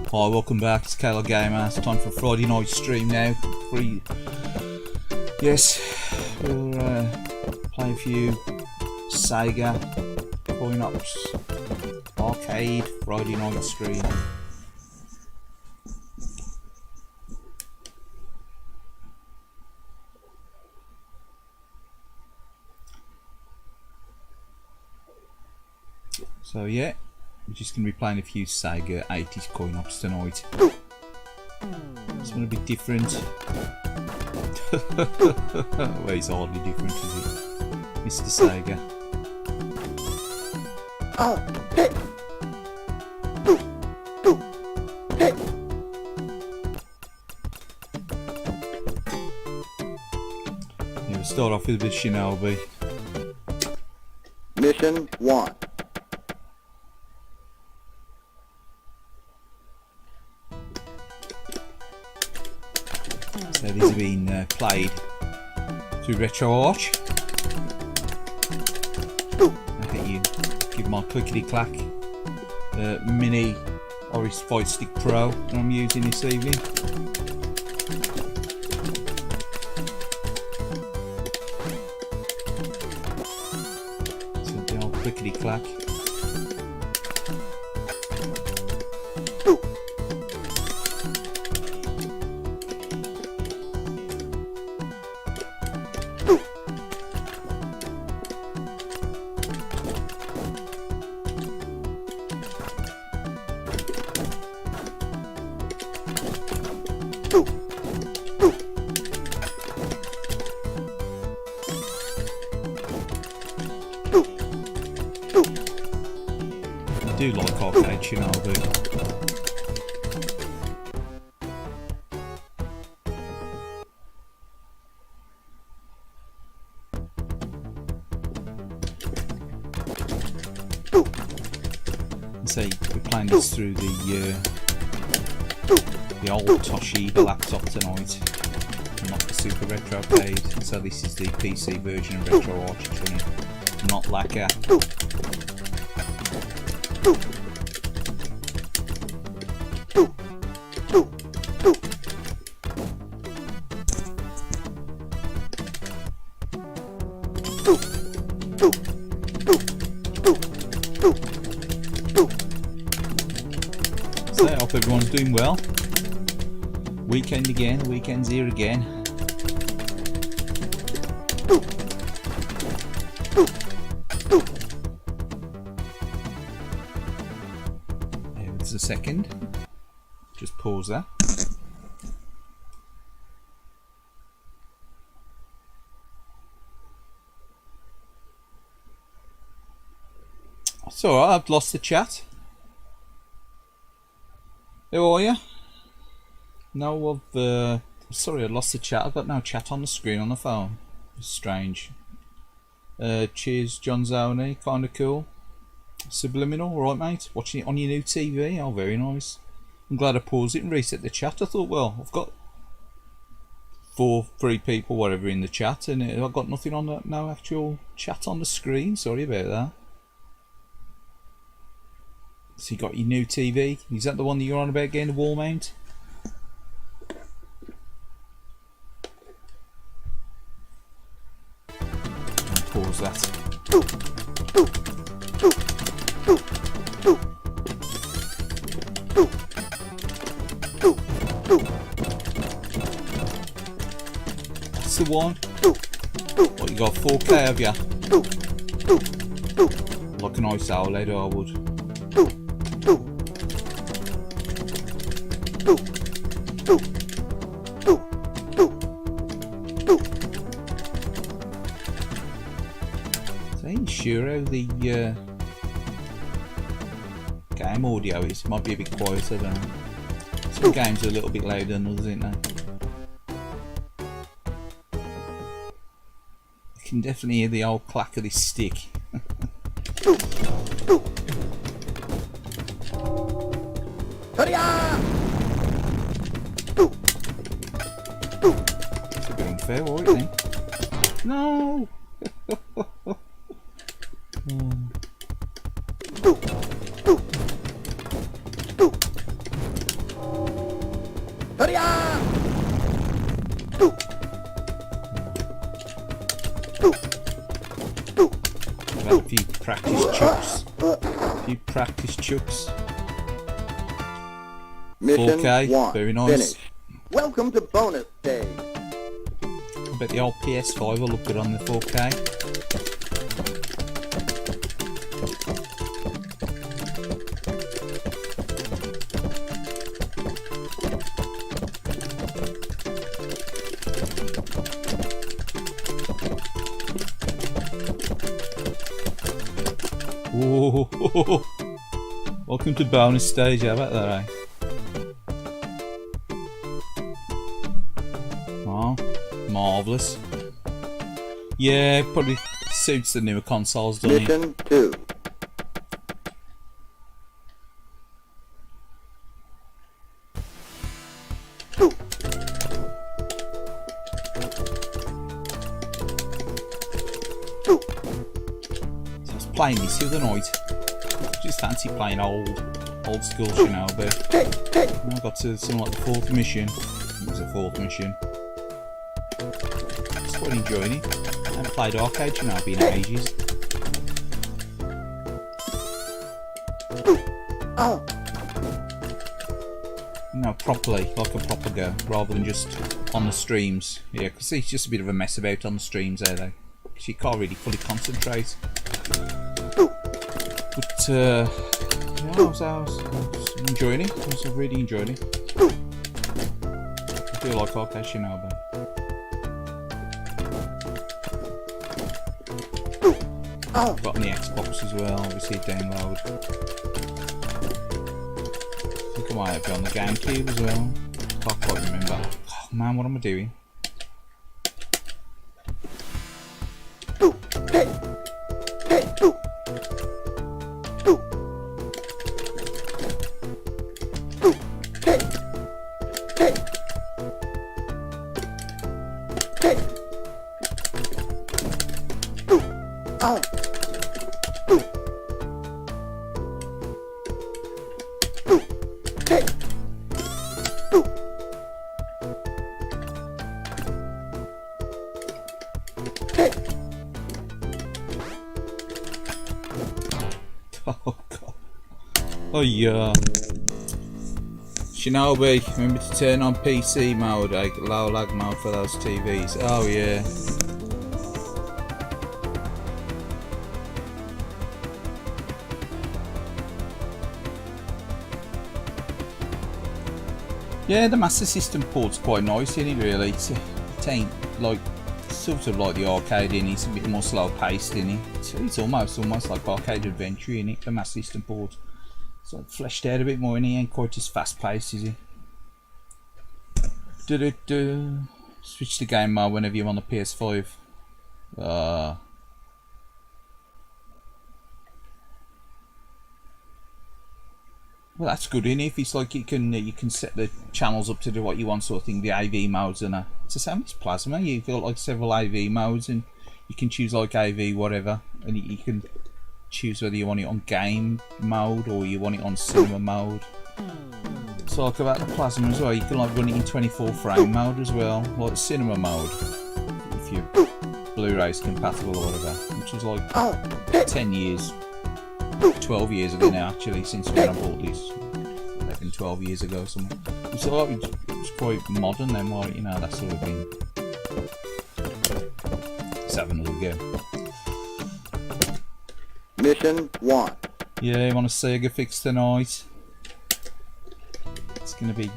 Hi, welcome back. It's Kaylied Gamer. It's time for a Friday night stream now. Yes, we'll play a few Sega coin-ops arcade Friday night stream. So yeah, we're just going to be playing a few Sega 80's coin-ops tonight. It's going to be different. Well, it's hardly different, is it? Mr. Sega. Yeah, we'll start off with a bit of Shinobi. Mission 1. So these have been played through RETROARCH. I think you give my clickety-clack mini Oris Fight Stick Pro that I'm using this evening. So the old clickety-clack. I do like arcade Shinobi. So we're playing this through the old Toshiba laptop tonight, not the Super Retro Arcade. So this is the PC version of RETROARCH. It's running not lacquer. So I hope everyone's doing well. Weekend again, weekend's here again. There's a second. Just pause that. It's alright, I've lost the chat. How are you? No, sorry, I lost the chat. I've got no chat on the screen on the phone. It's strange. Cheers, John Zoney. Kinda cool. Subliminal, alright, mate. Watching it on your new TV. Oh, very nice. I'm glad I paused it and reset the chat. I thought, well, I've got 3 people, whatever, in the chat, and I've got nothing on that, no actual chat on the screen. Sorry about that. So you got your new TV. Is that the one that you're on about getting the wall mount? Pause that. That's the one. What, you got 4K, have you? Like a nice OLED, I would. I ain't sure how the game audio is. It might be a bit quieter, I don't know. Some games are a little bit louder than others, aren't they? I can definitely hear the old clack of this stick. It's a bit unfair, what do you think? No! About a few practice chucks. Mission 4K, 1. very nice. Finished. Welcome to bonus stage. I bet the old PS5 will look good on the 4K. Whoa. Welcome to bonus stage, how about that, eh? Oh, marvellous. Yeah, probably suits the newer consoles, doesn't it? Mission 2. Playing this the other night. Just fancy playing old school Shinobi. Now I got to something like the 4th mission. It was a 4th mission. Just quite enjoying it. I haven't played arcade Shinobi in ages. No, properly, like a proper go, rather than just on the streams. Yeah, because it's just a bit of a mess about on the streams there though. Because you can't really fully concentrate. But yeah, I was enjoying it. I was really enjoying it. I do like arcade Shinobi. I've got on the Xbox as well, obviously download. I think I might have it on the GameCube as well. Can't quite remember. Oh man, what am I doing? Oh god. Oh yeah. Shinobi, remember to turn on PC mode, like low lag mode for those TVs. Oh yeah. Yeah, the Master System port's quite nice, isn't it really? It ain't like sort of like the arcade in it, it's a bit more slow paced in it. It's almost like arcade adventure in it, the Master System port. It's like fleshed out a bit more in it, ain't quite as fast paced, is it? Switch to game mode whenever you're on the PS5. Well, that's good, isn't it? If it's like you can set the channels up to do what you want, sort of thing. The AV modes and it's the same as Plasma. You've got like several AV modes, and you can choose like AV whatever, and you can choose whether you want it on game mode or you want it on cinema mode. So like about the Plasma as well, you can like run it in 24 frame mode as well, like cinema mode, if your Blu-ray's compatible or whatever. Which was like 10 years. 12 years ago now, actually, since when I bought this. 11, 12 years ago, something. So it's quite modern then, right? You know, that sort of thing. Let's have another go. Mission 1. Yeah, I'm on a Sega fix tonight. It's gonna be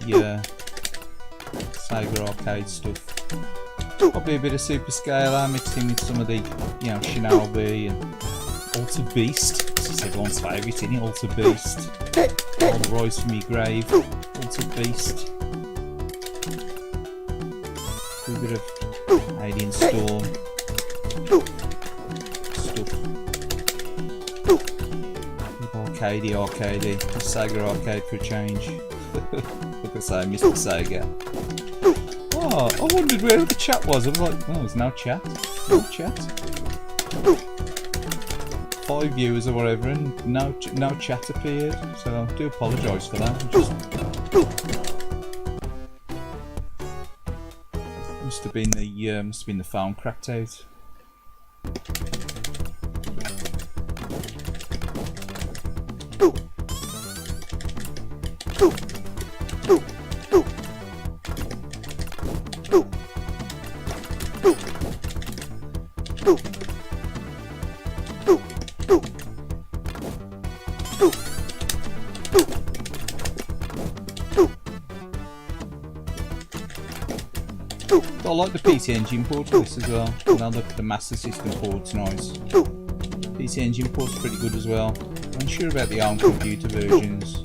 Sega arcade stuff. Probably a bit of Super Scalar mixed in with some of the, you know, Shinobi and Alter Beast. It's everyone's favourite, isn't it? Alter Beast. I'll rise from your grave. Alter Beast. Do a bit of Alien Storm stuff. Arcadey. Sega arcade for a change. Look at say, Mr. Sega. Oh, I wondered where the chat was. I was like, oh, there's no chat. No chat. 5 viewers or whatever, and no chat appeared, so I do apologise for that. Must have been the phone cracked out. I like the PC Engine port for this as well. Now the Master System port's nice. PC Engine port's pretty good as well. I'm unsure about the home computer versions. I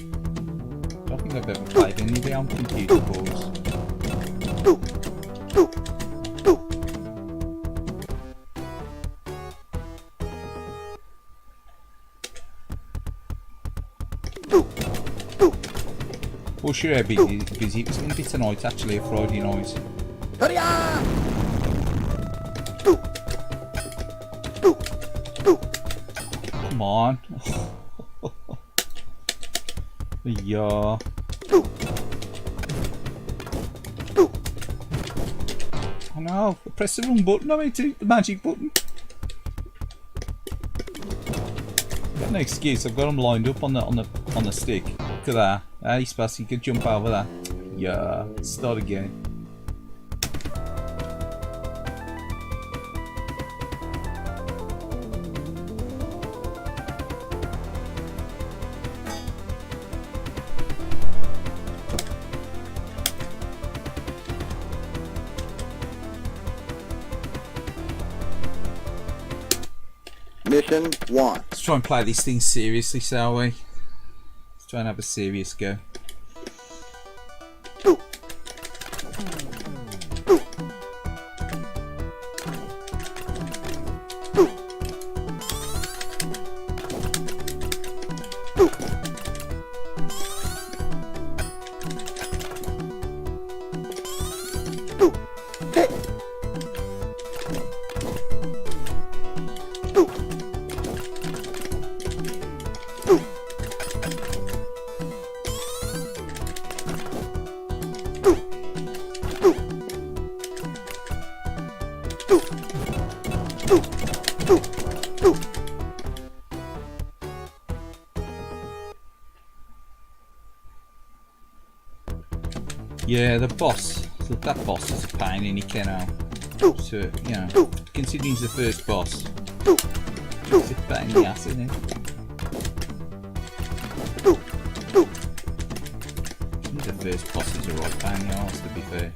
don't think I've ever played any of the home computer ports. Well, sure how busy it was going to be tonight, actually, a Friday night. Come on. Yeah. Oh no, I pressed the wrong button, I mean the magic button. Got no excuse, I've got them lined up on the stick. Look at that. Hey, Spassy, you could jump over that. Yeah, start again. Mission 1. Let's try and play these things seriously, shall we? Let's try and have a serious go. Yeah, the boss. So that boss is a pain in the kennel. So, you know, considering he's the first boss, it's a pain in the ass, isn't it? The first boss is a right pain in the ass, to be fair.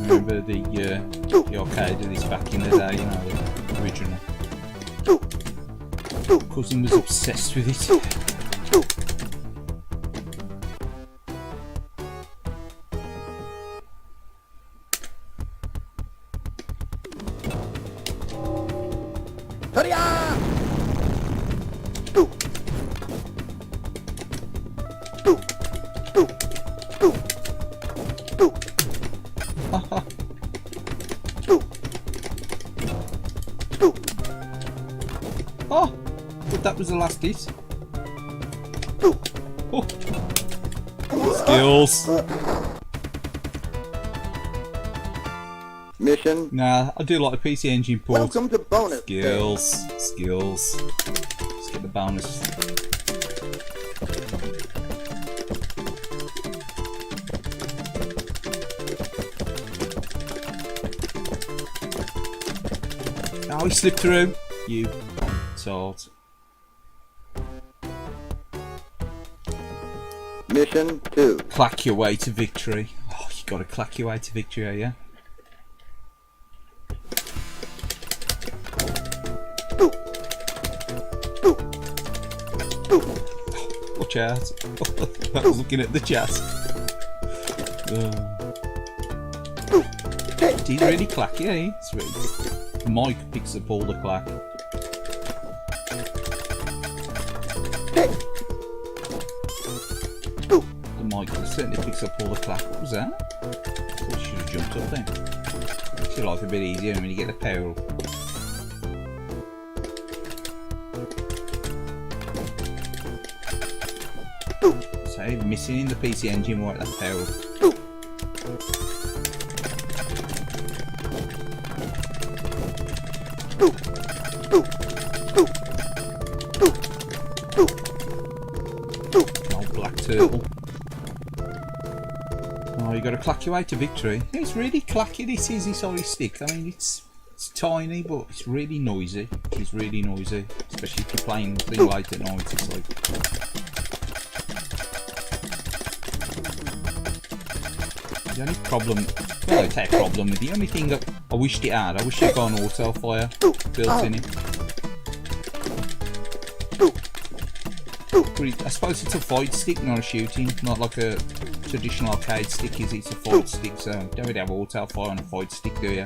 Remember the arcade of this back in the day, you know, the original. Cousin was obsessed with it. Oh, but that was the last hit. Oh. Skills. Mission. Nah, I do like the PC Engine port. Welcome to bonus. Skills. Let's get the bonus. Oh, he slipped through. You sort. Mission 2. Clack your way to victory. Oh, you gotta clack your way to victory, yeah? Watch out. I was looking at the chat. He's really clacky, eh? It's really... Mike picks up all the clack. Michael certainly picks up all the clap. What was that? Thought you should have jumped up then. Makes your life a bit easier when you get the power up. So missing in the PC engine without that power up. Turtle. Oh, you got to clack your way to victory. It's really clacky, this is this holy stick. I mean, it's tiny, but it's really noisy. It's really noisy, especially if you're playing thing late at night. It's like the only problem. Well, it's a problem with the only thing that I wished it had. I wish it got an auto fire built in it. I suppose it's a fight stick, not a shooting, not like a traditional arcade stick, is it? It's a fight stick, so don't really have auto fire on a fight stick, do you?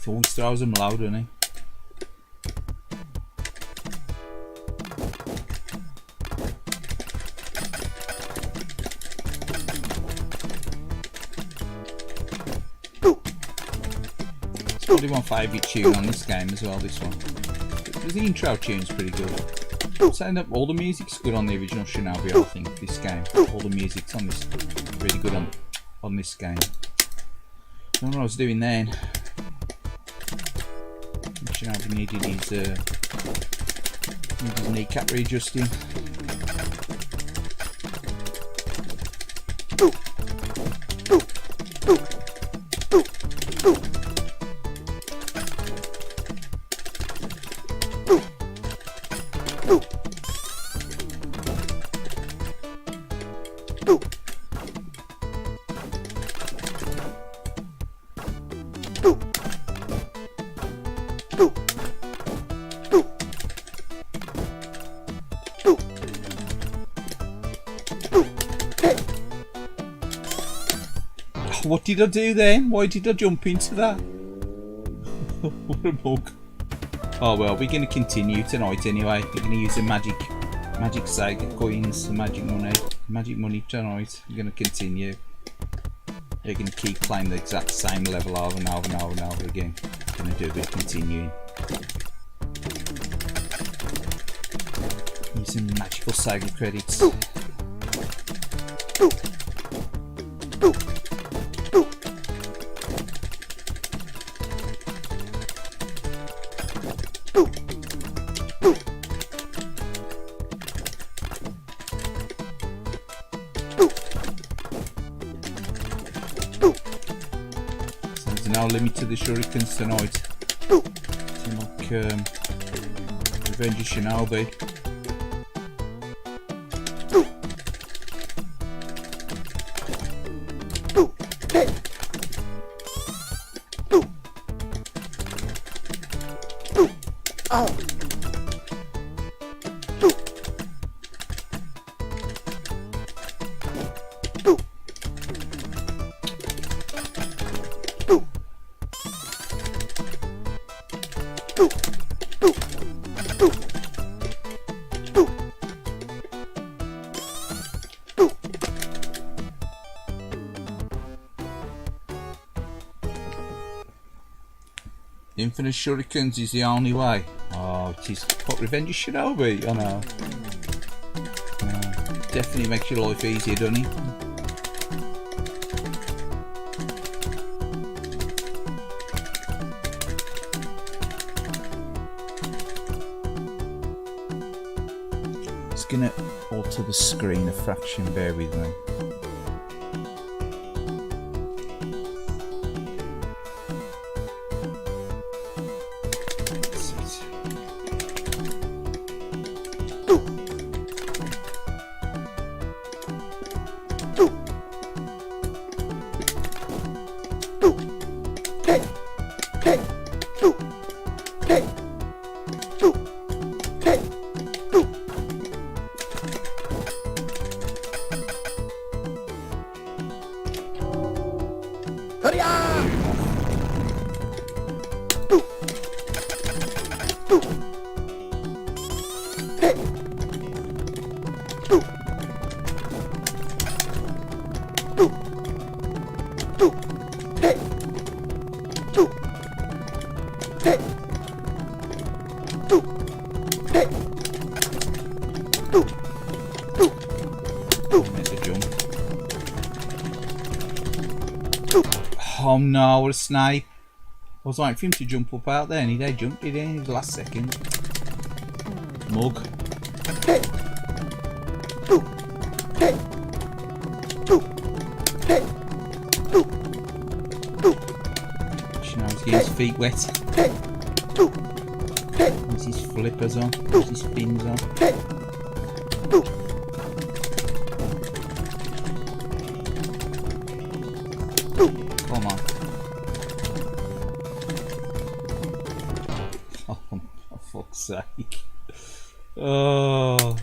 He always throws them loud, doesn't he? It's probably my favourite tune on this game as well, this one. The intro tune's pretty good. Saying that all the music's good on the original Shinobi, I think, this game. All the music's on this, really good on this game. I don't know what I was doing then. Shinobi needed his kneecap readjusting. What did I do then? Why did I jump into that? What a bug. Oh well, we're going to continue tonight anyway. We're going to use the magic Sega coins, the magic money tonight. We're going to continue. We're going to keep playing the exact same level over and over and over and over again. We're going to do a bit of continuing. Using magical Sega credits. Limit to the shurikens tonight. Seem like Revenge of Shinobi. Infinite shurikens is the only way. Oh, it is. What, Revenge of Shinobi? I know. Definitely makes your life easier, doesn't it? Just gonna alter the screen a fraction, bear with me. Make the jump. Oh no, what a snipe. I was waiting for him to jump up out there and he did jump, did he? In the last second. Mug. Now he's getting his feet wet. There's his flippers on, there's his fins on. Come on. Oh, for fuck's sake. Oh.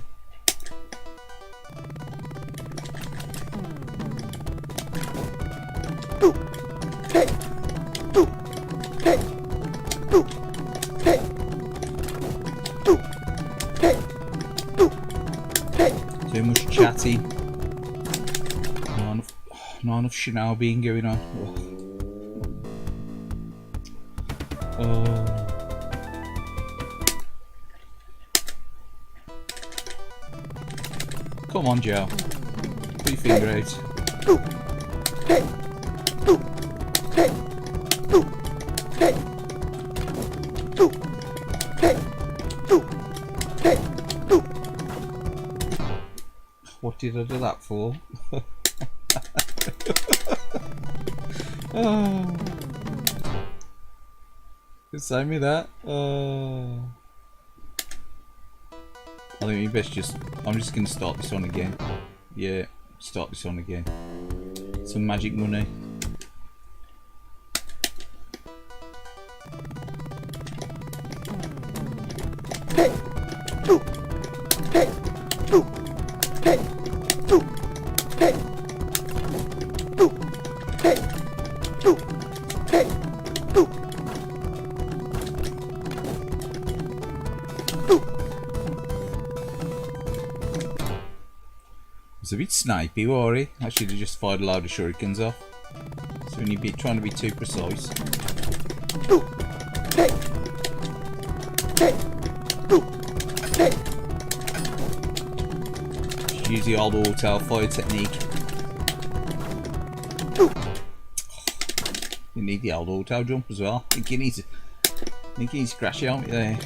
Too much chatting. Not enough shinobiing going on. Oh. Come on, Joe. Put your finger out. What did I do that for? Oh. Save me that. I think we best just. I'm just gonna start this on again. Yeah, start this on again. Some magic money. It's a bit snipey, were he? I should have just fired a load of shurikens off. So when you're trying to be too precise. Just use the old auto fire technique. You need the old auto jump as well. I think you need to crash it out there.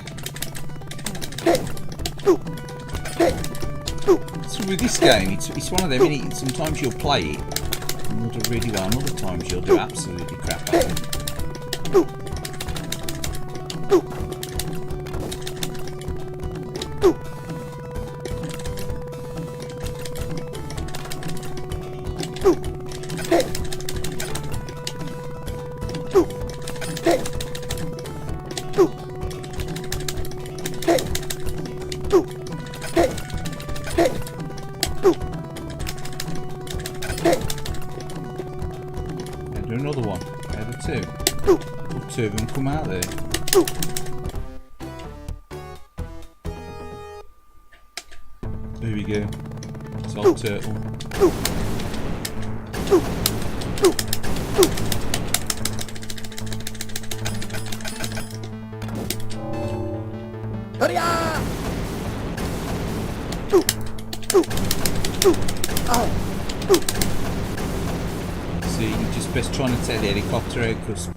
So with this game, it's one of them, innit? Sometimes you'll play it and you'll do really well, and other times you'll do absolutely crap at it. Do another one. There are two. Two of them come out there. There we go. Salt turtle. See, you're just best trying to take the helicopter out because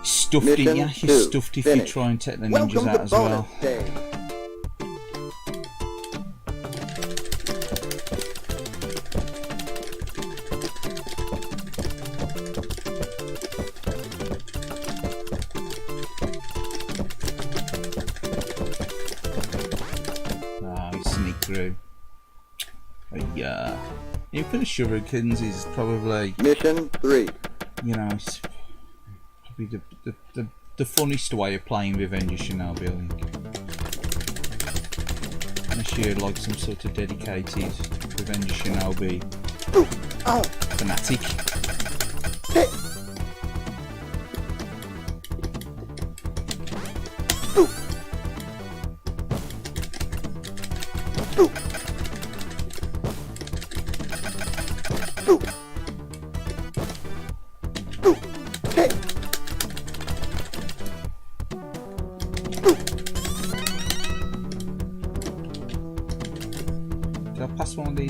stuffed in you. You're stuffed if you try and take the ninjas out as well. Sneak through. Yeah. Infinite shurikens is probably Mission 3. You know, it's probably the funniest way of playing Revenge of Shinobi, I think. Unless you're like some sort of dedicated Revenge of Shinobi fanatic.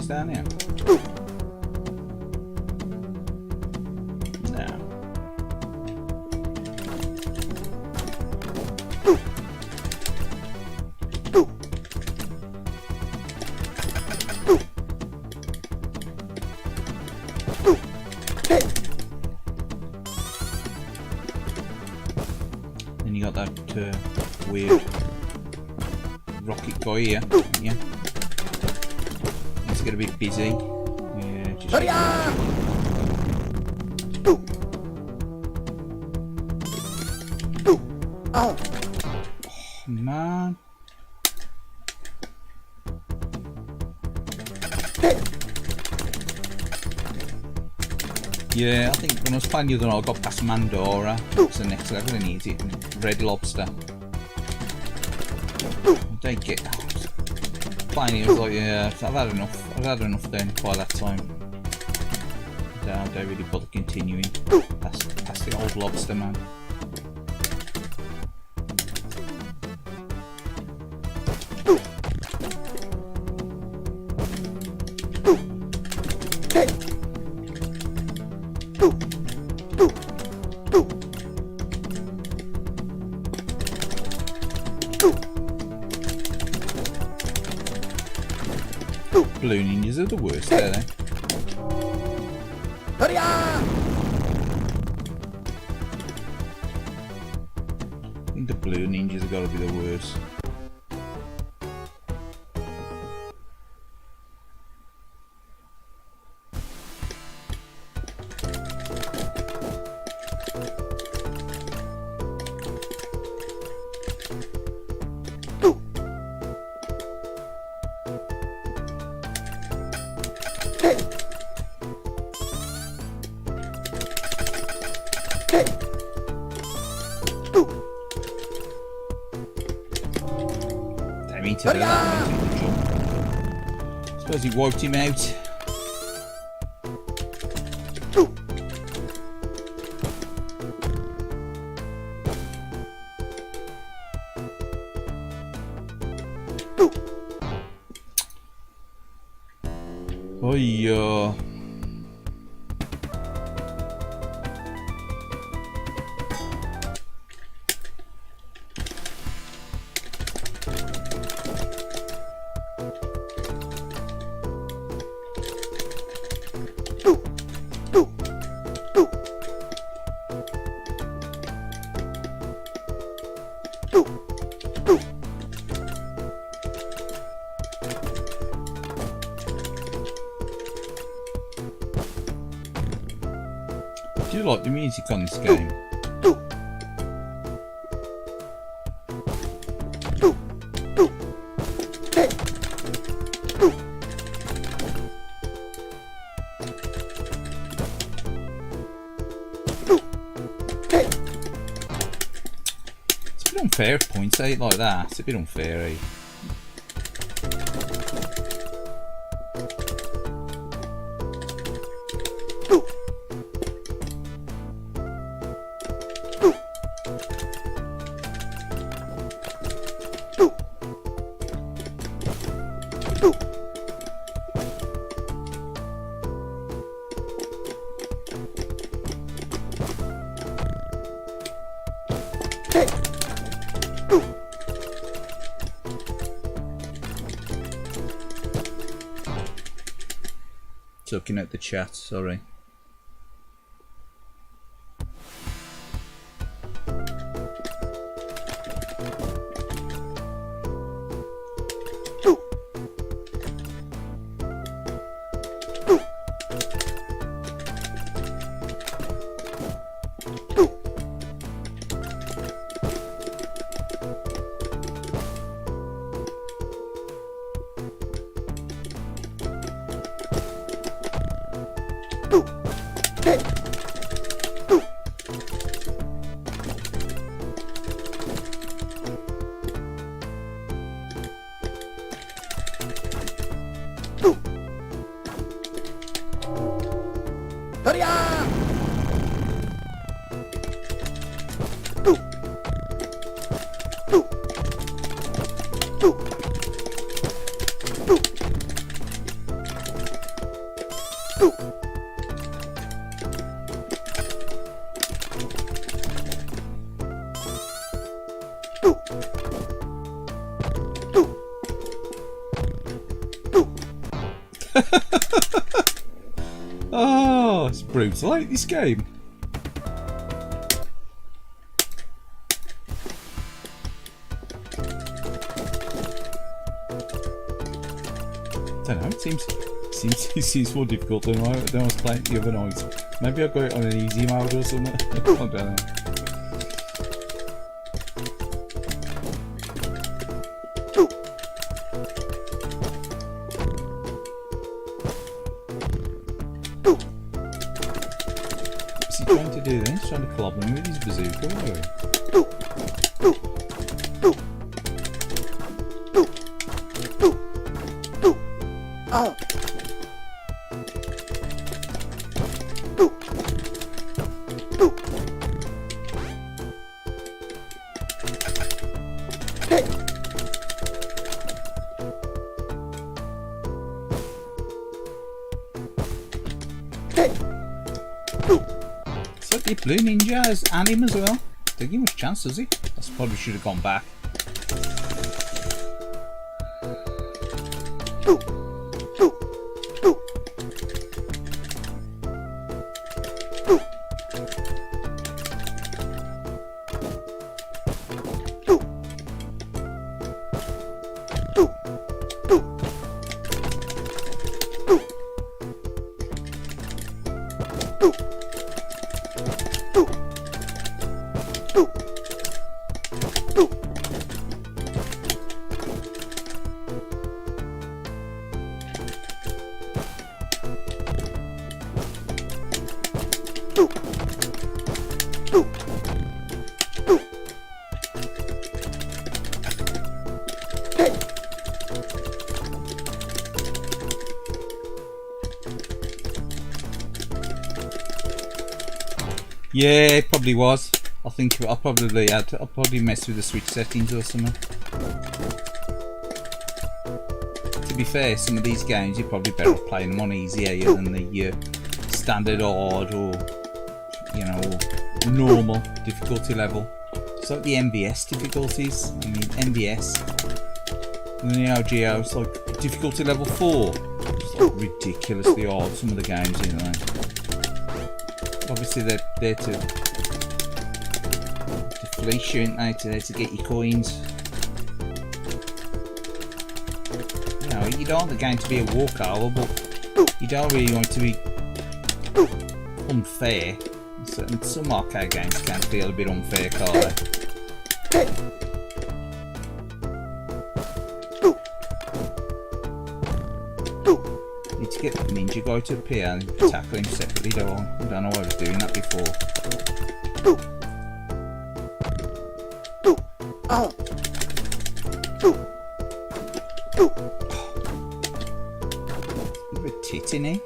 things down here? No. Then you got that weird rocket guy here. Yeah. He's gonna be busy. Yeah, just Oh, man. Yeah, I think when I was playing the other night, I got past Mandora. It's the next level, and he's hitting Red Lobster. They get playing it was like, yeah, I've had enough. I've had enough then by that time. I don't really bother continuing past the old lobster, man. Blue ninjas are the worst, are they? I think the blue ninjas have got to be the worst. Suppose he wiped him out. Oh yeah. Do you like the music on this game? It's a bit unfair if points out like that. It's a bit unfair, eh? Looking at the chat, sorry. Oh, it's brutal, I hate this game. Don't know, it seems more difficult than I was playing the other night. Maybe I got it on an easy mode or something. I don't know. What's he trying to do then? He's trying to club me with his bazooka, or? It's like the Blue Ninja has anim as well. Don't give him much chance, does he? I probably should have gone back. Yeah, it probably was. I think I'll probably mess with the switch settings or something. To be fair, some of these games you're probably better off playing them on easy than the standard hard or normal difficulty level. It's like the MVS difficulties. I mean MVS and the Neo Geo, it's like difficulty level 4. It's like ridiculously hard, some of the games, you know. Obviously they're there to fleece you, aren't they? There to get your coins. You know, you don't want the game to be a walkover, but you don't really want it to be unfair. Some arcade games can feel a bit unfair, can't they? Need to get the ninja guy to appear and tackle him separately, though. I don't know why I was doing that before. Bit of a tit in here.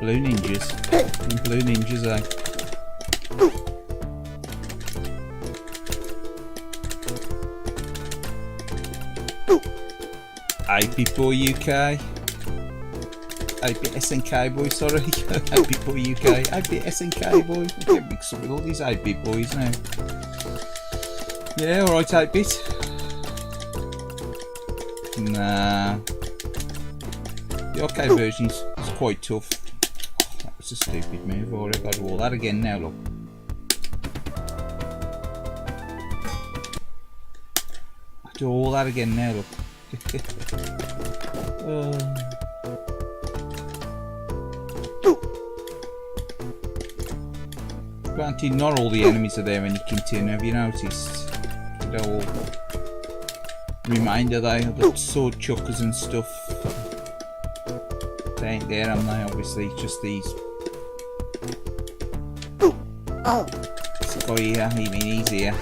Blue ninjas. Blue ninjas, eh? IP Boy UK. IP SNK Boy, sorry. IP Boy UK. IP SNK Boy. I get mixed up with all these IP boys now. Yeah, alright, 8-bit. Nah. The arcade version is quite tough. Oh, that was a stupid move. I've got to do all that again now, look. I do all that again now, look. Granted, not all the enemies are there when you continue, have you noticed? They're all reminder they have the sword chuckers and stuff. They ain't there, am they? Obviously, just these. This guy here, I mean, he's here.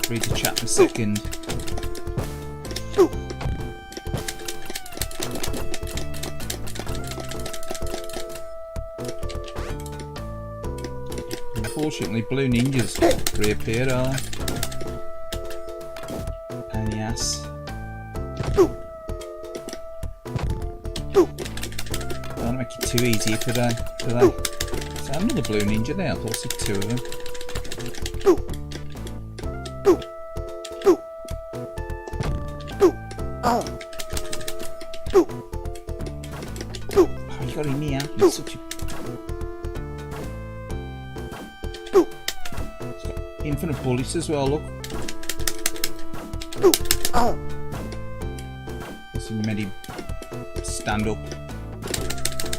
Read the chat in a second. Unfortunately, blue ninjas reappear, are they? ass. Don't make it too easy for them. Is that another blue ninja there? I thought I said 2 of them. Oh, you got him here. He's such a... He's got infinite bullets as well, look. Let's see, we made him stand up.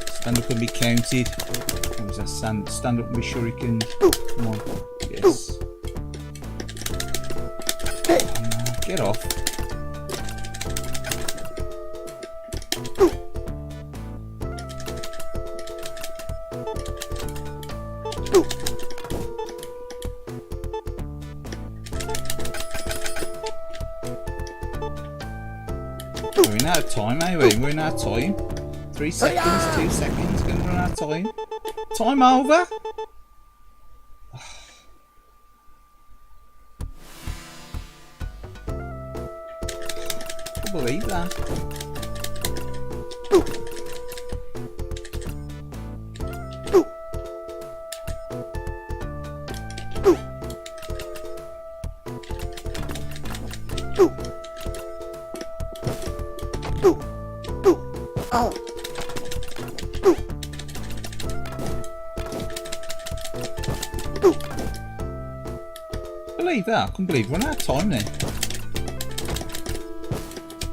Stand up and be counted. What was that? Stand up and be shurikens. Come on. Yes. Oh, no. Get off. We're out of time, eh? We're out of time. 3 seconds, 2 seconds, gonna run out of time. Time over! Can't believe that. Believe that? I couldn't believe we're out of time then.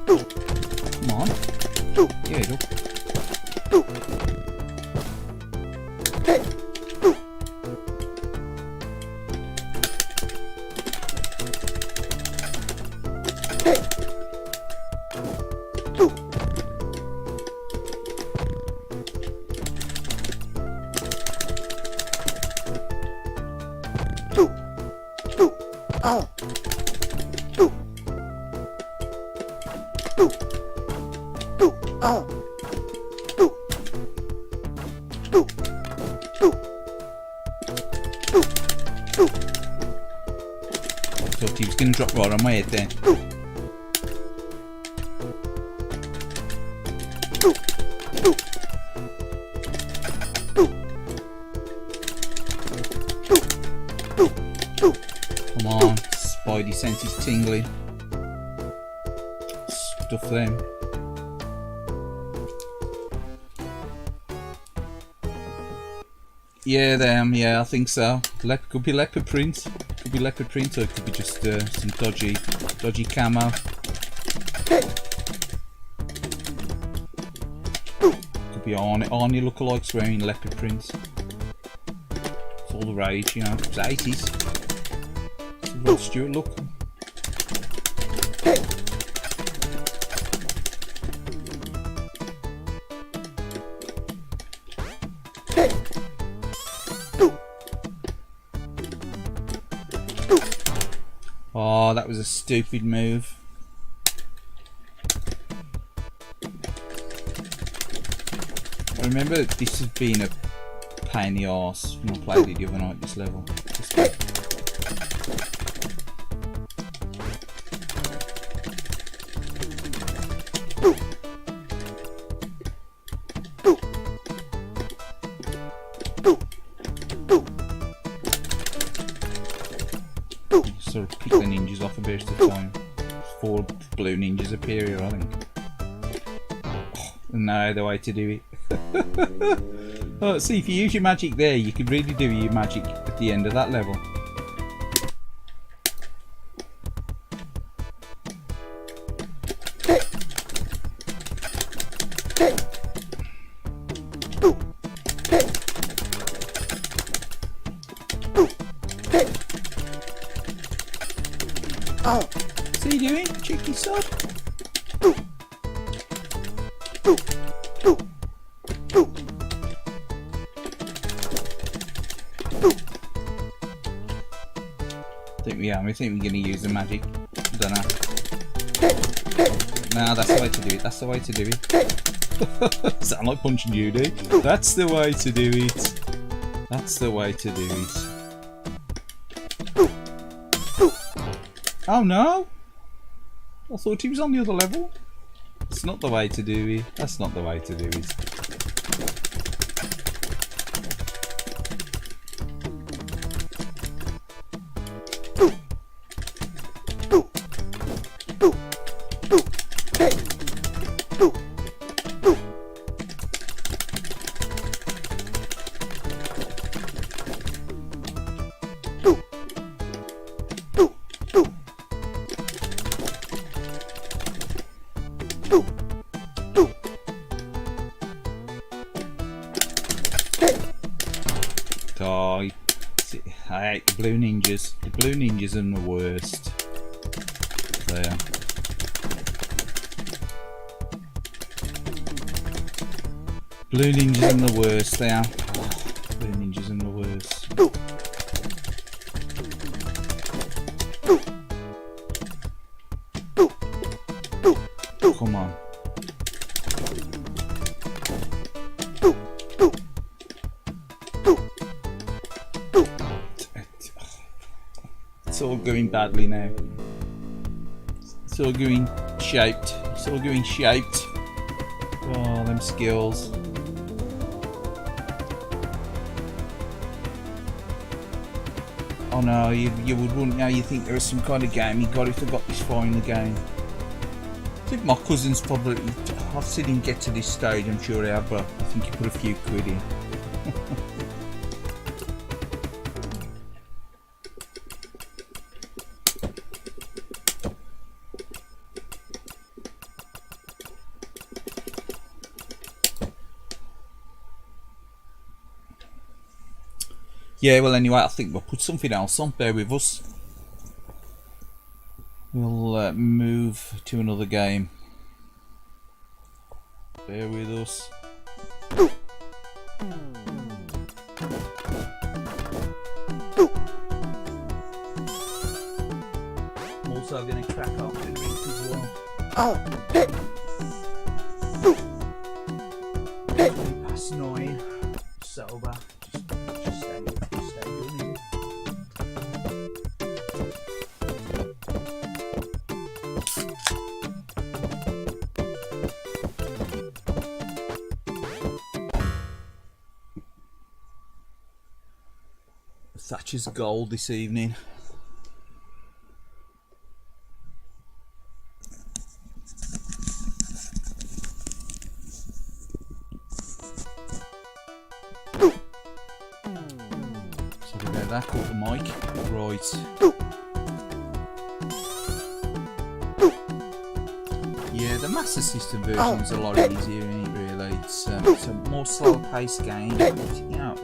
Come on. Yeah, look. Thought he was going to drop right on my head then. Come on, Spidey senses tingling. Stuff them. Yeah, them. Yeah, I think so. Could be leopard print. Could be leopard print, or it could be just some dodgy camo. Could be Arnie lookalikes wearing leopard prints. It's all the rage, you know. It's 80's. It's a Rod Stewart look. Oh, that was a stupid move. I remember this has been a pain in the arse when I played it the other night, this level. Sort of pick the ninjas off a burst of time. 4 blue ninjas appear here, I think. No, the way to do it. Oh, see, if you use your magic there, you can really do your magic at the end of that level. What's he doing? Cheeky sod. I think we're going to use the magic. Don't know. No, that's the way to do it. That's the way to do it. Sound like punching you, dude. That's the way to do it. That's the way to do it. Oh no! I thought he was on the other level. It's not the way to do it. That's not the way to do it. Die. I hate the blue ninjas. The blue ninjas are the worst. There. Blue ninjas are the worst. They are. Blue ninjas are the worst. Come on. It's all going badly now. It's all going shaped. It's all going shaped. Oh, them skills. Oh no, you wouldn't now. You think there was some kind of game you got if I got this far in the game. I think my cousin's probably. I've seen him get to this stage. I'm sure he have, but I think he put a few quid in. Yeah, well anyway, I think we'll put something else on. Bear with us. We'll move to another game. Bear with us. I'm also going to crack off the drink as well. Past 9. Sober. Just stay good. Thatcher's gold this evening. Sorry about that, caught the mic. Right. Yeah, the Master System version is a lot easier, isn't it, really? It's a more slow paced game. You know,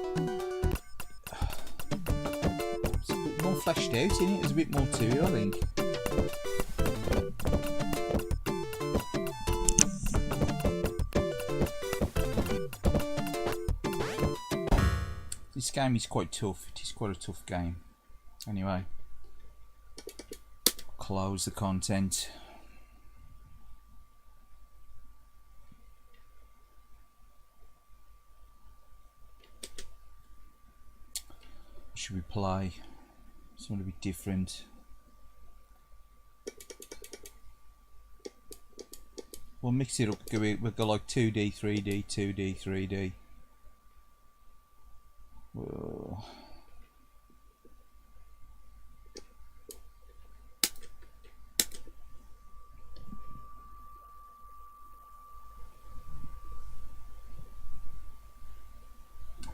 fleshed out in it, there's a bit more to it, I think. This game is quite tough, it is quite a tough game. Anyway, close the content. Should we play? Something a bit different. We'll mix it up. We'll go like 2D, 3D, 2D, 3D. Whoa.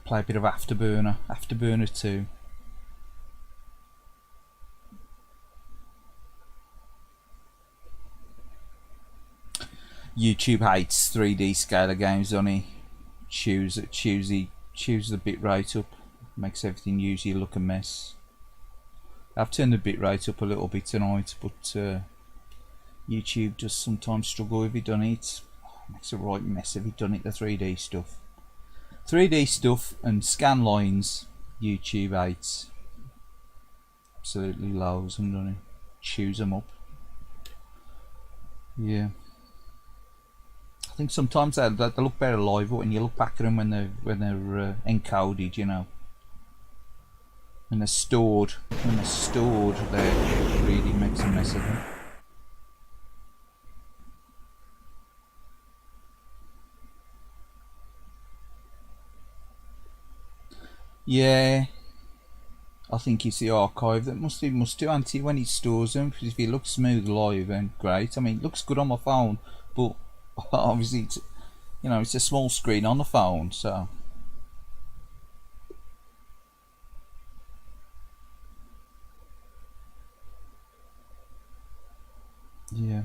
Play a bit of Afterburner 2. YouTube hates 3D scaler games, only choose the bitrate up, makes everything usually look a mess. I've turned the bitrate up a little bit tonight, but YouTube does sometimes struggle if you done it. Makes a right mess if you done it. The 3D stuff and scan lines, YouTube hates. Absolutely lows them, don't it? Chews them up. Yeah. I think sometimes they look better live, but when you look back at them when they're encoded, you know, when they're stored, they really makes a mess of them. Yeah, I think it's the archive that must do anti when it stores them. Because if it looks smooth live, then great. I mean, it looks good on my phone, but obviously it's, you know, it's a small screen on the phone, so. Yeah.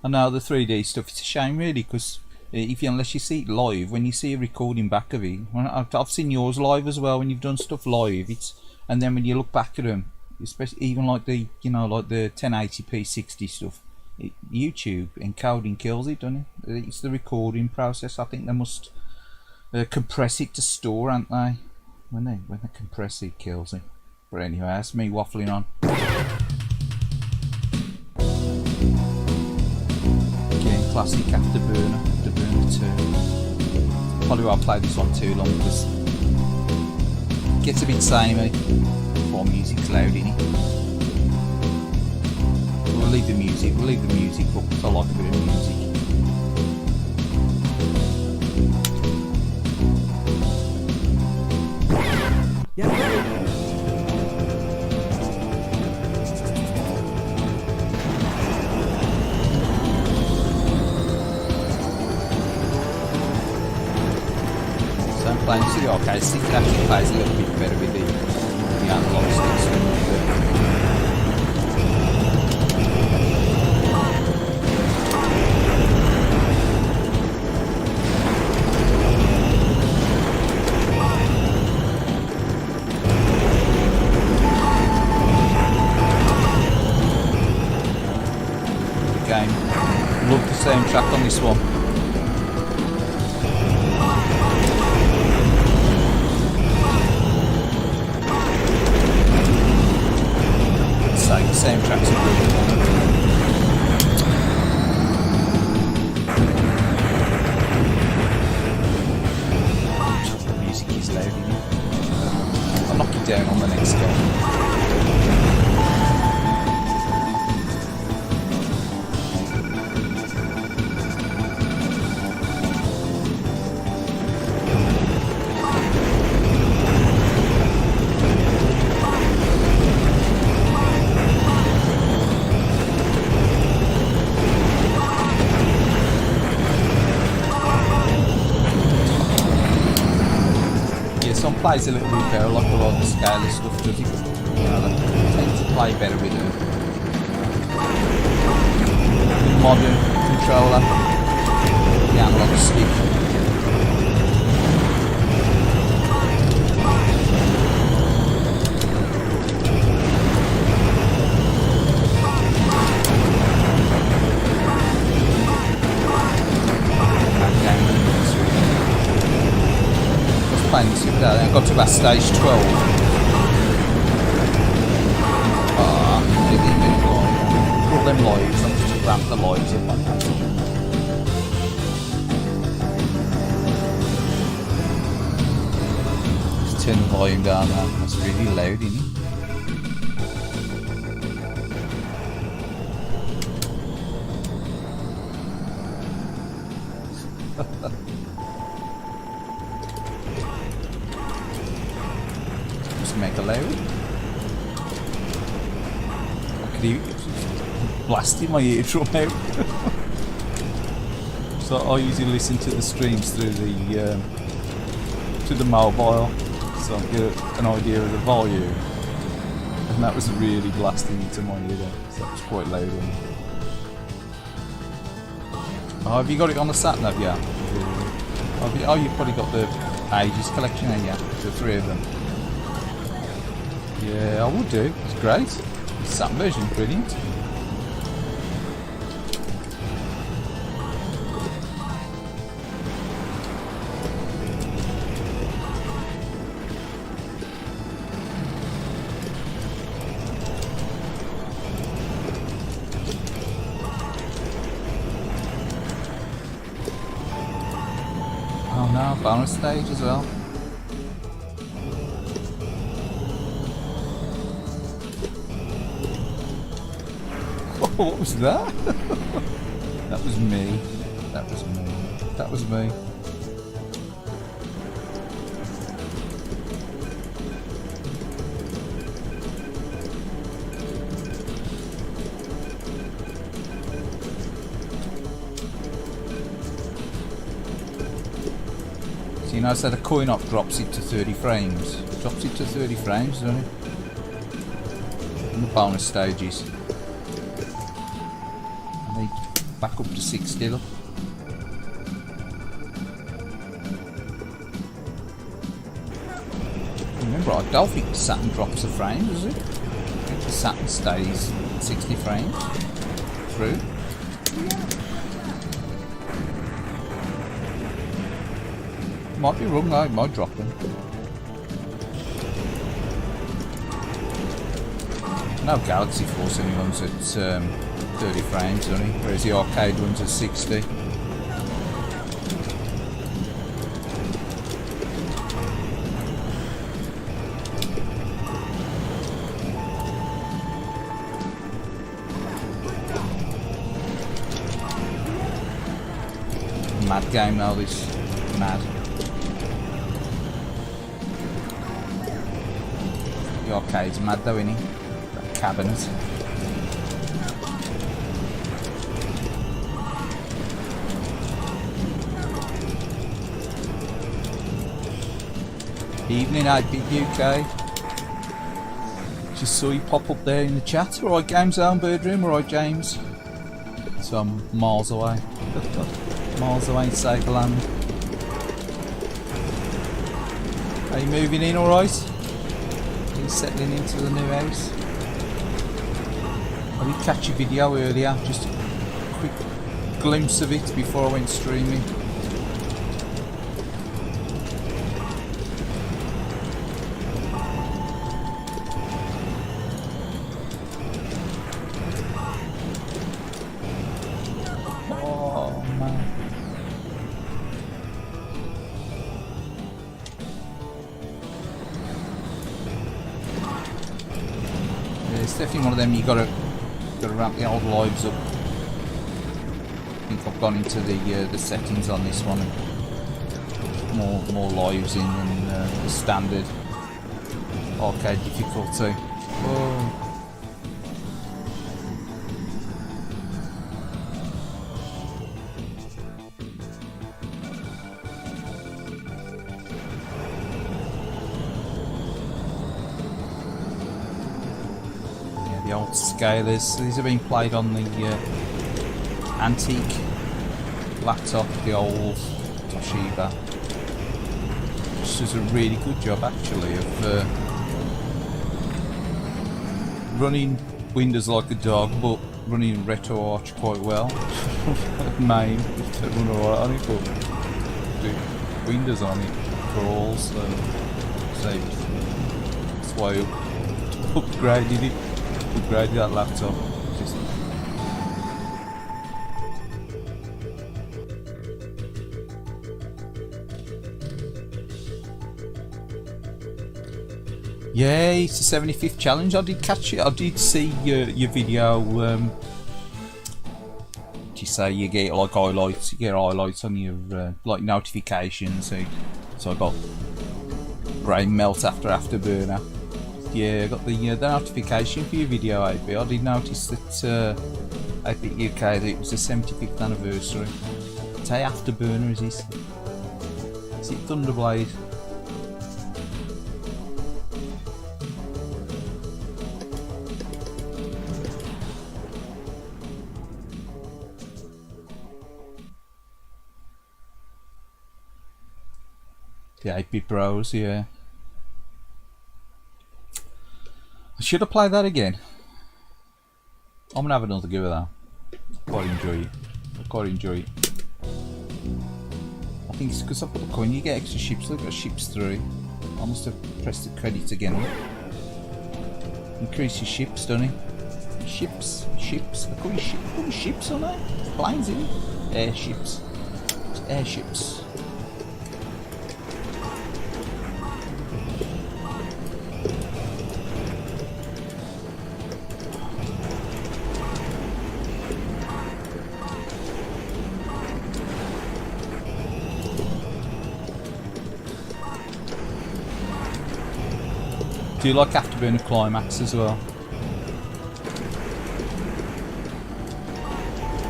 And now the 3D stuff, it's a shame really, because if you, unless you see it live, when you see a recording back of it, I've seen yours live as well. When you've done stuff live, it's, and then when you look back at them, especially even like the, you know, like the 1080p 60 stuff, YouTube encoding kills it, doesn't it? It's the recording process. I think they must compress it to store, aren't they? When they compress it, kills it. But anyway, that's me waffling on. Classic Afterburner 2. Probably why I played this one too long, because it gets a bit samey while music's loud in it. We'll leave the music up, because I like a bit of music. Playing to the arcade stick, it actually plays a little bit better with the analog sticks. The game, love the soundtrack on this one. Same tracks are brilliant. The music is loud in it. I'll knock it down on the next one. Plays a little bit better, like a lot of the scalar stuff does it. You know, they tend to play better with a modern controller, the analog stick. I got to about stage 12. I didn't even go all them lives, I'm just to ramp the lives up like that. Just turn the volume down now, that's really loud, isn't it? Make a loud. I could hear it blasting my eardrum out. So I usually listen to the streams through the mobile, so I get an idea of the volume. And that was really blasting into my ear there, so that was quite loud. Oh, have you got it on the sat nav? Yeah. Oh, you've probably got the 80's collection, haven't you? The 3 of them. Yeah, I would do. It's great. The SAT version, brilliant. Oh no, bonus stage as well. What was that? That was me. That was me. That was me. You know, so the coin op drops it to 30 frames. Drops it to 30 frames, doesn't it? In the bonus stages. And they back up to 60, look. Remember, I don't think the Saturn drops a frame, does it? I think the Saturn stays 60 frames through. Might be wrong though, it might drop them. No Galaxy Force only runs at 30 frames, doesn't it? Whereas the arcade runs at 60. Mad game though, this. Mad. The arcade's mad though, isn't it? That cabinet. Evening 8-bit UK. Just saw you pop up there in the chat. Alright, Game Zone Birdroom, alright James. So I'm miles away. Miles away in Sega land. Are you moving in alright? Are you settling into the new house? I did catch your video earlier, just a quick glimpse of it before I went streaming. Definitely one of them you gotta ramp the old lives up. I think I've gone into the settings on this one and more lives in than the standard arcade difficulty. Whoa. The old scalers. These have been played on the antique laptop, the old Toshiba. Which does a really good job actually of running Windows like a dog, but running RETROARCH quite well. Main, to run alright on it, but the Windows on it crawls, so that's why I upgraded it. Upgraded that laptop. Yeah, it's the 75th challenge. I did catch it. I did see your video. You say you get like highlights. You get highlights on your like notifications. So I got brain melt after Afterburner. Yeah, I got the notification for your video, 8-bit. I did notice that 8-bit UK that it was the 75th anniversary. Say Afterburner, is this? Is it Thunderblade? The 8-bit Bros, yeah. I should have played that again. I'm gonna have another go at that. I quite enjoy it. I think it's because I put the coin, you get extra ships. Look at ships through. I must have pressed the credits again. Increase your ships, don't it? Ships. I call you ships on there. Planes, isn't it? Airships. Airships. Do you like Afterburner Climax as well?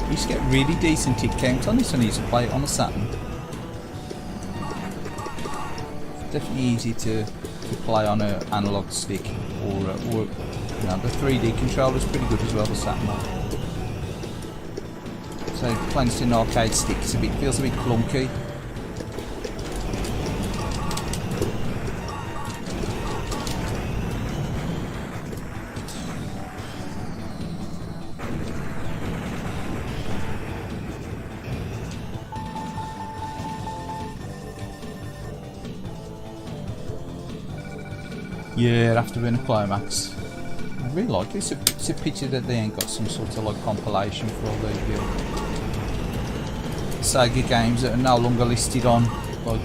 You used to get really decent tick count on this when I used to play it on the Saturn. definitely easy to play on an analog stick, or you know, the 3D controller is pretty good as well, the Saturn. So playing this in an arcade stick, feels a bit clunky. Yeah, after being a climax. I really like this. It's a picture that they ain't got some sort of like compilation for all the Sega games that are no longer listed on like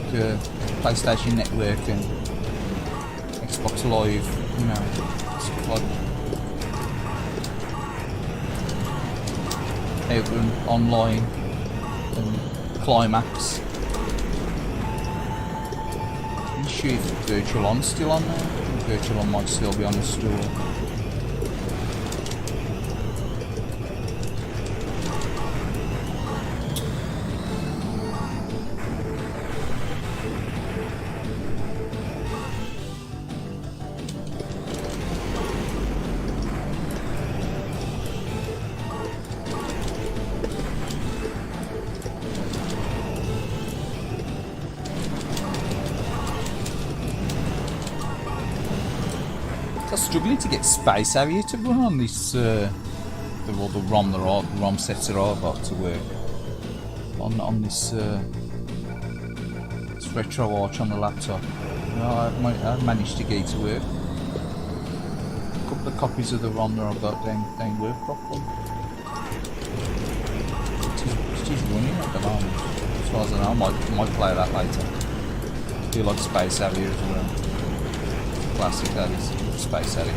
PlayStation Network and Xbox Live, you know, stuff like Outrun Online and Climax. I'm sure if Virtual On's still on there. Virtual On might still be on the store. I'm struggling to get Space Harrier to run on this, the ROM sets I've got to work on this this RETROARCH on the laptop. No, I've managed to get it to work. A couple of copies of the ROM that I've got don't work properly. It is running at the moment, as far as I know. I might play that later. I do like Space Harrier as well. Classic, that is. Space setting.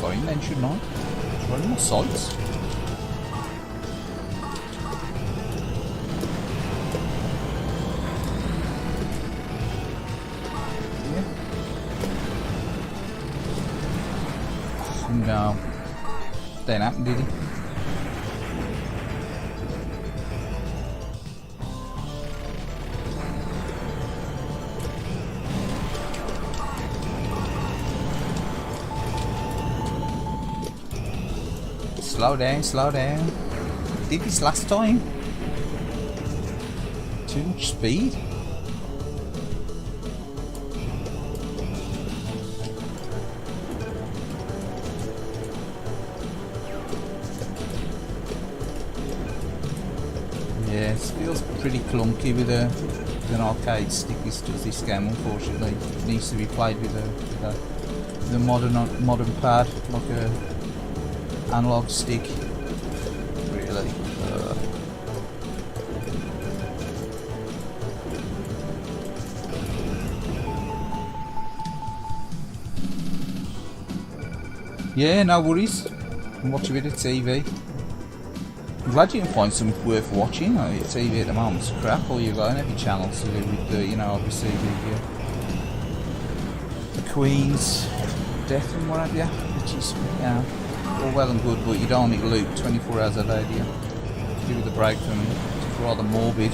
Going then, shouldn't I? It's running my sights. No, didn't happen, did it? Slow down, slow down. Did this last time? Too much speed? Yeah, it feels pretty clunky with an arcade stick. This game, unfortunately, it needs to be played with a modern pad, like a analog stick. Really. Yeah, no worries. Watch a bit of TV. I'm glad you can find something worth watching. TV at the moment is crap. All you've got on every channel to do with, you know, obviously the Queen's death and what have you, which is, you know, all well and good, but you don't need to loop 24 hours a day, do you? Give it a break from it. It's rather morbid.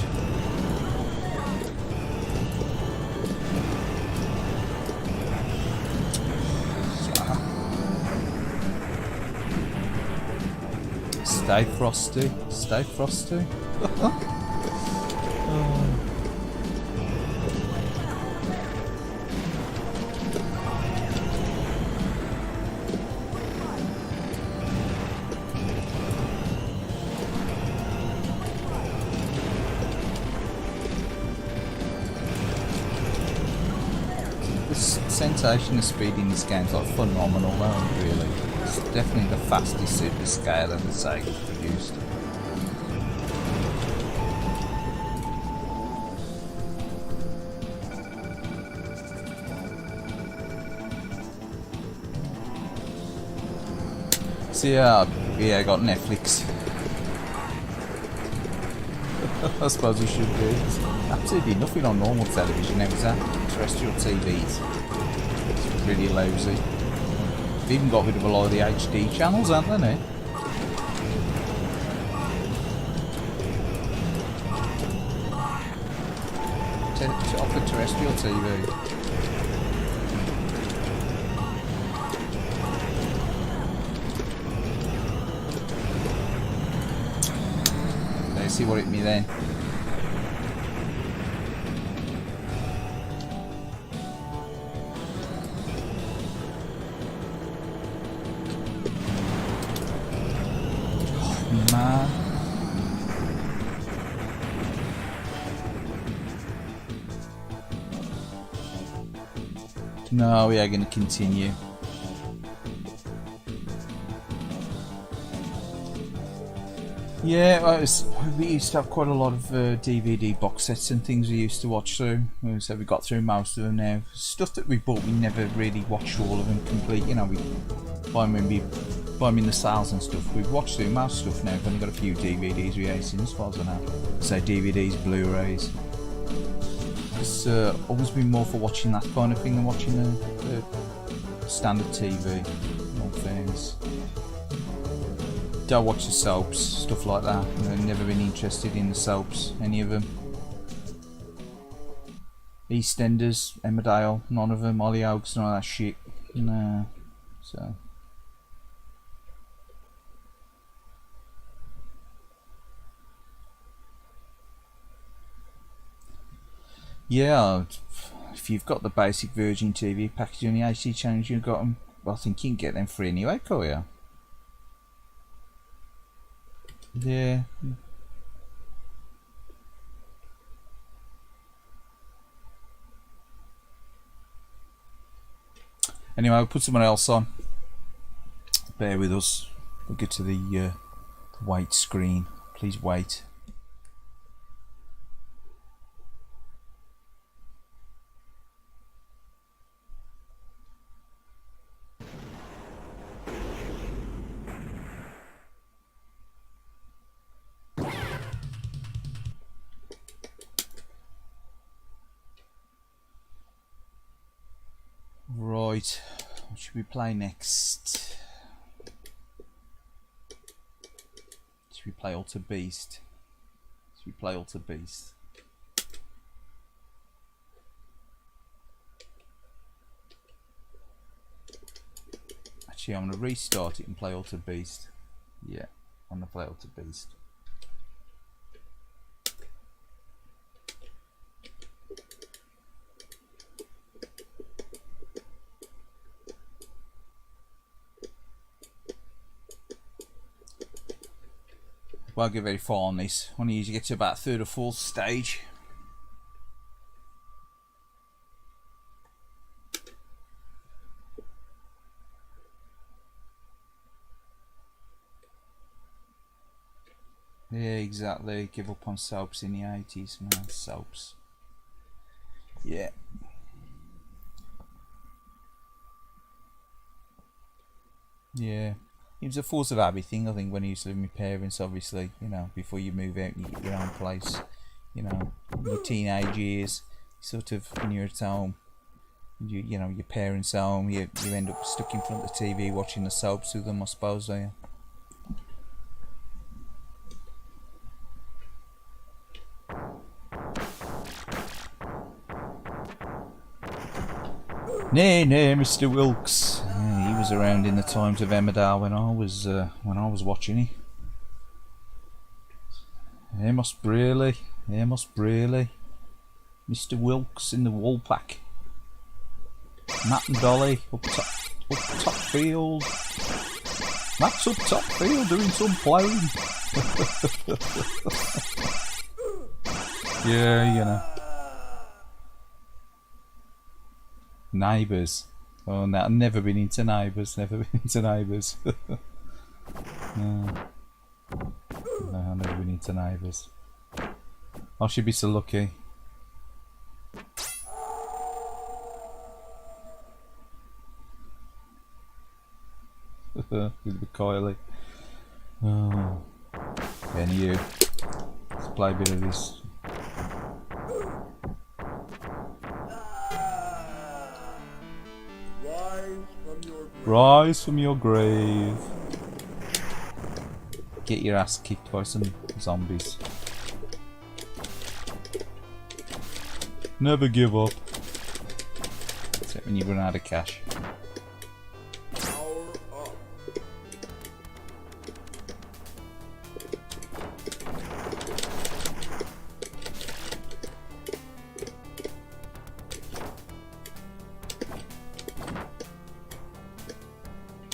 Stay frosty, stay frosty. The sensation of speed in this game is like phenomenal, though, really. It's definitely the fastest super scale that the Sega produced. So yeah, Yeah, I got Netflix. I suppose we should do. There's absolutely nothing on normal television now, is that? Terrestrial TVs. It's really lousy. They've even got rid of a lot of the HD channels, haven't they? Off the terrestrial TV. Let's see what it me then. Oh, man. No, we are going to continue. Yeah, we used to have quite a lot of DVD box sets and things we used to watch through. So we got through most of them now. Stuff that we bought, we never really watched all of them complete. You know, we buy them in the sales and stuff. We've watched through most stuff now. We've only got a few DVDs we ain't as far as I know. So DVDs, Blu-rays. It's always been more for watching that kind of thing than watching the standard TV. In all fairness. Don't watch the soaps, stuff like that. I've never been interested in the soaps, any of them. EastEnders, Emmerdale, none of them. Hollyoaks, none of that shit. Nah. So. Yeah, if you've got the basic Virgin TV package on the HD channels, you've got them. Well, I think you can get them free anyway, can't you? Yeah. Anyway, we'll put someone else on. Bear with us. We'll get to the wait screen. Please wait. Right, what should we play next? Should we play Alter Beast? Should we play Alter Beast? Actually, I'm going to restart it and play Alter Beast. Yeah, I'm going to play Alter Beast. Won't get very far on this. Only usually get to about third or fourth stage. Yeah, exactly. Give up on soaps in the 80s, man. Soaps. Yeah. Yeah. It was a force of habit thing, I think, when I used to live with my parents, obviously, you know, before you move out and you get your own place, you know, your teenage years, sort of, when you're at home, you know, your parents' home, you end up stuck in front of the TV watching the soaps with them, I suppose, don't you? Nay, Mr. Wilkes. Yeah, he was around in the times of Emmerdale when I was watching it. Amos Braley, Mr. Wilkes in the Woolpack. Matt and Dolly up top field. Matt's up top field doing some ploughing. Yeah, you know. Neighbours. Oh no, I've never been into Neighbours. No, I've never been into Neighbours. I should be so lucky. With the Kaylied. Oh, then you. Let's play a bit of this. Rise from your grave. Get your ass kicked by some zombies. Never give up. Except when you run out of cash.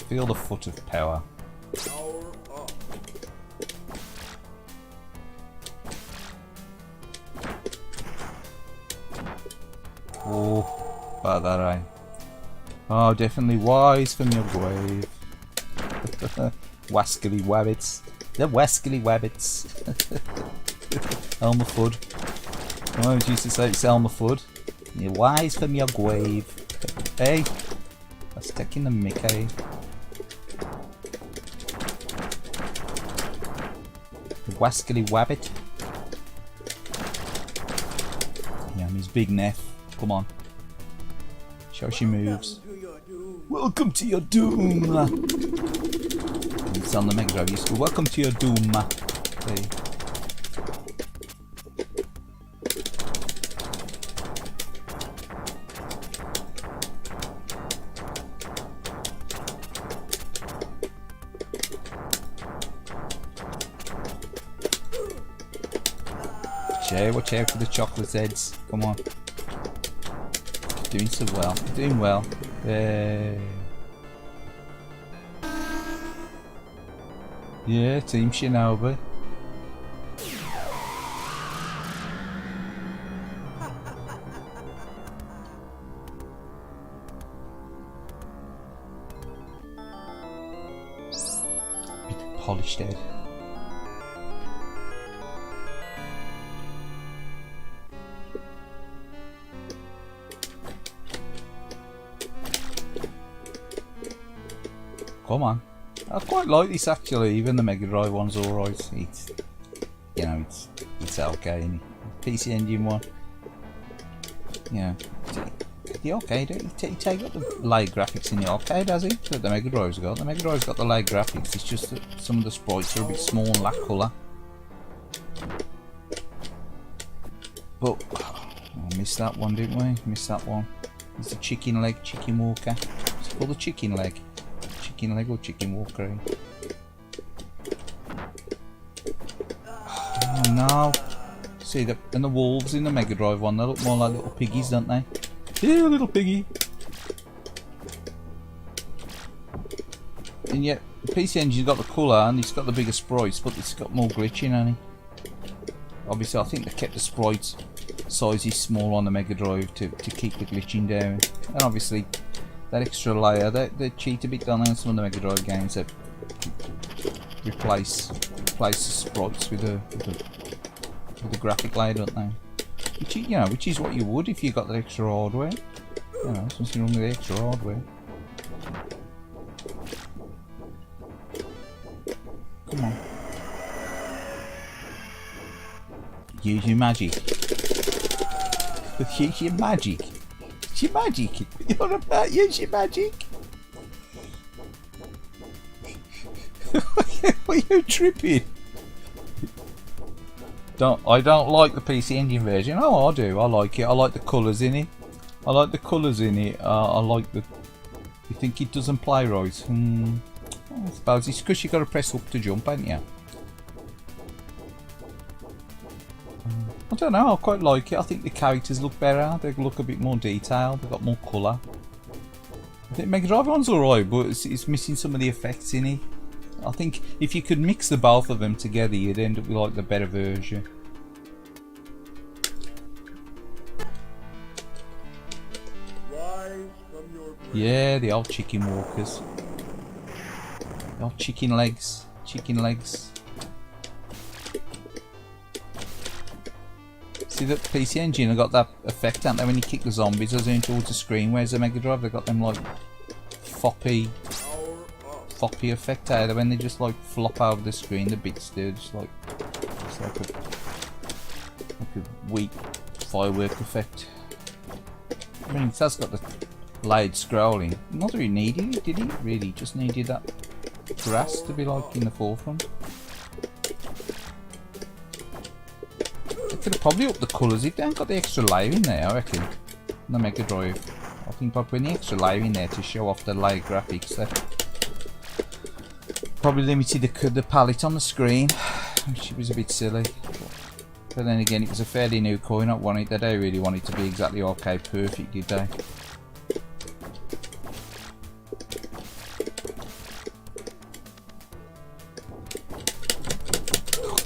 Feel the foot of power. Oh, about that, eh? Oh, definitely wise from your grave. Wascally wabbits. The wascally wabbits. Elmer Fudd. I always used to say it's Elmer Fudd. You're wise from your grave. Hey, that's taking the mickey. The wascally wabbit. Yeah, and his big neff. Come on. Show she moves. Welcome to your doom! It's on the Mega Drive. Used to welcome to your doom. Hey. Watch out for the chocolate heads. Come on. Doing so well. Doing well. Yeah, Team Shinobi. Bit polished head. Come on. I quite like this actually, even the Mega Drive one's alright. It's, you know, it's okay. PC Engine one, yeah, the arcade, he take up the light graphics in the arcade, has he? That the Mega Drive's got. The Mega Drive's got the light graphics, it's just that some of the sprites are a bit small and lack colour. But, I missed that one, didn't we? Missed that one. It's the chicken leg, chicken walker. It's called the chicken leg. Chicken leg or chicken walker. Oh no. See, and the wolves in the Mega Drive one, they look more like little piggies, don't they? Yeah, little piggy. And yet, the PC Engine's got the colour and it's got the bigger sprites, but it's got more glitching, hasn't it? Obviously, I think they kept the sprites sizes small on the Mega Drive to keep the glitching down. And obviously, that extra layer, they cheat a bit down on some of the Mega Drive games that replace the sprites with the graphic layer, don't they? Which is what you would if you got the extra hardware. You know, there's nothing wrong with the extra hardware. Come on. Use your magic. Use your magic. Use your magic. You're about use your magic. Are you tripping? I don't like the PC Engine version. Oh, I do. I like it. I like the colours in it. I like the colours in it. I like the. You think it doesn't play right? I suppose it's because you got to press up to jump, ain't you? I don't know. I quite like it. I think the characters look better. They look a bit more detailed. They've got more colour. I think Mega Drive one's alright, but it's missing some of the effects in it. I think if you could mix the both of them together, you'd end up with like the better version. Yeah, the old chicken walkers. The old chicken legs. Chicken legs. See that PC Engine have got that effect, haven't they? When you kick the zombies, they're zooming towards the screen. Whereas the Mega Drive, they've got them like floppy floppy effect either when they just like flop over the screen. The bits do just like it's like a weak firework effect. I mean, it has got the layered scrolling. Not really needed it, did it? Really, just needed that grass to be like in the forefront. They could have probably upped the colours if they hadn't got the extra layer in there, I reckon. The Mega Drive. I think by putting the extra layer in there to show off the layered graphics, they probably limited the palette on the screen, which was a bit silly. But then again, it was a fairly new coin-op one. They don't really want it to be exactly arcade perfect, did they?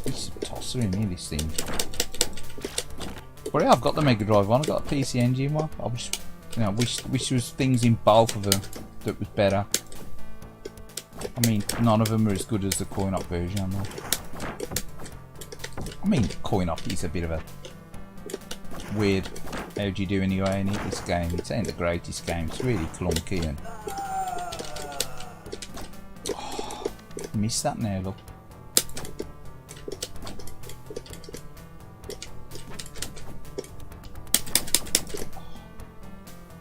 This tosser in here, this thing. But yeah, I've got the Mega Drive one. I've got a PC Engine one. I wish, you know, wish there was things in both of them that was better. I mean, none of them are as good as the coin-op version. I mean, coin-op is a bit of a weird. How do you do anyway in this game? It ain't the greatest game. It's really clunky and I miss that now. Look.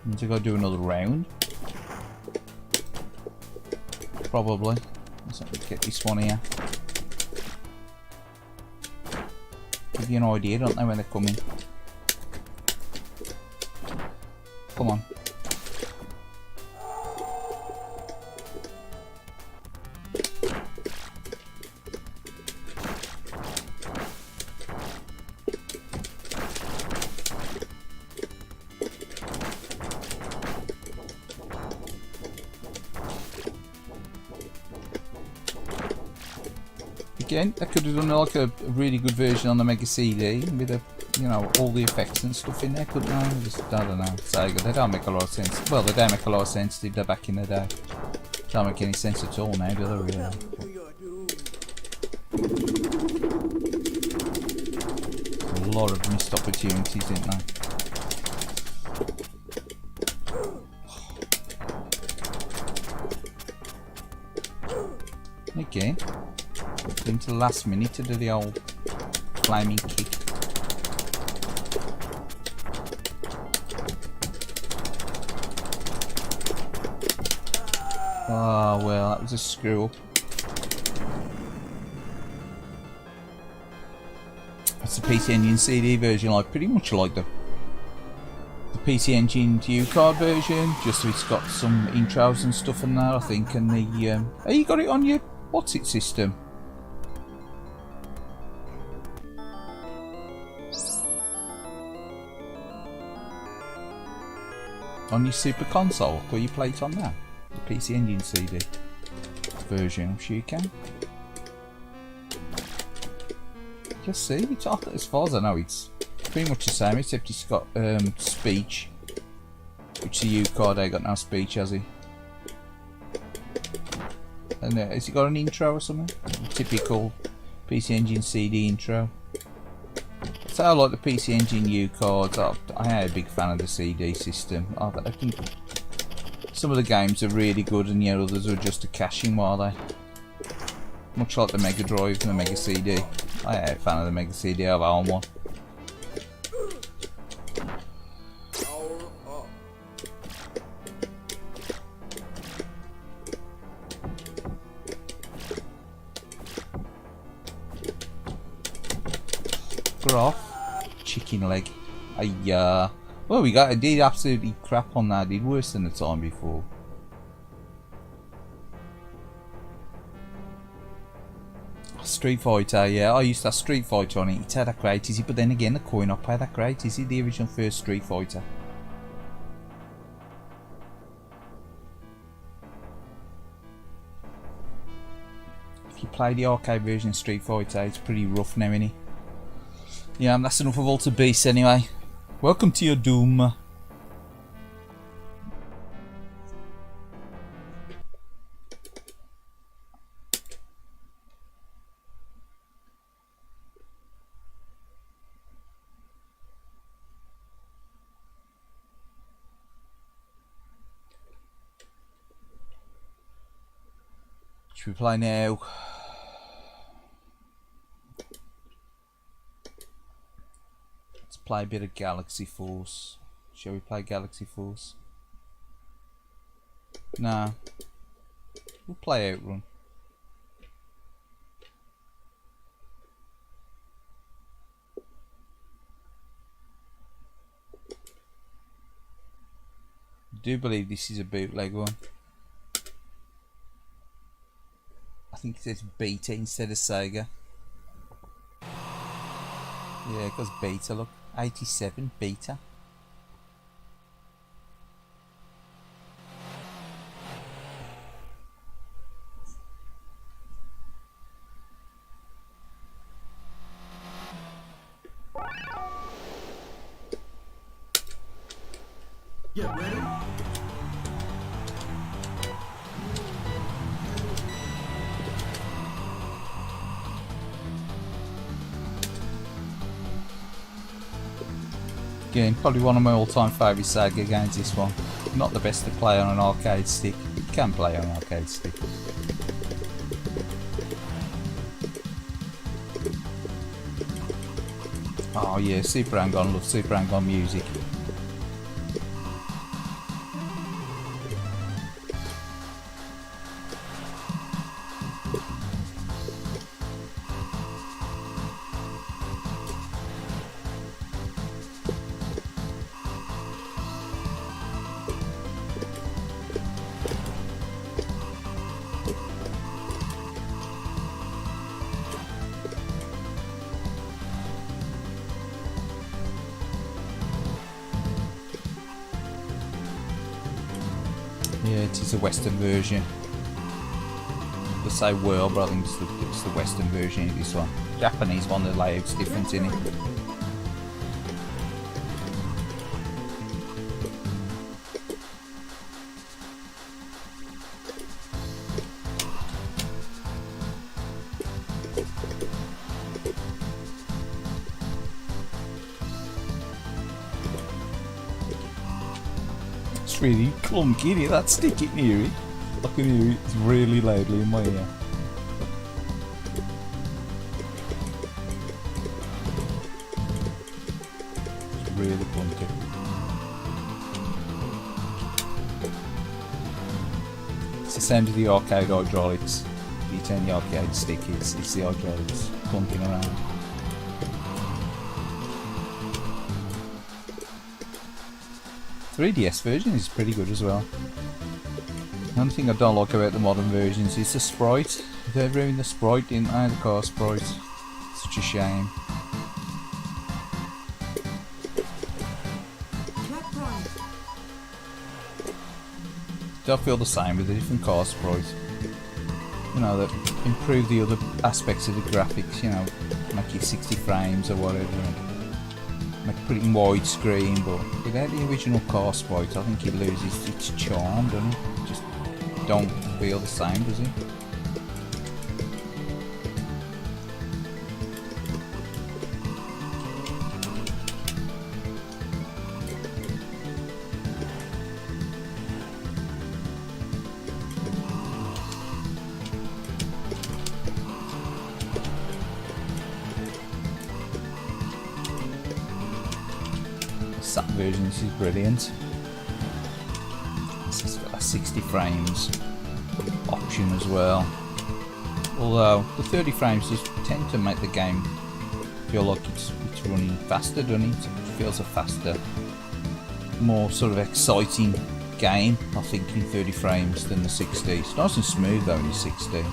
Means I gotta do another round. Probably. Let's get this one here. Give you an idea, don't they, when they're coming? Come on. Again, I could have done like a really good version on the Mega CD with a, you know, all the effects and stuff in there, couldn't they? Just, I don't know. Sega, they don't make a lot of sense. Well, they don't make a lot of sense, did they, back in the day? Don't make any sense at all now, do they, really? A lot of missed opportunities, didn't they? Again. Into the last minute to do the old flaming kick. Oh well, that was a screw up. That's the PC Engine CD version, like pretty much like the PC Engine U-Card version, just so it's got some intros and stuff in there, I think, and the oh, you got it on your what's it system? On your Super Console, will you play it on that? The PC Engine CD version, I'm sure you can. Just see, it's, as far as I know, it's pretty much the same, except it's got speech, which the U-Card ain't got no speech, has he? And has it got an intro or something? Typical PC Engine CD intro. So I like the PC Engine U-Cards. I am a big fan of the CD system. I think some of the games are really good and yet others are just a caching, while they much like the Mega Drive and the Mega CD. I am a fan of the Mega CD. I've owned one. Off. Chicken leg. Well, I did absolutely crap on that. I did worse than the time before. Street Fighter, yeah, I used to have Street Fighter on it. It's had that great, is it? But then again, the coin-op had that great, is it? The original first Street Fighter. If you play the arcade version of Street Fighter, it's pretty rough now, isn't it? Yeah, that's enough of Altered Beast anyway. Welcome to your doom. Should we play now? Let's play a bit of Galaxy Force. Shall we play Galaxy Force? Nah. We'll play Outrun. I do believe this is a bootleg one. I think it says beta instead of Sega. Yeah, it goes beta, look. 87 beta. Get ready. Again, probably one of my all-time favourite Sega games, this one. Not the best to play on an arcade stick. You can play on an arcade stick. Oh yeah, Super Hang-On, love Super Hang-On music. Yeah, it is a Western version. They say world, but I think it's the Western version of this one. Japanese one, the layout's different in it. It's really clunky, isn't it? That stick, you can hear it. I can hear it, it's really loudly in my ear. It's really clunky. It's the same as the arcade hydraulics. If you turn the arcade stick, it's the hydraulics clunking around. The 3DS version is pretty good as well. The only thing I don't like about the modern versions is the sprite. They ruined the sprite, didn't they? The car sprite. Such a shame. Don't feel the same with the different car sprites. You know, that improve the other aspects of the graphics, you know, make it 60 frames or whatever. Put it in widescreen, but without the original car sprite, I think it loses its charm, doesn't it? Just don't feel the same, does it? That version, this is brilliant. This has got a 60 frames option as well. Although the 30 frames does tend to make the game feel like it's running faster, doesn't it? It feels a faster, more sort of exciting game, I think, in 30 frames than the 60. It's nice and smooth though in the 60.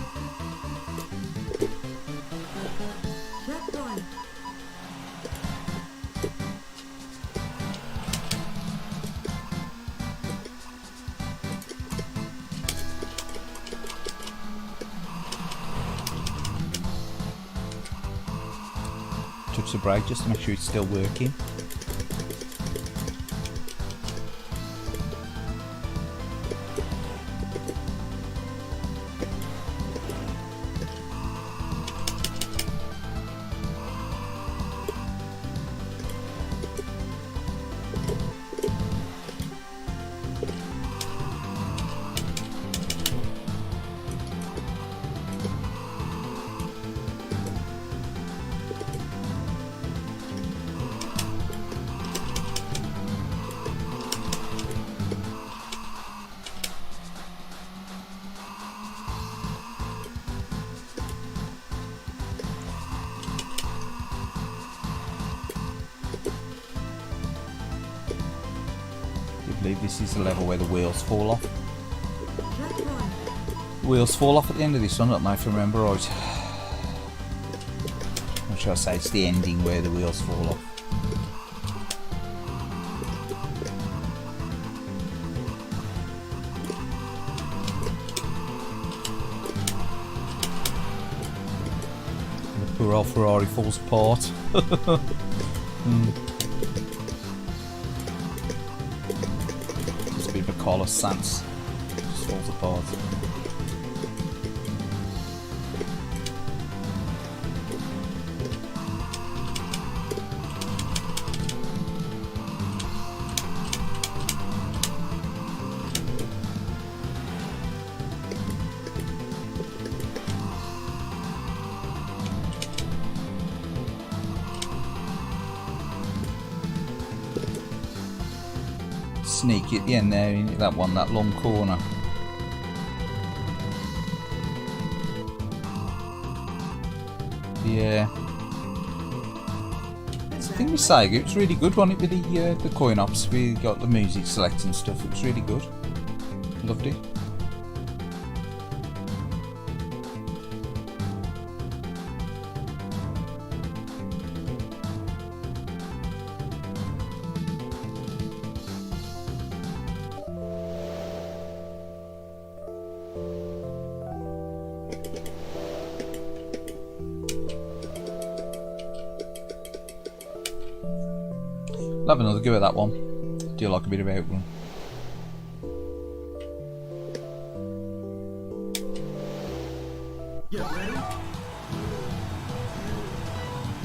Touch the brake just to make sure it's still working. believe this is the level where the wheels fall off. Wheels fall off at the end of this one, don't they, if I remember right. What should I say? It's the ending where the wheels fall off. The poor old Ferrari falls apart. It's a bit of a Carlos Sainz. Just falls apart. Sneaky at the end there, isn't it? That one, that long corner. Yeah. I think with Sega, it was really good, wasn't it, with the coin ops? We got the music select and stuff, it was really good. Loved it. I'll have another go at that one. Do like a bit of outrun.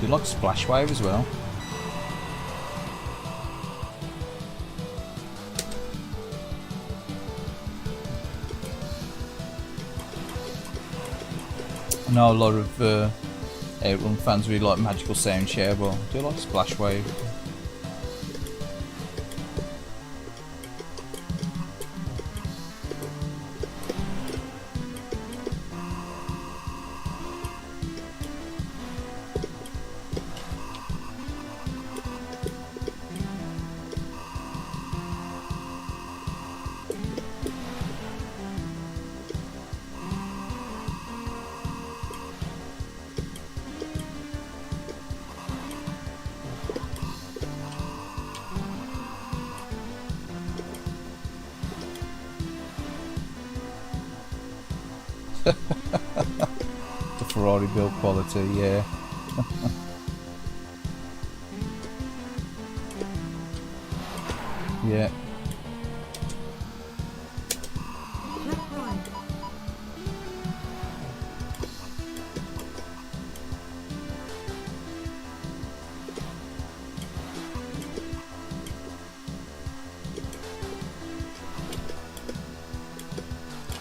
Do like splash wave as well. I know a lot of outrun fans really like magical sound share, but I do like splash wave. The Ferrari build quality, yeah. Yeah.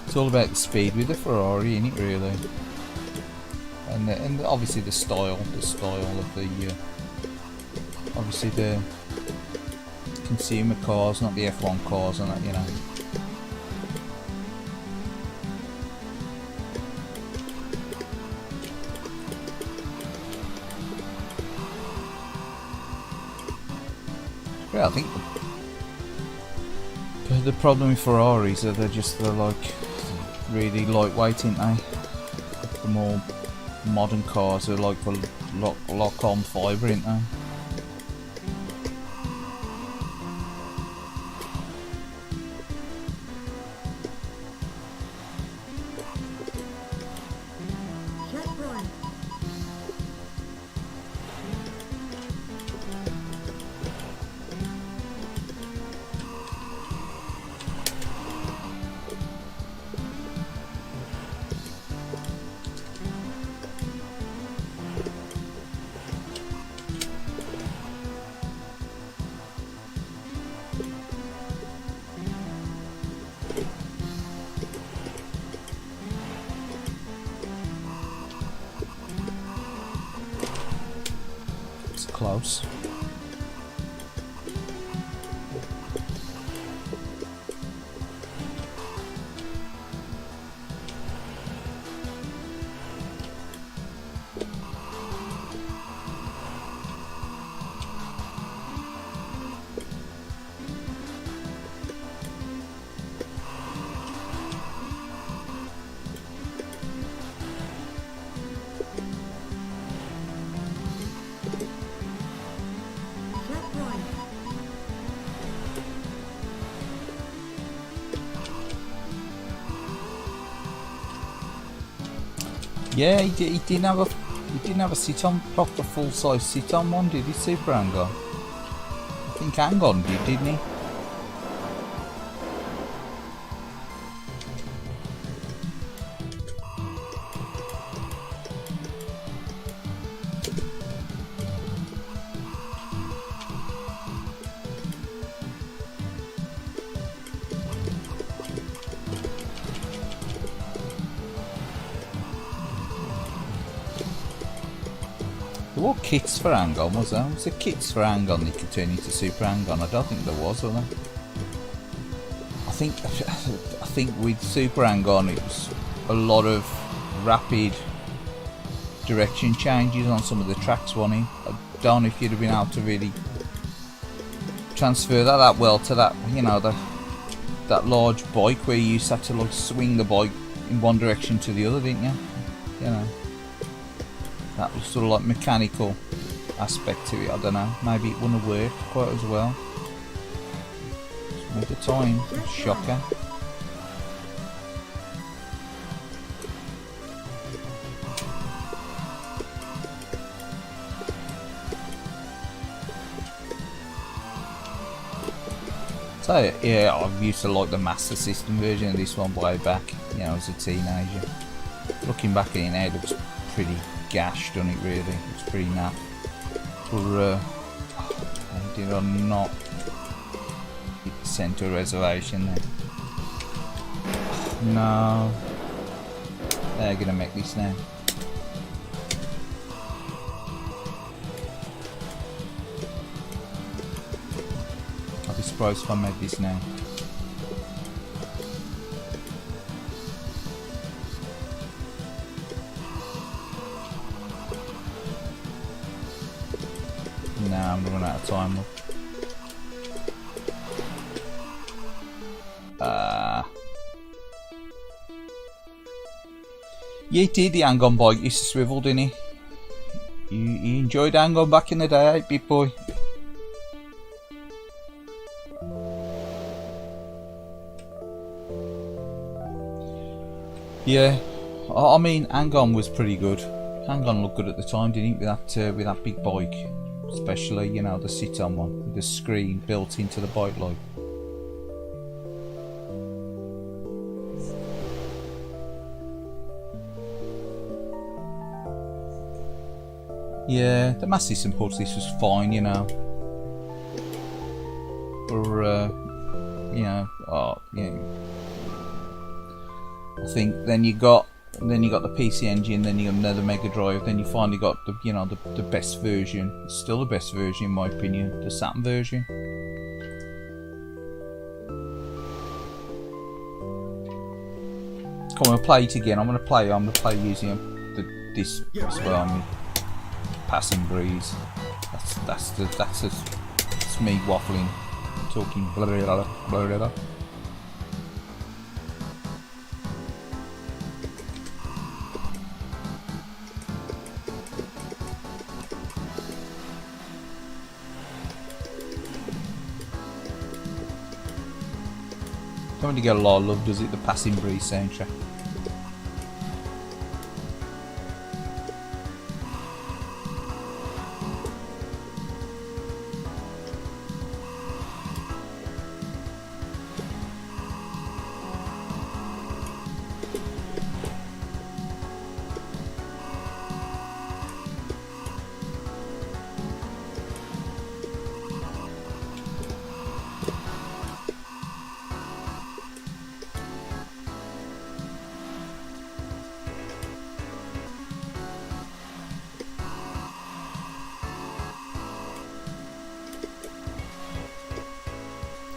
It's all about the speed with the Ferrari, isn't it, really? And obviously the style of the obviously the consumer cars, not the F1 cars, and that, you know. Yeah, I think the problem with Ferraris is that they're like really lightweight, aren't they? The more modern cars are like a lock-on fibre, aren't they? Close. Yeah, he didn't have a sit-on, proper full-size sit-on one, did he? Super Hang-On. I think Hang-On did, didn't he? There were kits for Hang-On, was there? Was there kits for Hang-On that could turn into Super Hang-On? I don't think there was there? I think with Super Hang-On it was a lot of rapid direction changes on some of the tracks, wasn't it? I don't know if you'd have been able to really transfer that well to that, you know, that large bike where you used to have to like swing the bike in one direction to the other, didn't you? You know. That was sort of like mechanical aspect to it. I don't know. Maybe it wouldn't have worked quite as well. At the time, shocker. So yeah, I used to like the Master System version of this one way back. You know, as a teenager. Looking back at it now, it looks pretty gashed, doesn't it, really? It's pretty naff. For did I not send to a reservation then? No. They're gonna make this now. I'll be surprised if I make this now. Nah, I'm running out of time. Yeah, he did. The Hang-On bike used to swivel, didn't he? You enjoyed Hang-On back in the day, big boy. Yeah, I mean, Hang-On was pretty good. Hang-On looked good at the time, didn't he? With that big bike. Especially, you know, the sit-on one with the screen built into the bike light. Yeah, the Master System ports, this was fine, you know. For you know, yeah. I think then you got the PC Engine, then you got another Mega Drive, then you finally got the, you know, the best version. It's still the best version in my opinion, the Saturn version. Come on, play it again. I'm gonna play using this as well. I mean, Passing Breeze. That's me waffling, talking blah blah blah blah blah. Don't really get a lot of love, does it? The Passing Breeze soundtrack.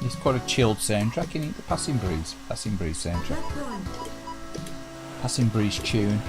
It's quite a chilled soundtrack, isn't it? The Passing Breeze soundtrack. Passing Breeze tune.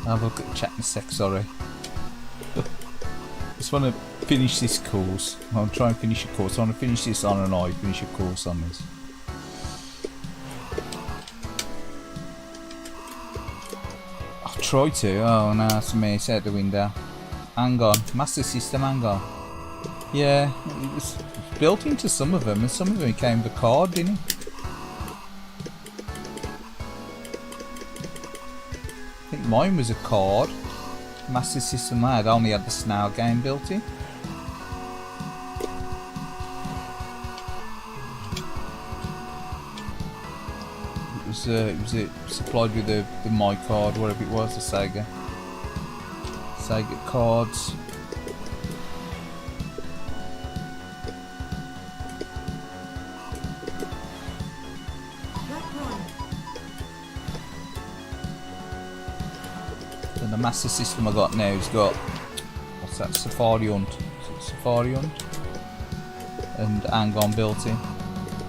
I'll have a look at the chat in a sec, sorry. Just want to finish this course. I'll try and finish a course. I want to finish this on and I finish a course on this. I'll try to. Oh no, it's me. It's out the window. Hang on. Master System, hang on. Yeah, it was built into some of them, and some of them came with a card, didn't it? I think mine was a card. Master System I had only had the snail game built in. It was supplied with the my card, whatever it was, the Sega cards. And the Master System I got now has got, what's that, Safari Hunt? Is it Safari Hunt? And Hang-On built in.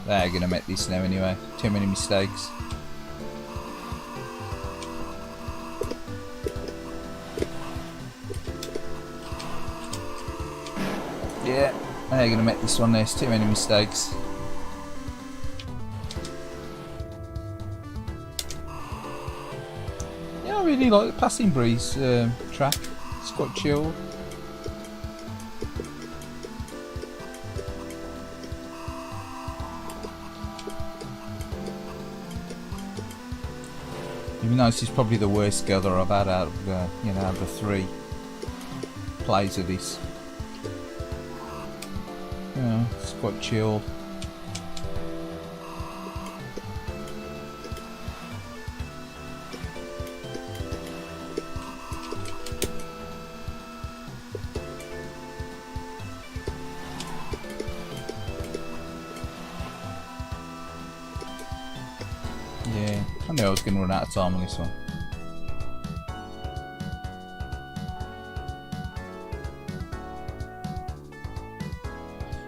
They're gonna make this now anyway. Too many mistakes. Yeah, they're gonna make this one. There's too many mistakes. Yeah, I really like the Passing Breeze track. It's quite chill. Even though this is probably the worst gather I've had out of out of the 3 plays of this. Yeah, it's quite chilled. Yeah, I knew I was going to run out of time on this one.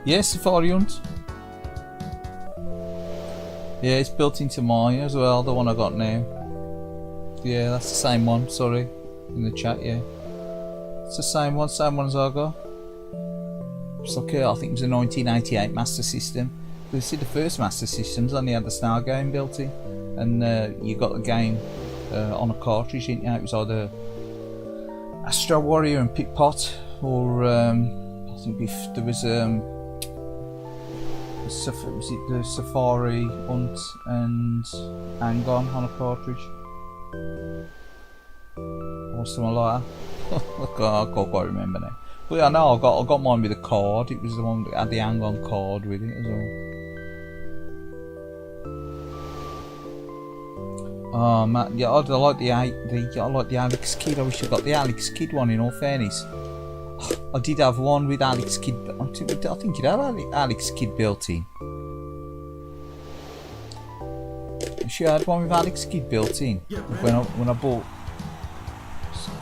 Yes, Safari Hunt. Yeah, it's built into mine as well, the one I got now. Yeah, that's the same one, sorry. In the chat, yeah. It's the same one as I got. It's like, I think it was a 1988 Master System. You see, the first Master Systems only had the Star game built in. And you got the game on a cartridge, didn't you? It was either Astro Warrior and Pickpot, or I think if there was was it the Safari Hunt and Hang-On on a cartridge, or something like that. I can't quite remember now. But yeah, no, I got mine with a card. It was the one that had the Hang-On card with it as well. Oh man, yeah, I like the Alex Kidd. I wish I got the Alex Kidd one. In all fairness, I did have one with Alex Kidd. I think it had Alex Kidd built in. She had one with Alex Kidd built in when I bought.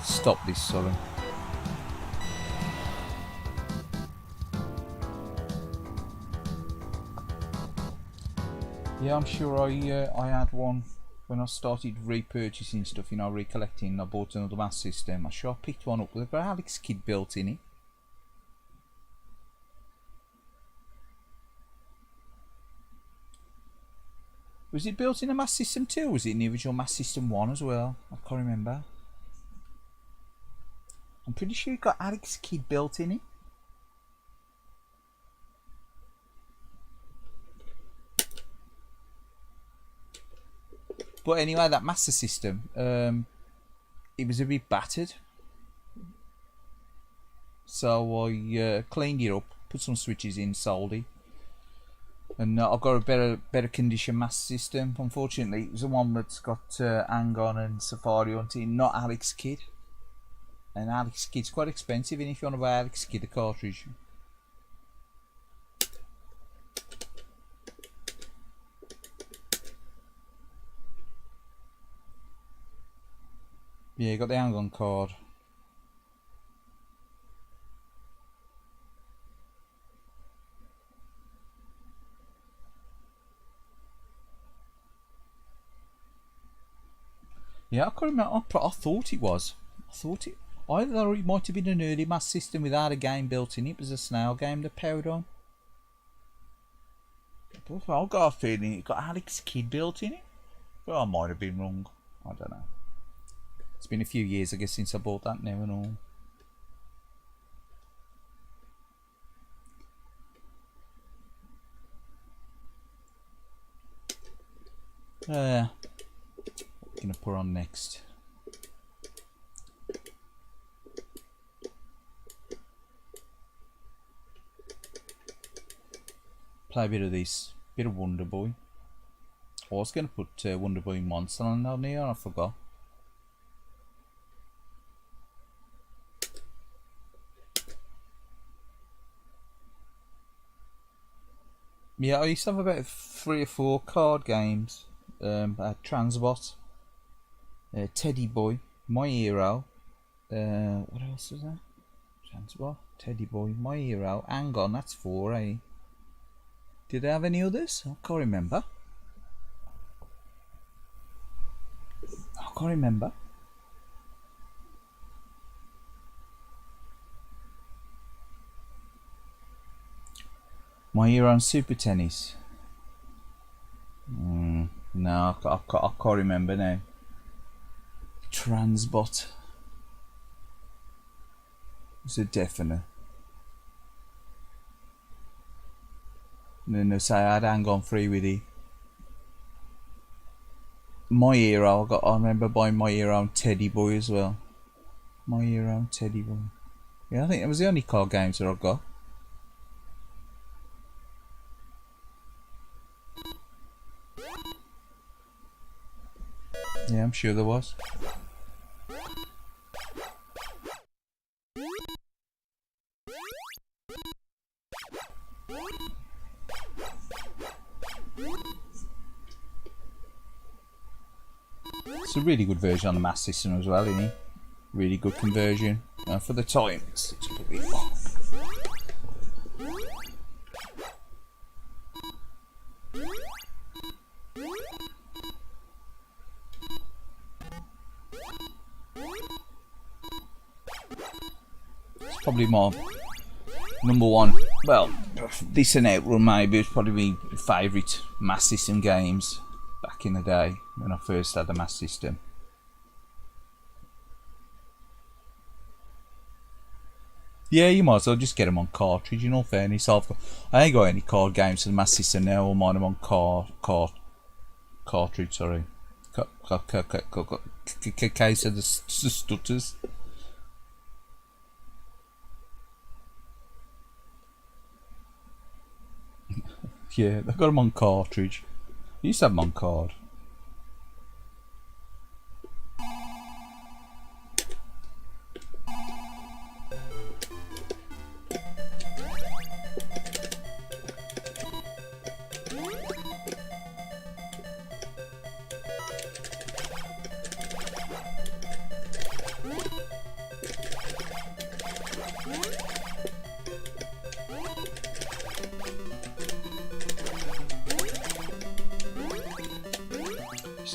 Stop this, sorry. Yeah, I'm sure I had one. When I started repurchasing stuff, recollecting, I bought another Master System. I'm sure I picked one up with a Alex Kidd built in it. Was it built in a Master System 2 or was it in the original Master System 1 as well? I can't remember. I'm pretty sure it got Alex Kidd built in it. But anyway, that Master System, it was a bit battered. So I cleaned it up, put some switches in, sold it. And I've got a better condition Master System. Unfortunately, it was the one that's got Hang-On and Safari Hunting, not Alex Kidd. And Alex Kidd's quite expensive, and if you want to buy Alex Kidd a cartridge. Yeah, got the Hang-On card. Yeah, I can't remember. I thought it was. I thought it. I thought it might have been an early Master System without a game built in. It was a snail game that powered on. I've got a feeling it got Alex Kidd built in it. But I might have been wrong. I don't know. It's been a few years, I guess, since I bought that now and all. What gonna put on next? Play a bit of this, bit of Wonder Boy. I was gonna put Wonder Boy Monsterland on here, I forgot. Yeah, I used to have about 3 or 4 card games. I had Transbot, Teddy Boy, My Hero. What else was there? Transbot, Teddy Boy, My Hero. Hang on, that's 4, eh? Did I have any others? I can't remember. My Hero and Super Tennis. No, I can't remember now. Transbot. It's a definite. And then they say I had Hang On Free with it. My Hero, I remember buying My Hero and Teddy Boy as well. My Hero and Teddy Boy. Yeah, I think that was the only card games that I got. Yeah, I'm sure there was. It's a really good version on the Master System as well, isn't it? Really good conversion. For the time, it's a bit long. It's probably my number one. Well, this and Outrun maybe is probably my favourite Master System games back in the day when I first had a Master System. Yeah, you might as well just get them on cartridge. In all fairness, I ain't got any card games for the Master System now. All mine are on cartridge. Sorry, case of the stutters. Yeah, they've got them on cartridge. I used to have them on card.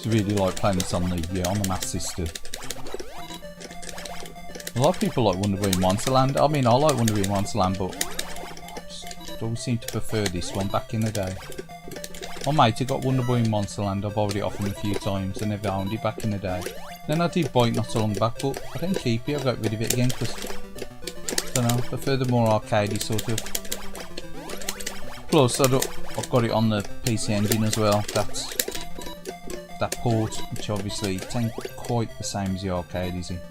Really like playing this on the Master System. A lot of people like Wonder Boy Monsterland. I mean, I like Wonder Boy Monsterland, but I just always seem to prefer this one back in the day. My mate had got Wonder Boy Monsterland. I borrowed it off him a few times. I never owned it back in the day. Then I did buy it not so long back, but I didn't keep it. I got rid of it again because I don't know. I prefer the more arcadey sort of. Plus, I've got it on the PC Engine as well. That's that port, which obviously ain't quite the same as the arcade, is it?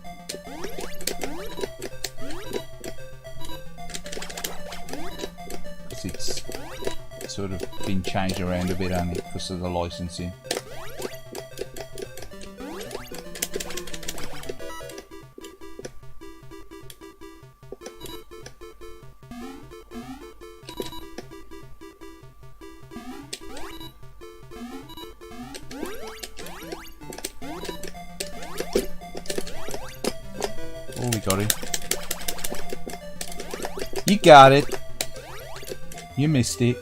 Because it's sort of been changed around a bit, hasn't it, because of the licensing. Oh, we got it. You got it. You missed it.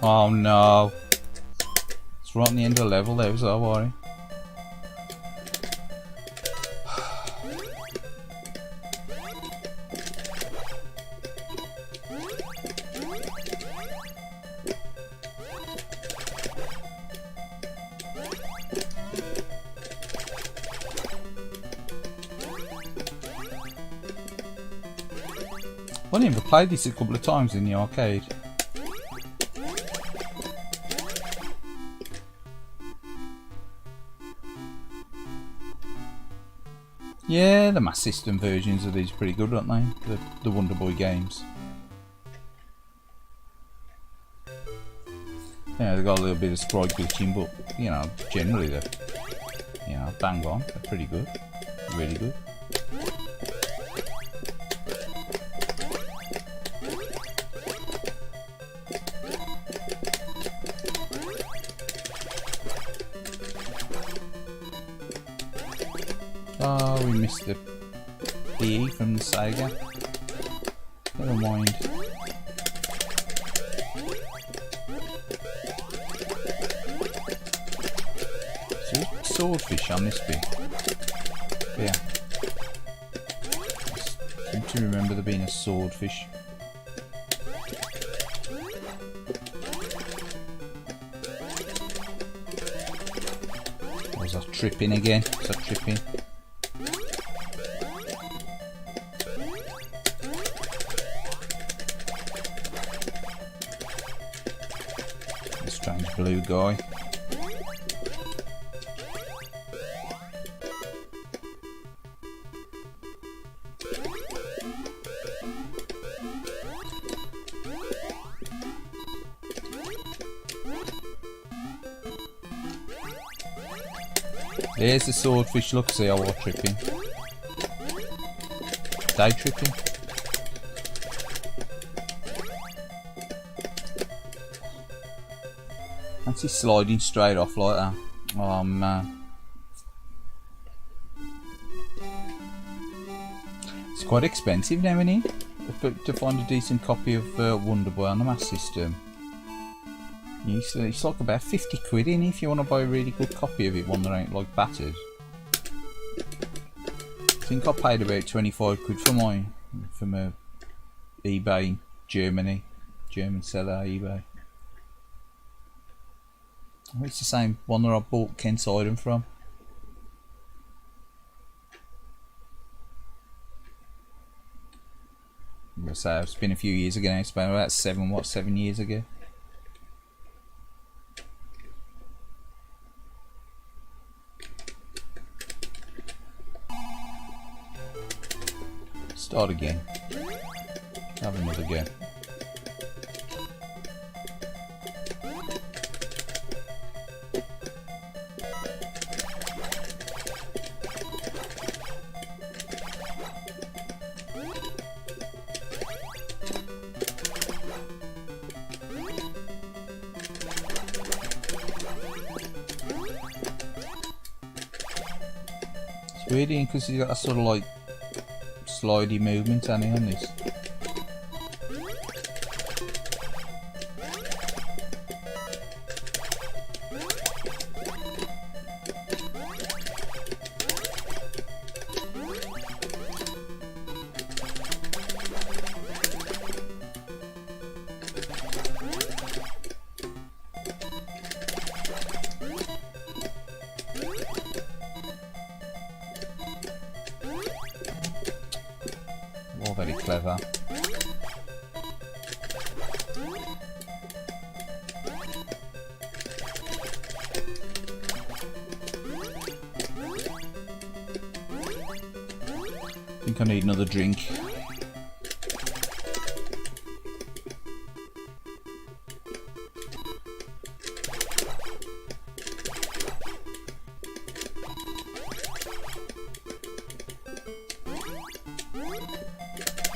Oh no. It's right on the end of the level there, so worry. I only ever played this a couple of times in the arcade. Yeah, the Mass System versions of these are pretty good, aren't they? The Wonder Boy games. Yeah, they've got a little bit of sprite glitching, but you know, generally they're, you know, bang on. They're pretty good, really good. Oh, we missed the E from the Sega. Never mind. Is there a swordfish on this bit? Yeah. I seem to remember there being a swordfish. Was that tripping again? Was that tripping? Strange blue guy. There's the swordfish, look, see how we're tripping. Day tripping. Fancy sliding straight off like that. Oh man. It's quite expensive now, isn't it? To find a decent copy of Wonder Boy on the Mass System. It's like about 50 quid in if you want to buy a really good copy of it, one that ain't like battered. I think I paid about 25 quid for mine from a eBay in Germany. German seller eBay. It's the same one that I bought Ken Sidon from. I'm gonna say it's been a few years ago now. It's been about 7 years ago. Start again. Have another go. It's weird because he's got a sort of like slidey movement on this. All very clever. I think I need another drink.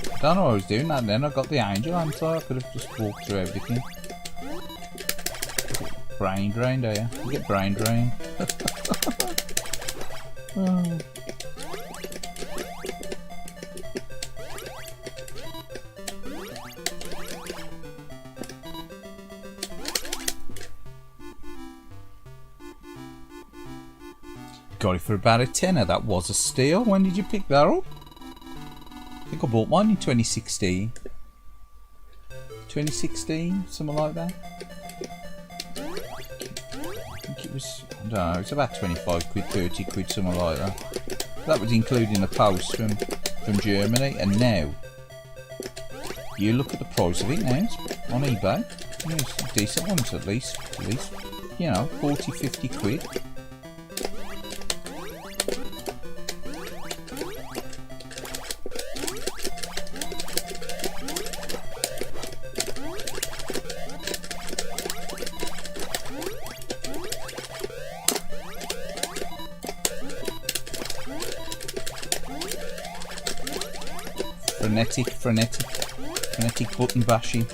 I don't know what I was doing that then. I got the angel on, so I could have just walked through everything. Brain drain, do you? You get brain drain. Oh. Got it for about a tenner. That was a steal. When did you pick that up? I think I bought mine in 2016. 2016, something like that. I think it was, I don't know, it's about 25 quid, 30 quid, something like that. That was including the post from Germany, and now you look at the price of it now on eBay. It's decent ones at least, you know, 40, 50 quid. Frenetic button bashing.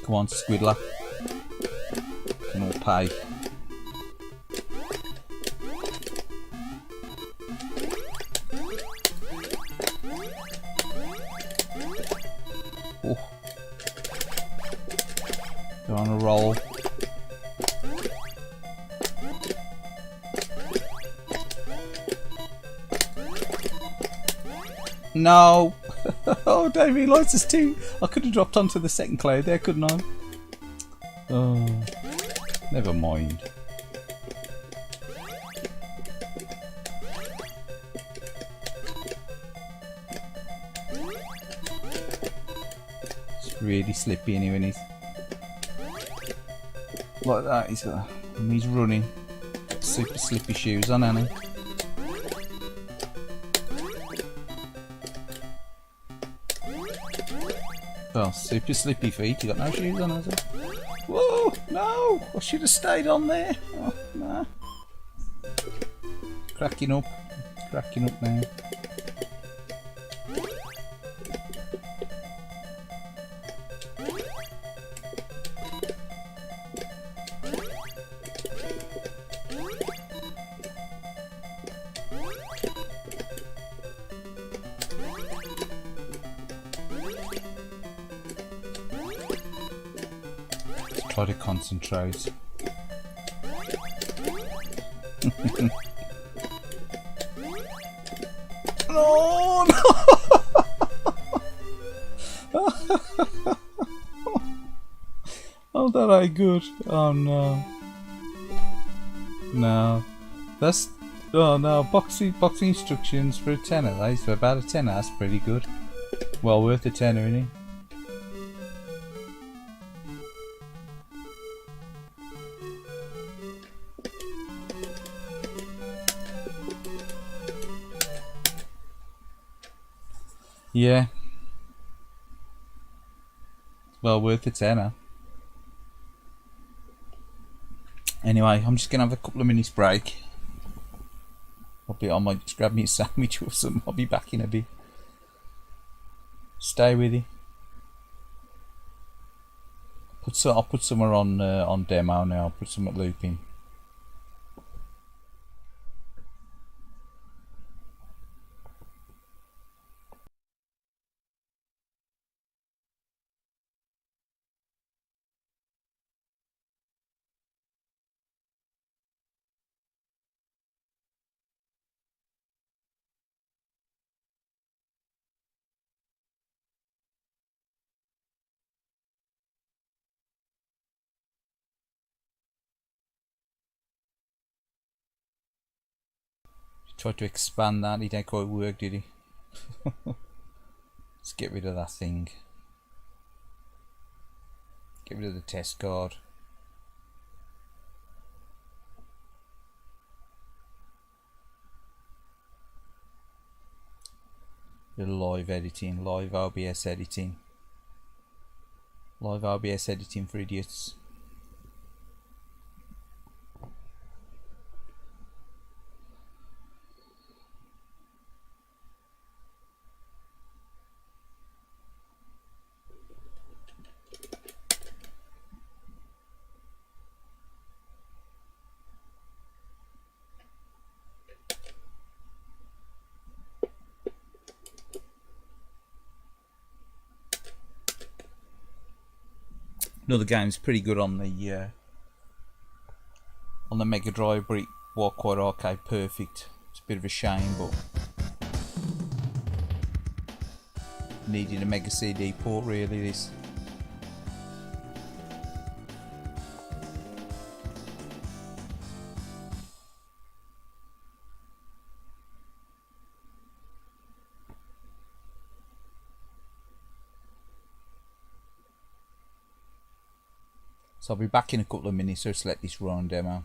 Come on, Squidler. Can all pay. Oh. They're on a roll. No! Oh, don't realise there's two. I could have dropped onto the second cloud there, couldn't I? Oh, never mind. It's really slippy anyway when he's like that. And he's running. Super slippy shoes on, hasn't he? Oh, super slippy feet. You got no shoes on, has it? Whoa! No! I should have stayed on there. Oh, nah. Cracking up now. Try to concentrate. Oh no! Oh, that ain't good. Oh no. No. That's, oh no, boxing instructions for a tenner. That is for about a tenner. That's pretty good. Well worth a tenner, isn't it? Yeah. Well worth a tenner. Anyway, I'm just gonna have a couple of minutes break. I might just grab me a sandwich or something. I'll be back in a bit. Stay with you. I'll put somewhere on demo now. I'll put some at looping. Tried to expand that, he didn't quite work, did he? Let's get rid of that thing. Get rid of the test card. The live editing, live OBS editing. Live OBS editing for idiots. Another game's pretty good on the Mega Drive, but it was quite arcade perfect. It's a bit of a shame, but needed a Mega CD port really. This. So I'll be back in a couple of minutes, so let's let this run demo.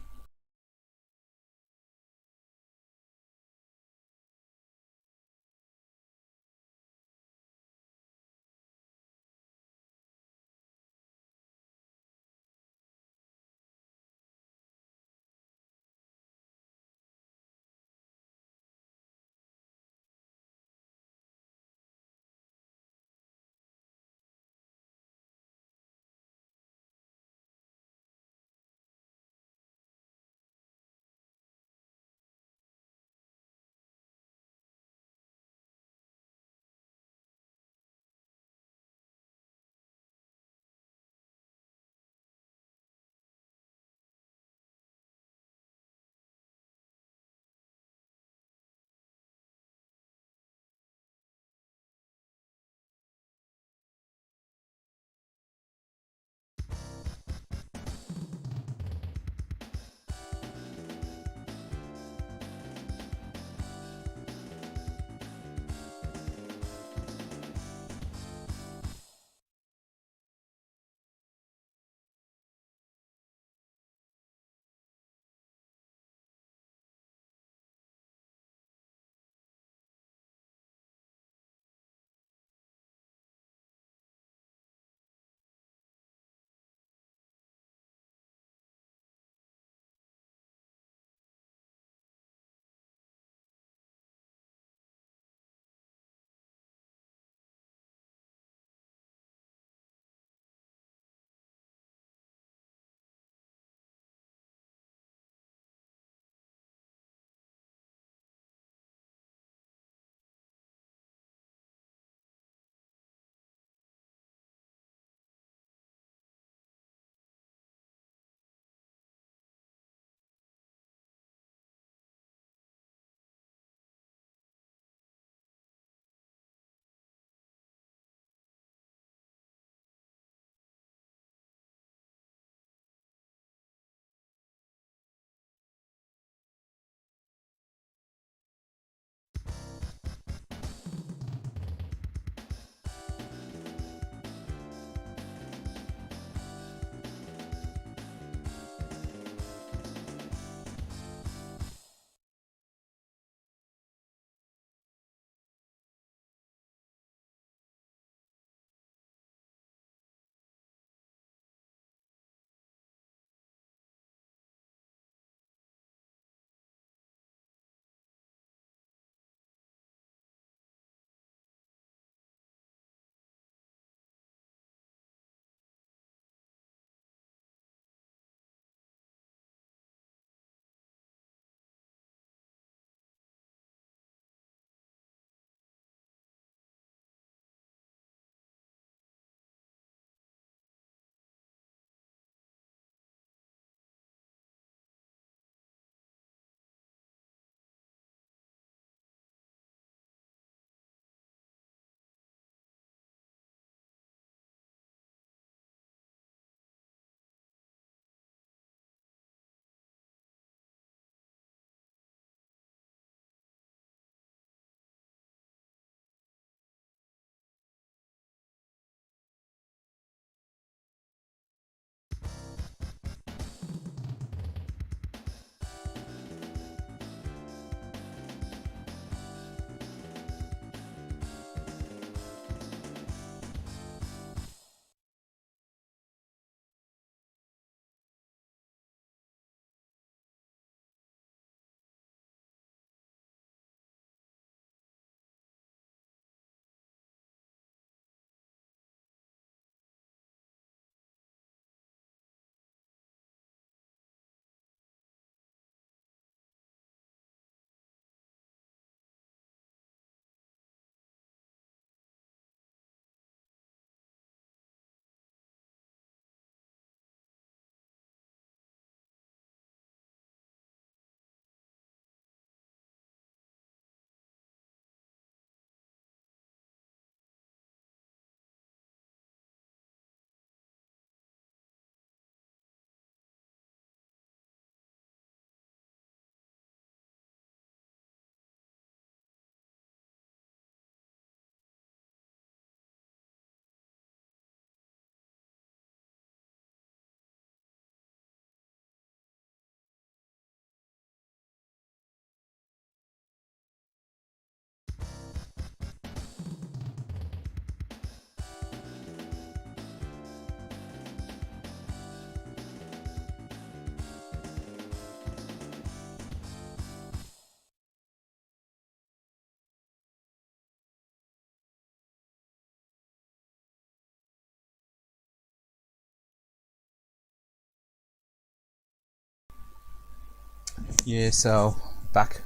Yeah, so back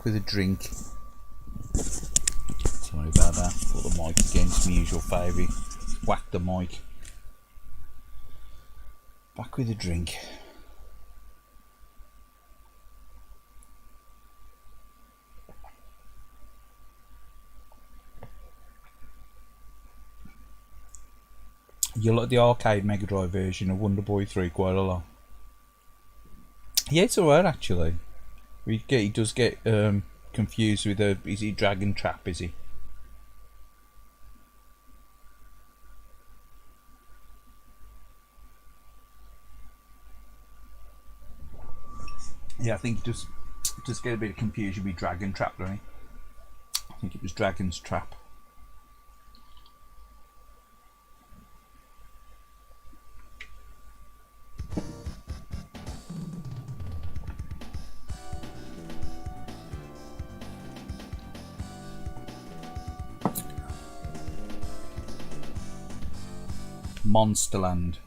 with a drink. Sorry about that. Put the mic against my usual favourite. Whack the mic. Back with a drink. You like the arcade Mega Drive version of Wonder Boy 3 quite a lot. Yeah, it's alright actually. He does get confused with is he Dragon Trap, is he? Yeah, I think he does get a bit of confusion with Dragon Trap, don't he? I think it was Dragon's Trap. Monsterland.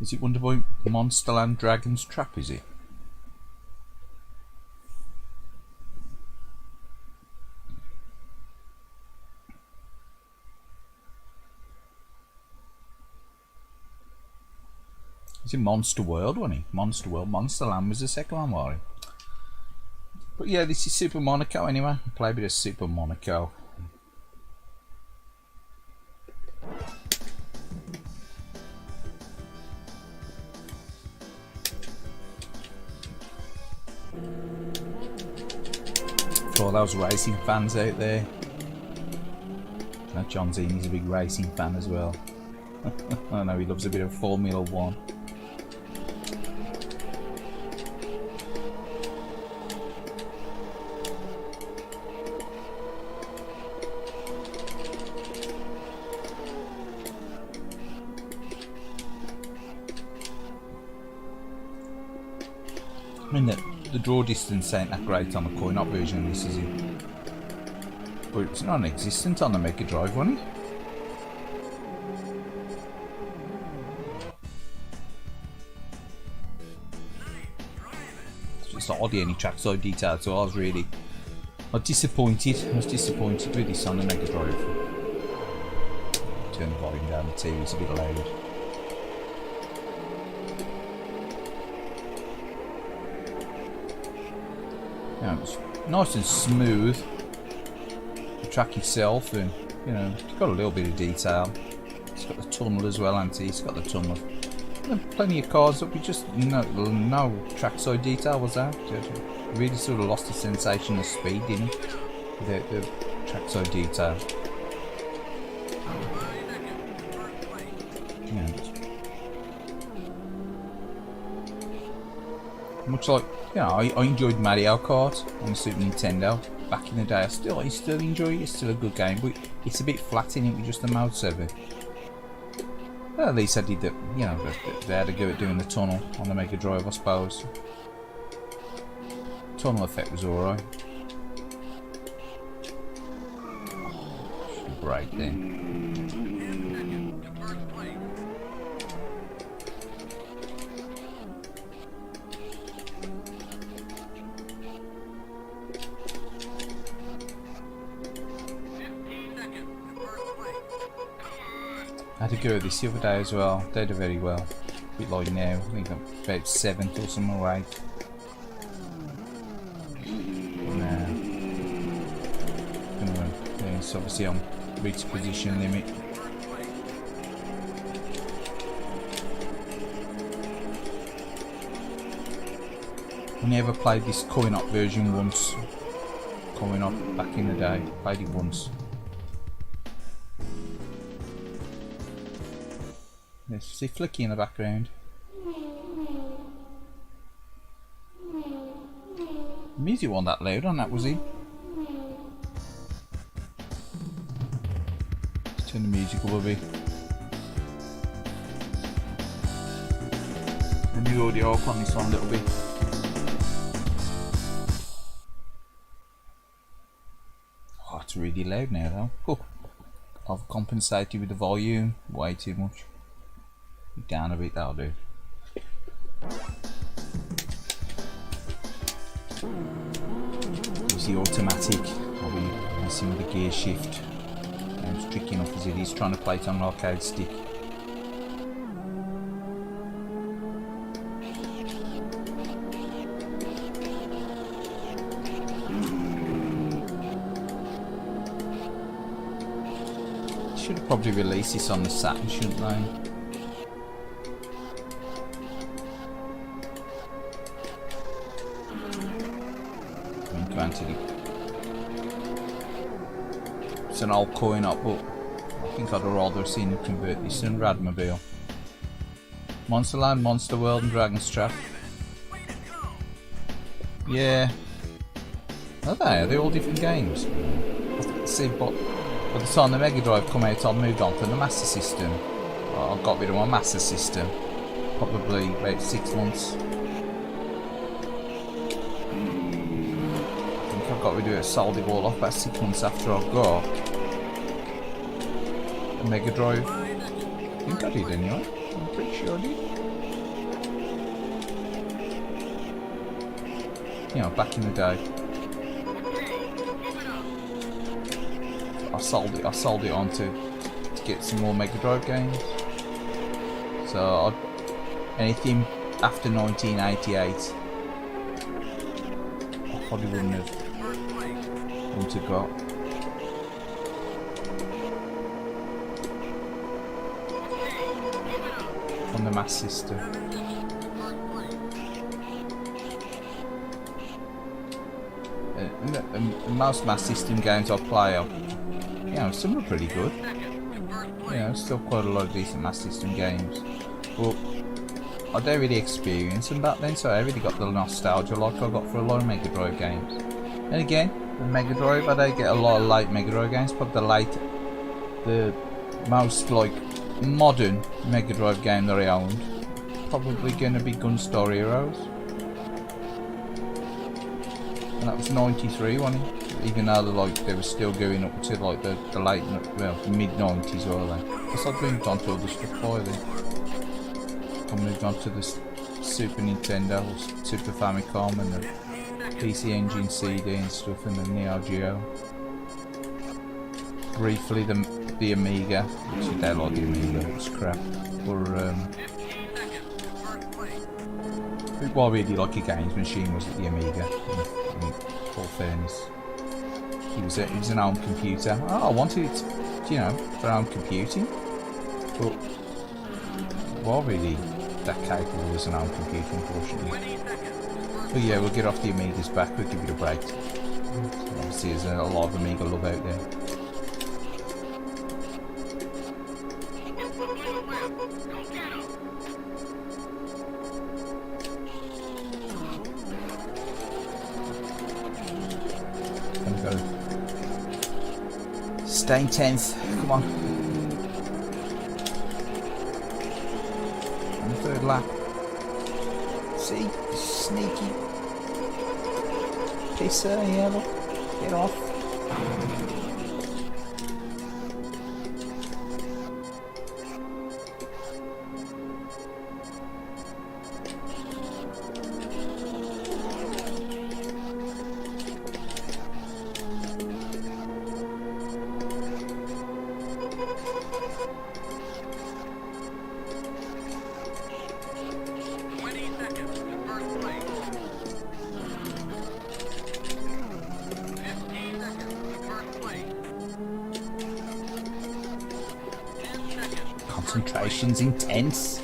Is it Wonder Boy Monsterland Dragon's Trap, is it? Is it Monster World, wasn't he? Monster World. Monsterland was the second one, wasn't it? But yeah, this is Super Monaco anyway. I play a bit of Super Monaco. For all those racing fans out there. Now John Zini's a big racing fan as well. I know he loves a bit of Formula 1. I mean, the draw distance ain't that great on the coin-op version of this, is it? But it's non-existent on the Mega Drive, wasn't it? It's not hardly any trackside detail, so I was disappointed. I was disappointed with this on the Mega Drive. Turn the volume down, the TV's a bit loud. Yeah, it's nice and smooth. The track itself, and you know, it's got a little bit of detail. It's got the tunnel as well, hasn't it? It's got the tunnel. Plenty of cars up with just no trackside detail was there. It really sort of lost the sensation of speed, didn't it? Without the trackside detail. Yeah. Much like, you know, I enjoyed Mario Kart on the Super Nintendo back in the day. I still enjoy it. It's still a good game, but it's a bit flat in it with just the mode 7. Well, at least I did that. You know, they had to go at doing the tunnel on the Mega Drive, I suppose. Tunnel effect was alright. Break then. I had to go with this the other day as well. They did very well. A bit like now. I think I'm about 7th or something, right? Nah. Anyway, it's obviously on reach position limit. Only ever played this coin-op version once. Coin-op back in the day. Played it once. Let's see Flicky in the background. The music wasn't that loud on that, was it? Let's turn the music up a bit. The new audio up on this one a little bit. Oh, it's really loud now though. Oh, I've compensated with the volume way too much. Down a bit, that'll do. Use the automatic. I'll be messing with the gear shift. It's tricky enough as it is trying to play it on an arcade stick. Should have probably released this on the Saturn, shouldn't they? I mean, granted, it's an old coin up, but I think I'd rather have seen them convert this than Radmobile. Monsterland, Monster World and Dragon's Trap. Yeah. Are they? Are they all different games? See, but by the time the Mega Drive come out, I moved on to the Master System. I got rid of my Master System probably about 6 months. I think I got rid of it, sold it all off about 6 months after I got the Mega Drive. I think I did anyway. I'm pretty sure I did. You know, back in the day. I sold it on to get some more Mega Drive games. So anything after 1988 I probably wouldn't have got. On the Master System. And most Master System games I play are, you know, some are pretty good. You know, still quite a lot of decent Master System games. But I don't really experience them back then, so I really got the nostalgia like I got for a lot of Mega Drive games. And again, the Mega Drive, I don't get a lot of late Mega Drive games, but the most like modern Mega Drive game that I owned, probably gonna be Gunstar Heroes. And that was 93, wasn't it? Even though they were still going up to like the late, well, mid 90s or they. Because I'd moved on to other stuff by then. I moved on to the Super Nintendo, or Super Famicom, and the PC Engine CD and stuff, and the Neo Geo. Briefly the Amiga, which I don't like the Amiga, it's crap. What I really like a games machine was the Amiga, in full fairness. It was an home computer. Oh, I wanted it, you know, for home computing, but what really that capable was an home computer, unfortunately. But yeah, we'll get off the Amigas back, we'll give it a break. Obviously there's a lot of Amiga love out there. Stay in 10th, come on. On the third lap. See? Sneaky. Pisser, yeah, look. Get off. Concentration's intense.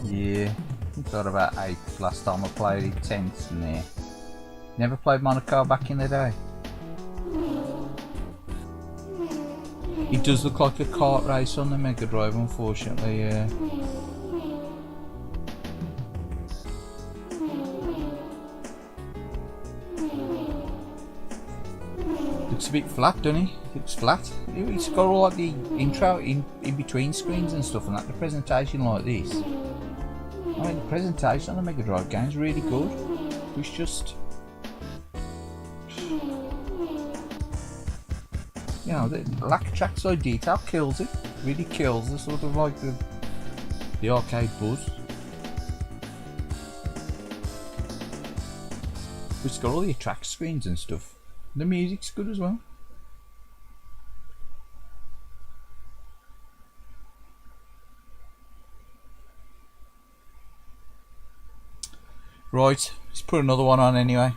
Yeah, I got about 8 last time I played it, 10th in there. Never played Monaco back in the day. It does look like a kart race on the Mega Drive, unfortunately, yeah. Looks a bit flat, doesn't he? Looks flat. It's got all like the intro in between screens and stuff, and that the presentation like this. I mean, the presentation on the Mega Drive game is really good. It's just, you know, the lack of trackside detail kills it. Really kills the sort of like the The arcade buzz. It's got all the attract screens and stuff. The music's good as well. Right, let's put another one on anyway.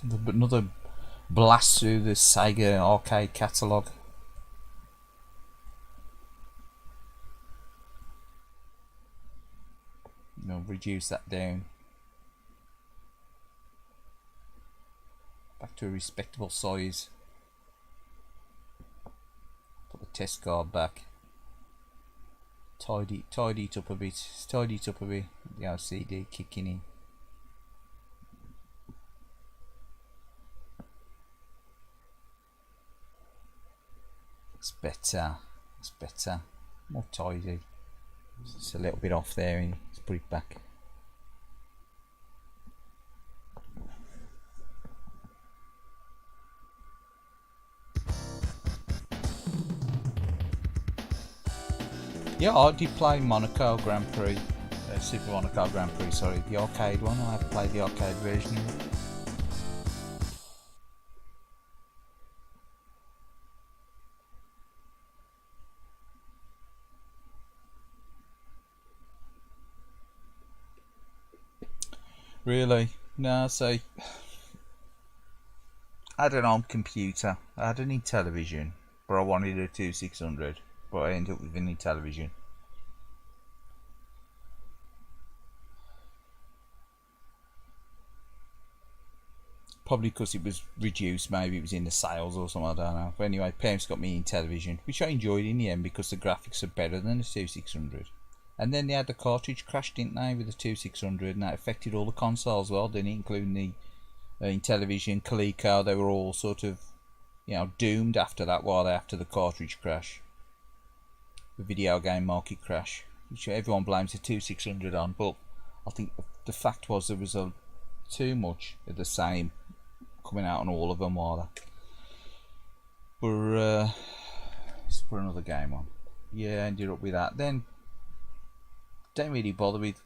Another blast through the Sega arcade catalogue. I'll reduce that down back to a respectable size. Put the test card back. Tidy it up a bit. Tidy it up a bit. The LCD kicking in. It's better. It's better. More tidy. It's a little bit off there. Let's put it back. Yeah, I did play Monaco Grand Prix, Super Monaco Grand Prix, sorry, the arcade one. I have played the arcade version of it. Really? No, see, I had an old computer, I didn't need television, but I wanted a 2600, but I ended up with a need television. Probably because it was reduced, maybe it was in the sales or something, I don't know. But anyway, parents got me in television, which I enjoyed in the end because the graphics are better than the 2600. And then they had the cartridge crash, didn't they, with the 2600, and that affected all the consoles well, didn't it, including the Intellivision, Coleco. They were all sort of, you know, doomed after that, while after the cartridge crash, the video game market crash, which everyone blames the 2600 on. But I think the fact was there was too much of the same coming out on all of them, while let's put another game on. Yeah, ended up with that. Then don't really bother with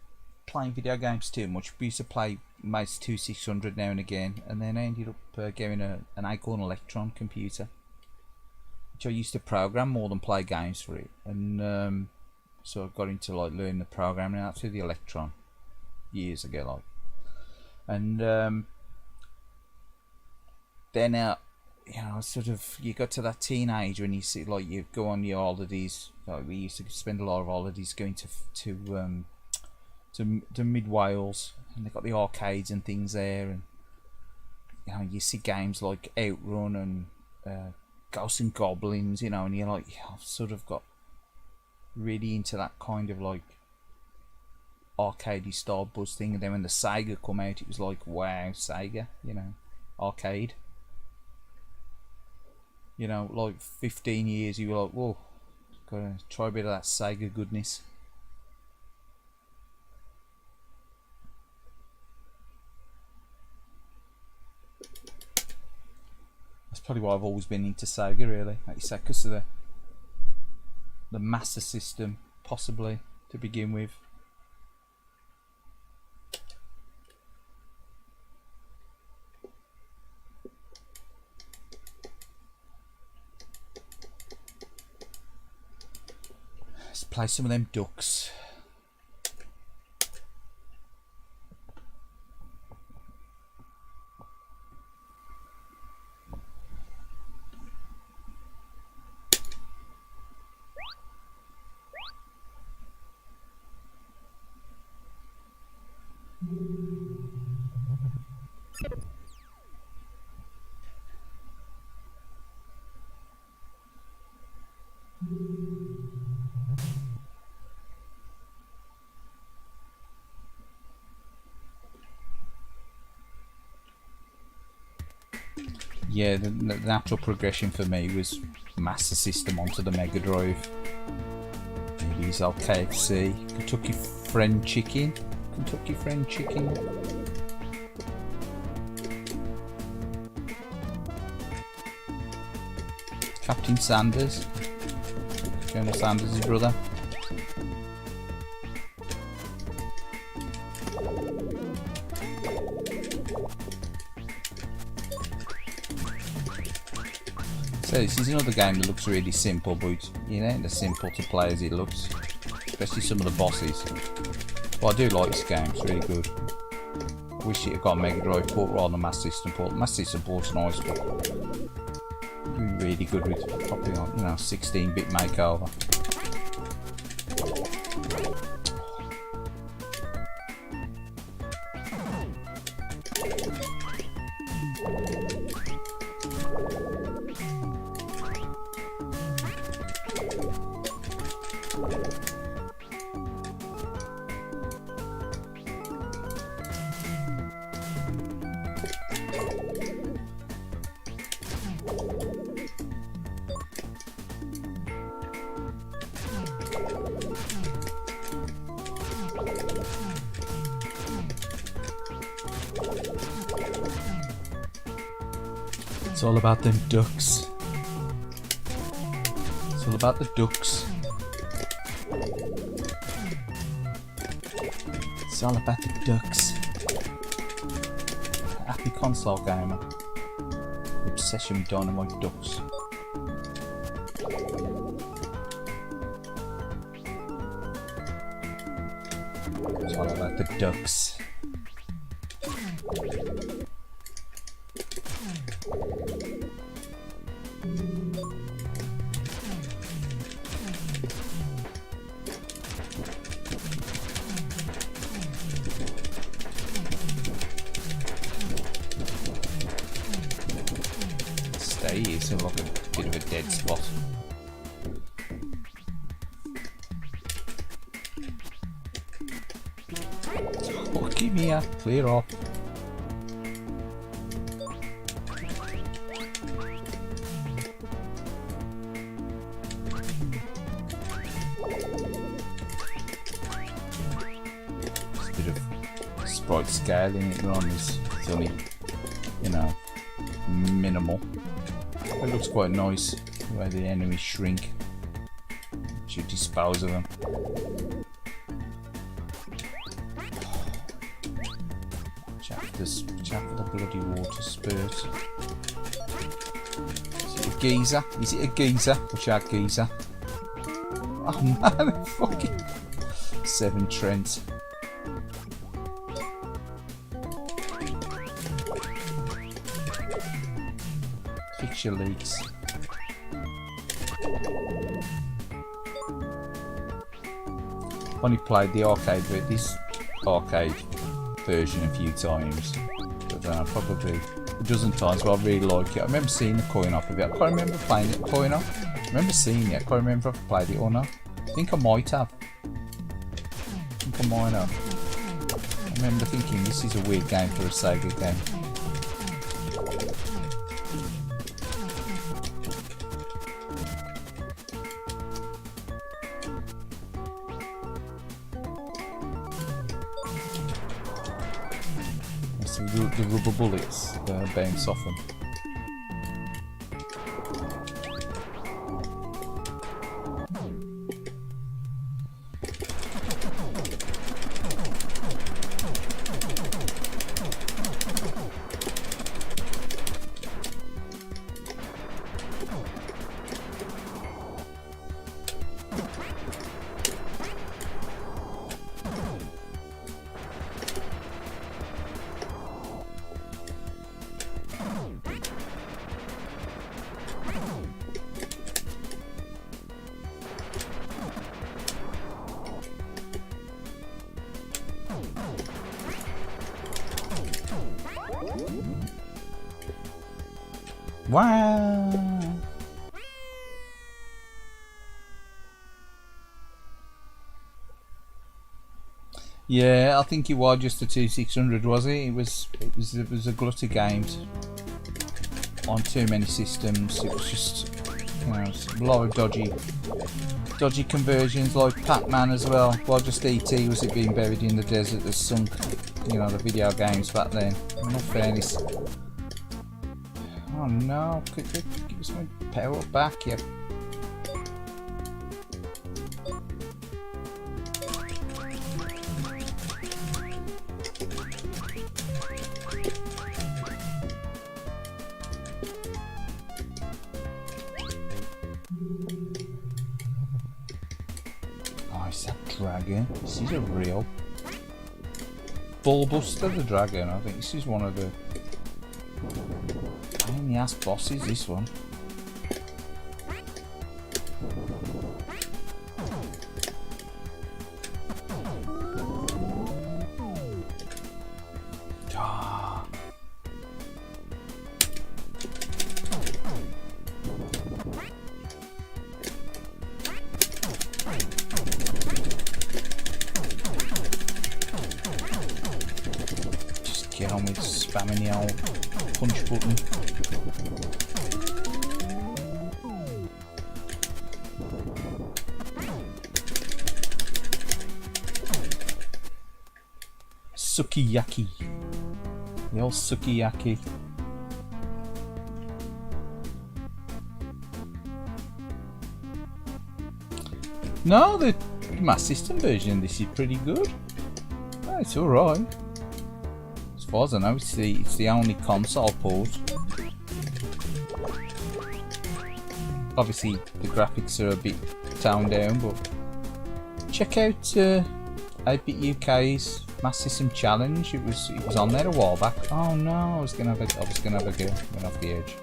playing video games too much. We used to play Mates 2600 now and again, and then I ended up getting an Acorn Electron computer, which I used to program more than play games for it. And so I got into like learning the programming out through the Electron years ago, like. And then you know, sort of, you got to that teenage when you see, like, you go on your holidays. Like, we used to spend a lot of holidays going to mid Wales, and they got the arcades and things there, and you know, you see games like Outrun and Ghosts and Goblins, you know, and you're like, yeah, I've sort of got really into that kind of like arcadey style buzz thing. And then when the Sega come out, it was like, wow, Sega, you know, arcade. You know, like 15 years, you were like, whoa, gotta try a bit of that Sega goodness. That's probably why I've always been into Sega, really, like you said, because of the Master System, possibly, to begin with. Let's play some of them ducks. Yeah, the natural progression for me was Master System onto the Mega Drive. These old KFC, Kentucky Fried Chicken, Kentucky Fried Chicken. Captain Sanders. Colonel Sanders' brother. So this is another game that looks really simple, but it ain't as simple to play as it looks. Especially some of the bosses. But I do like this game, it's really good. I wish it had got a Mega Drive port rather than a Master System port. Master System port's nice, but really good with probably, 16-bit makeover. It's all about them ducks. It's all about the ducks. It's all about the ducks. Happy console gamer. Obsession with dynamite ducks. It's all about the ducks. Stay here, so like a bit of a dead spot. Oh, give me a clear off. Bit of sprite scaling it on is only, minimal. It looks quite nice the way the enemies shrink. You dispose of them. Watch out for the bloody water spurt. Is it a geezer? Is it a geezer? Watch out, geezer. Oh man, fucking 7 Trent. Fix your leaks. Only played the arcade bit, this arcade version a few times, but probably a dozen times. But I really like it. I remember seeing the coin op of it. I can't remember playing it coin op. I remember seeing it. I can't remember if I played it or not. I think I might have. I remember thinking this is a weird game for a Sega game. The rubber bullets being softened. Wow! Yeah, I think it was just the 2600, was it? It was a glut of games on too many systems. It was just, a lot of dodgy conversions, like Pac-Man as well. Well, just E.T. was it being buried in the desert that sunk, the video games back then. In all fairness. Oh no, Just my power back, yep. Oh, is that dragon? This is a real Bullbuster the dragon. I think this is one of the pain in the ass bosses, this one. Ah. Just get on with spamming the old punch button. Sukiyaki. The old sukiyaki. No, the Master System version of this is pretty good. Oh, it's alright. As far as I know, it's the only console port. Obviously, the graphics are a bit toned down, but check out 8-Bit UK's Master System Challenge. It was on there a while back. Oh no, I was gonna have a go. Went off the edge.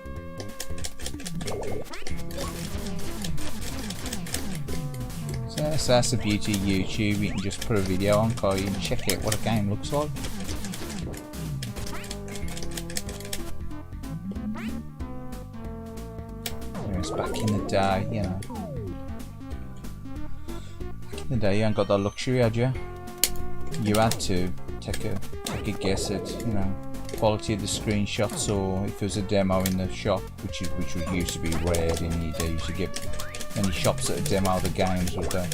So that's the beauty of YouTube. You can just put a video on, can't you, and check out what a game looks like. Whereas back in the day, you know. Back in the day, you ain't got that luxury, had you? You had to take a guess at, you know, quality of the screenshots, or if there was a demo in the shop, which used to be rare in the days. You get many shops that demo the games, would they?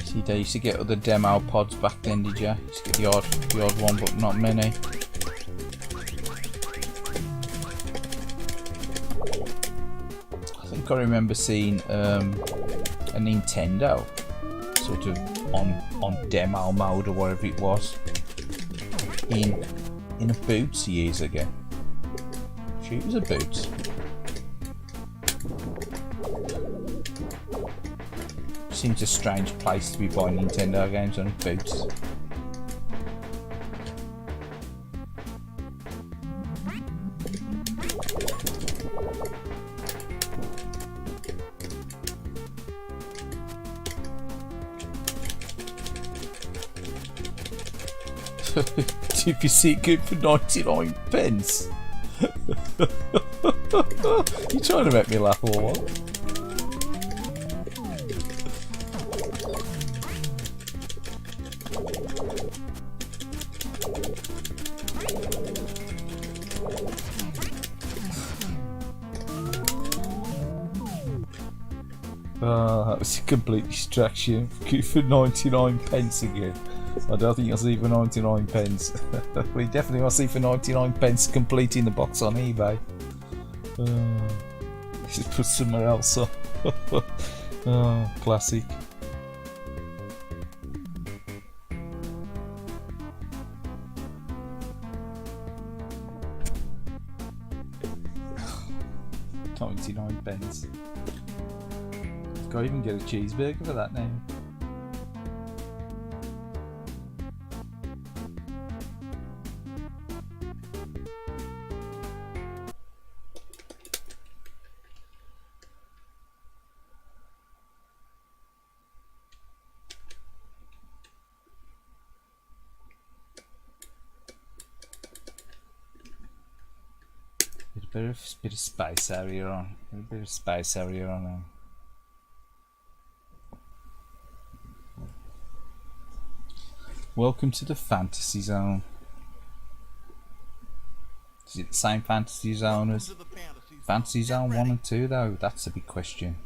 See, they used to get other demo pods back then, did you? You used to get the odd one, but not many. I think I remember seeing a Nintendo sort of on demo mode or whatever it was in a Boots years ago. Sure, it was a Boots. Seems a strange place to be buying Nintendo games on Boots. If you see it good for 99 pence. You trying to make me laugh or what? That was a complete distraction. Good for 99 pence again. I don't think I'll see for 99 pence. We definitely will see for 99 pence completing the box on eBay. Just put somewhere else on. Oh, classic. £99. Can't even get a cheeseburger for that now. Bit of spice area on. A bit of spice area on now. Welcome to the fantasy zone. Is it the same Fantasy Zone as Fantasy Zone 1 and 2 though? That's a big question.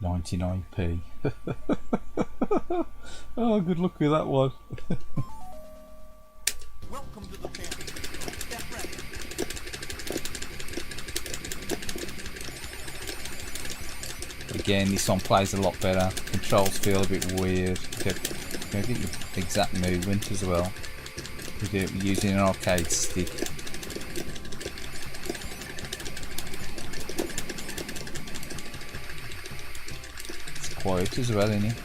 $99p. Oh, good luck with that one. Welcome to the family. Get ready. Again, this one plays a lot better. Controls feel a bit weird. Maybe the exact movement as well. We're using an arcade stick. Quiet as well, isn't it?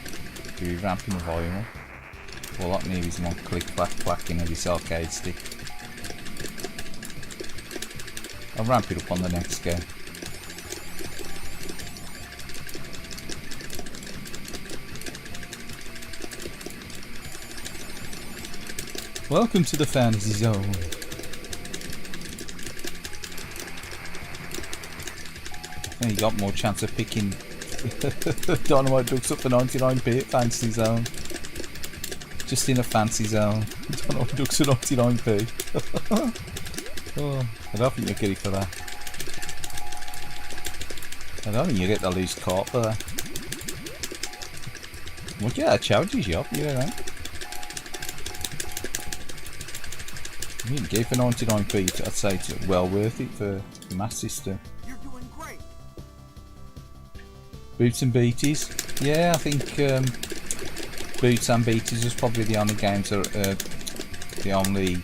We're ramping the volume up. All that need is one click clack clacking of this arcade stick. I'll ramp it up on the next game. Welcome to the Fantasy Zone. And you got more chance of picking Dynamite Ducks up for 99p at Fantasy Zone. Just in a Fantasy Zone. Dynamite Ducks for 99p. Oh, I don't think you'll get it for that. I don't think you get the loose cart for that. We'll get a charity shop, you know. You can get it for 99p, I'd say it's well worth it for the Master System. You're doing great. Boots and Beaties. Yeah, I think Boots and Beaties was probably the only games that the only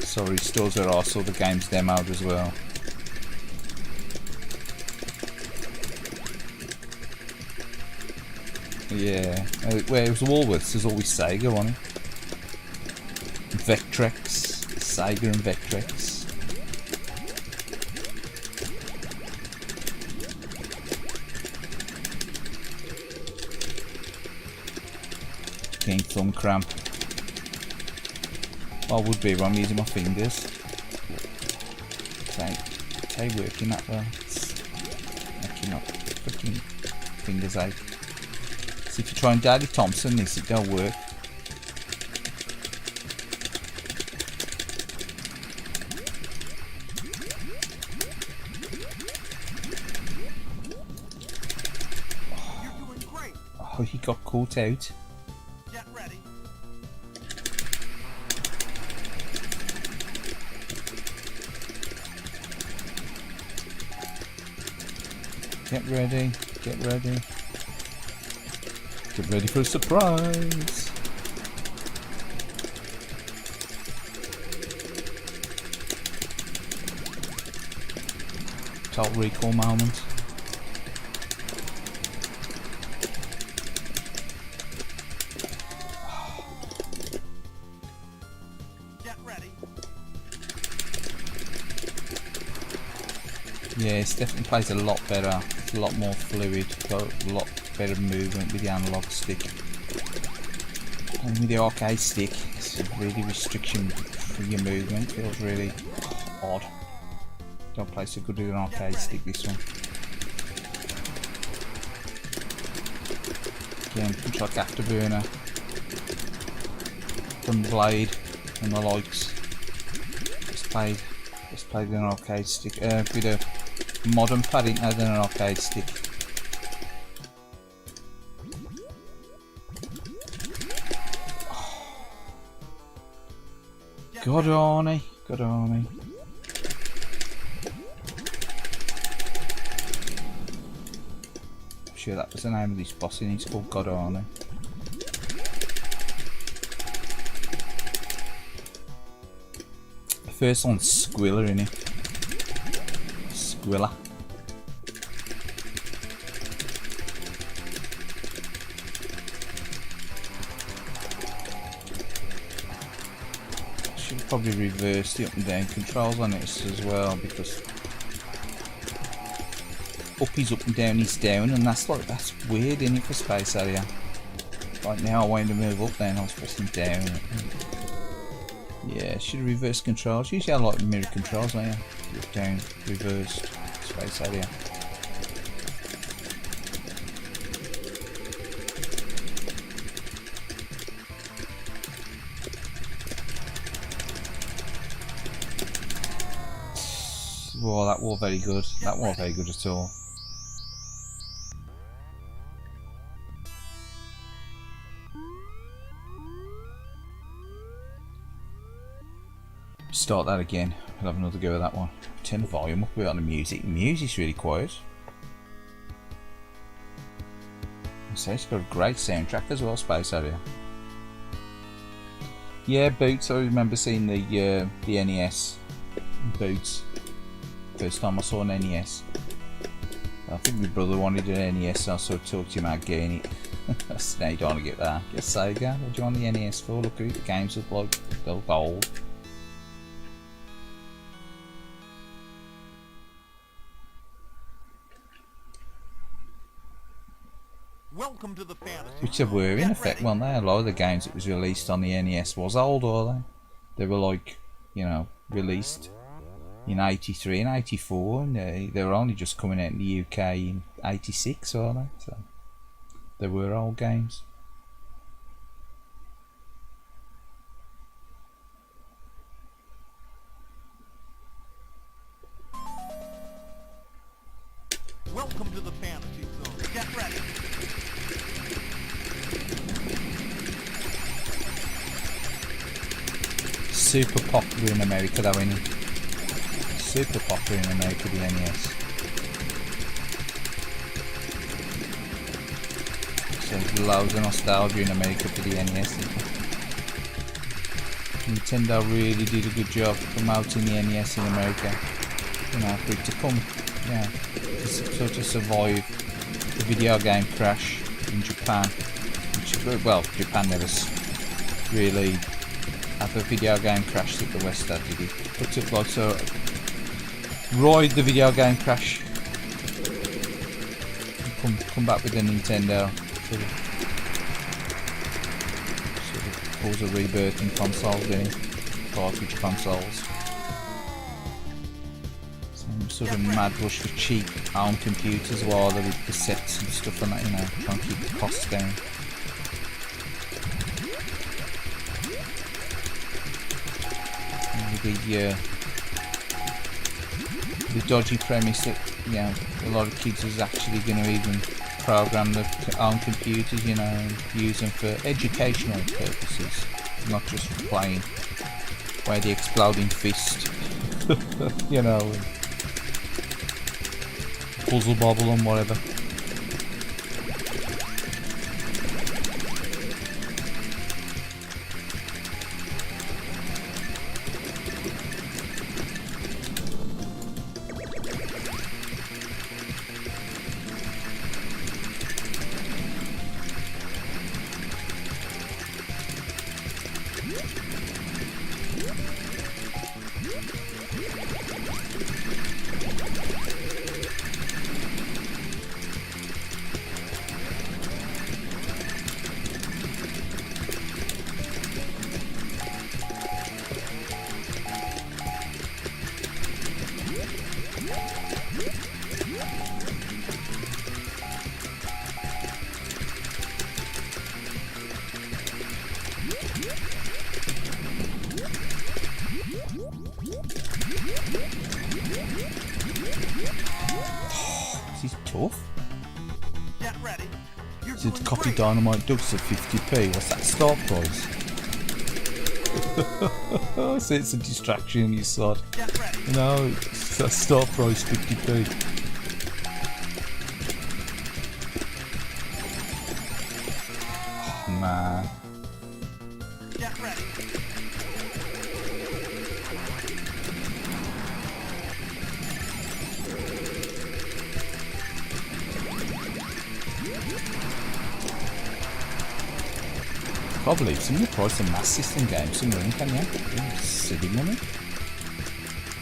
stores where I saw the games demoed as well. Yeah, where it was Woolworths, there's always Sega on it. Vectrex, Sega and Vectrex. King thumb cramp. I would be wrong using my fingers. Try working that well. It's making my freaking fingers ache. So if you try and Daddy Thompson this, it don't work. You're doing great. Oh, he got caught out. Get ready. Get ready, get ready. Get ready for a surprise. Total Recall moment. Get ready. Yeah, it definitely plays a lot better. It's a lot more fluid. Got a lot better movement with the analog stick. And with the arcade stick, it's a really restriction for your movement. Feels really odd. Don't play so good with an arcade stick, this one. Again, looks like Afterburner from Blade and the likes. Just played with an arcade stick, with a modern pad in than an arcade stick. Good Arnie, good Arnie. I'm sure that was the name of this boss and he's called God Arnie. The first one's Squiller, innit? Squiller. Should probably reverse the up and down controls on this as well, because up is up and down is down, and that's weird, isn't it, for space area? Right now I want to move up, then I was pressing down. Yeah, should have reversed controls. Usually I like mirror controls, don't you? Up, down, reversed, space area. Whoa, that wasn't very good. That wasn't very good at all. Start that again. We'll have another go at that one. Turn the volume up a bit on the music. The music's really quiet. So it's got a great soundtrack as well, Space Area. Yeah, Boots. I remember seeing the NES Boots. First time I saw an NES. I think my brother wanted an NES, so I sort of talked to him about getting it. Now you don't want to get that. Get Sega. What do you want the NES for? Look at it, the games look like they're old. Welcome to the fantasy. Which they were in effect, weren't they? A lot of the games that was released on the NES was old, were they? They were like, you know, released in 83 and 84, and they were only just coming out in the UK in 86, weren't they? So they were old games. Welcome to the fantasy zone. Get ready. Super popular in America, though, isn't it? Super popular in America, the NES. So there's loads of nostalgia in America for the NES. Nintendo really did a good job promoting the NES in America. You know, for it to come, yeah, to sort of survive the video game crash in Japan. Which, well, Japan never really had a video game crash that the West had, did it? But it like so ride the video game crash. Come back with the Nintendo. Sort of cause a rebirth in consoles, didn't it? Cartridge consoles. Some sort of mad rush for cheap home computers while there with cassettes and stuff and that, you know, trying to keep the costs down. The dodgy premise that, you know, a lot of kids is actually going to even program their own computers, you know, and use them for educational purposes, not just for playing by the exploding fist, you know, puzzle bobble and whatever. This is tough. Get ready. You're Is it doing copy great. Dynamite Ducks at 50p? What's that start price? So it's a distraction, you sod. Get ready. No, it's that start price 50p. Oh, man. Get ready. Can't believe some of the price of Mass System games some running, can you? Ooh, silly money.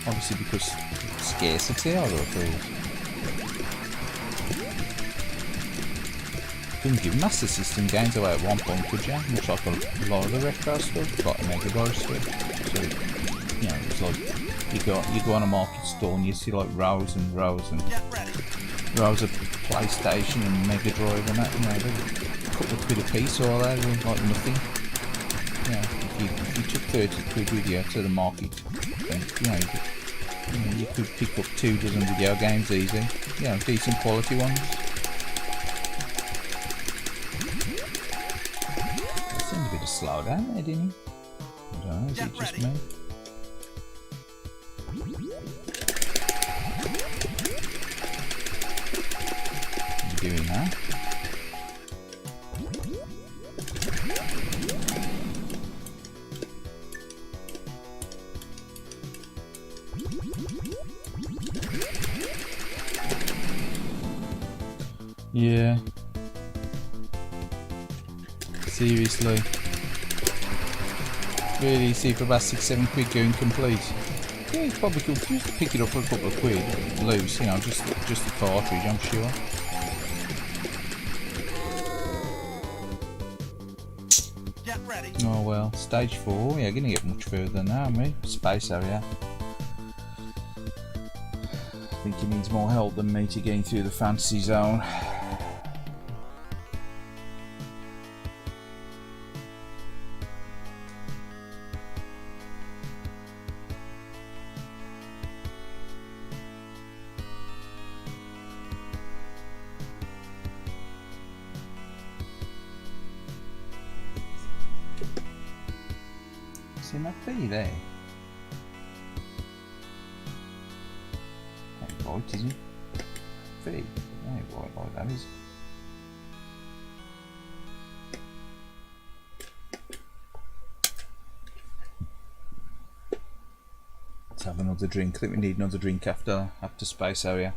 Obviously because scarcity, I would have thought. couldn't give Master System games away at one point, could you? Much like a lot of the retro stuff, like Mega Drive stuff. So, you know, it's like you go on a market stall and you see like rows and rows and Get ready. rows of PlayStation and Mega Drive and that. You know, they're a couple of quid a piece or that, like nothing. You know, if you took 30 quid with you to the market, then you could pick up 2 dozen video games easy. You know, decent quality ones. Seemed a bit of slowdown there, didn't he? I don't know, is it just me? What are you doing now? Yeah. Seriously. Really, see for about 6-7 quid going complete. Yeah, you probably could just pick it up for a couple of quid, loose, you know, just the cartridge, I'm sure. Get ready. Oh well, stage 4, yeah, gonna get much further than that, aren't we? Space area. I think he needs more help than me to gain through the fantasy zone. See my fee there? Ain't right, is it? Fee? Ain't right like that, is it? Let's have another drink. I think we need another drink after space area.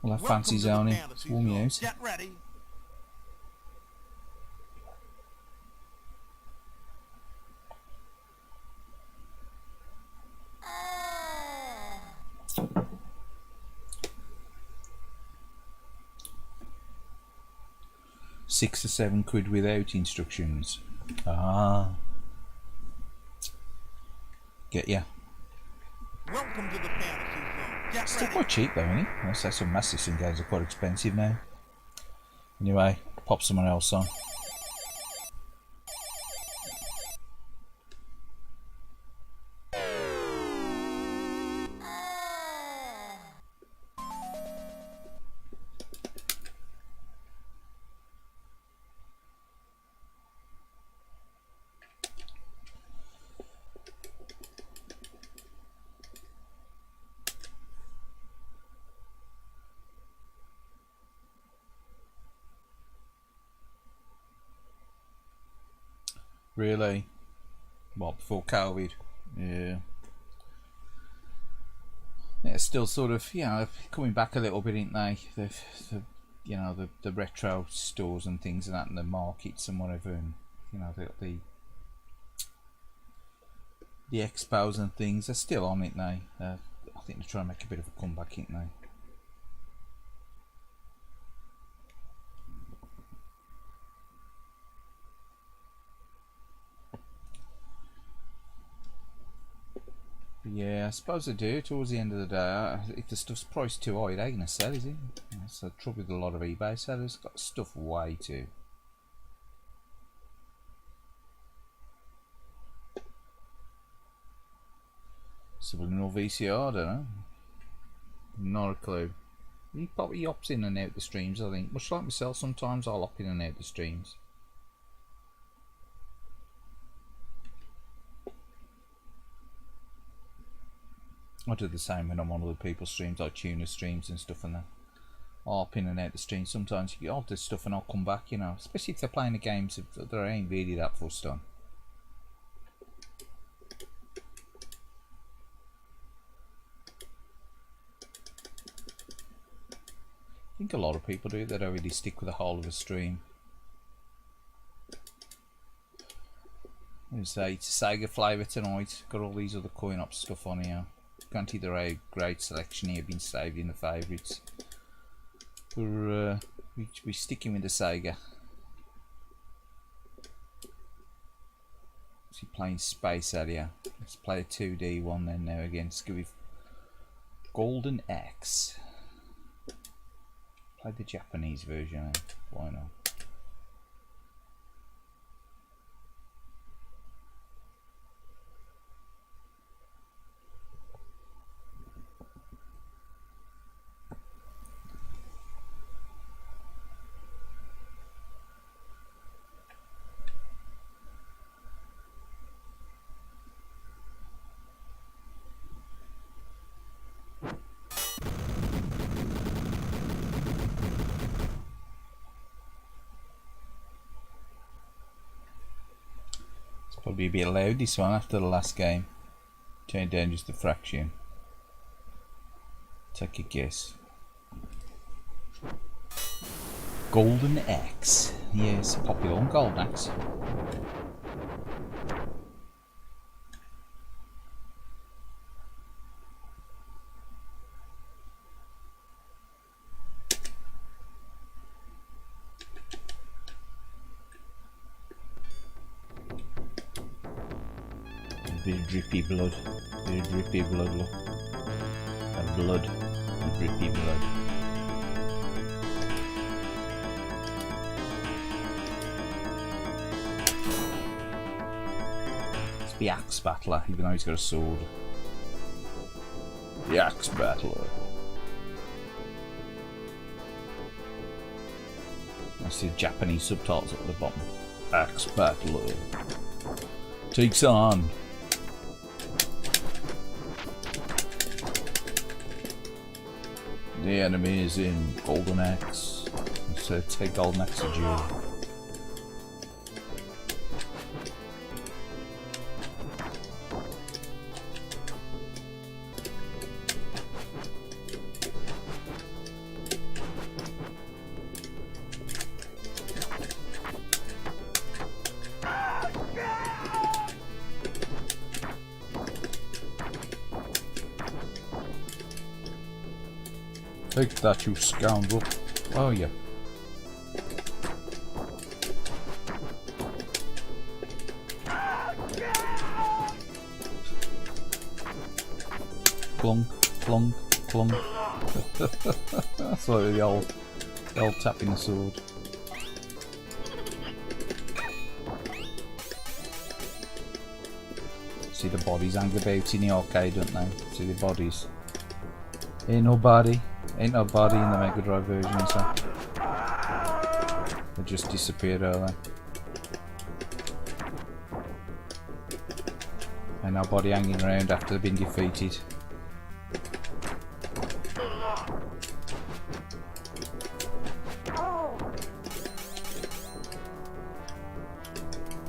We'll have Welcome fancy to the zone in. fantasy Warm you zone. out. Get ready. £6 or £7 without instructions. Ah. Get ya. Welcome to the fantasy zone. Get Still ready. quite cheap though, isn't it? I say some Master System games are quite expensive now. Anyway, pop someone else on. Really? Well, before Kaylied. Yeah. Yeah, still sort of, you know, coming back a little bit, ain't they? You know, the retro stores and things and that, and the markets and whatever, and you know, the expos and things. They're still on it now. I think they're trying to make a bit of a comeback, ain't they? Yeah, I suppose they do. Towards the end of the day, if the stuff's priced too high, it ain't gonna sell, is it? That's the trouble with a lot of eBay sellers. Got stuff way too. Subliminal VCR, I don't know. Not a clue. He probably hops in and out the streams, I think. Much like myself, sometimes I'll hop in and out the streams. I do the same when I'm on other people's streams, like tuner streams and stuff and that. I'll hop in and out the stream. Sometimes I'll do stuff and I'll come back, you know. Especially if they're playing the games that I ain't really that fussed on. I think a lot of people do it. They don't really stick with the whole of a stream. It's a Sega flavour tonight. Got all these other coin-op stuff on here. Granted, they're a great selection here, been saved in the favourites. We're We're sticking with the Sega. So playing Space Area. Let's play a 2D one then now again. Let's go with Golden Axe. Play the Japanese version, eh? Why not? Probably a bit loud this one after the last game. Turn down just a fraction. Take a guess. Golden Axe. Yes, popular on Golden Axe. Bit of drippy blood. Bit of drippy blood, look. Blood. And drippy blood. It's the Axe Battler, even though he's got a sword. The Axe Battler. That's the Japanese subtitles at the bottom. Axe Battler. Takes on. The enemy is in Golden Axe. So take Golden Axe to jail. Take that, you scoundrel. Oh, yeah. Clunk, clunk, clunk. That's like the old tapping the sword. See the bodies hang about in the arcade, don't they? See the bodies. Ain't no body in the Mega Drive version, so they just disappeared out there. Ain't no body hanging around after they've been defeated.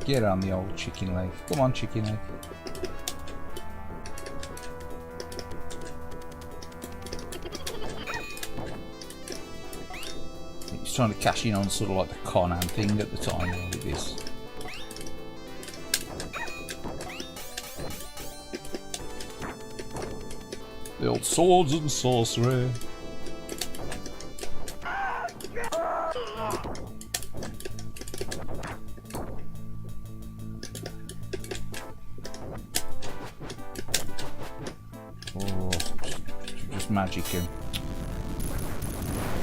Get on the old chicken leg. Come on, chicken leg. Trying to cash in on sort of like the Conan thing at the time with this. The old swords and sorcery. Oh, just magic him.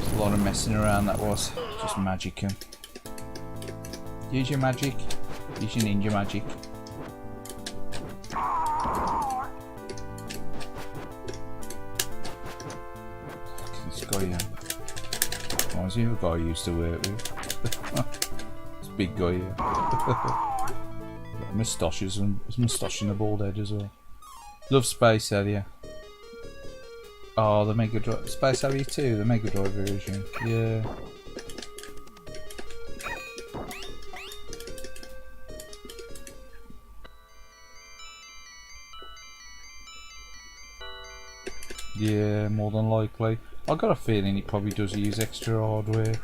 A lot of messing around that was. Just magic him. Use your magic. Use your ninja magic. This guy here. Reminds me of a guy I used to work with. This big guy here. Got moustaches and his moustache in a bald head as well. Love Space Area. Oh, the Mega Drive. Space Area 2, the Mega Drive version. Yeah. Yeah, more than likely. I've got a feeling he probably does use extra hardware.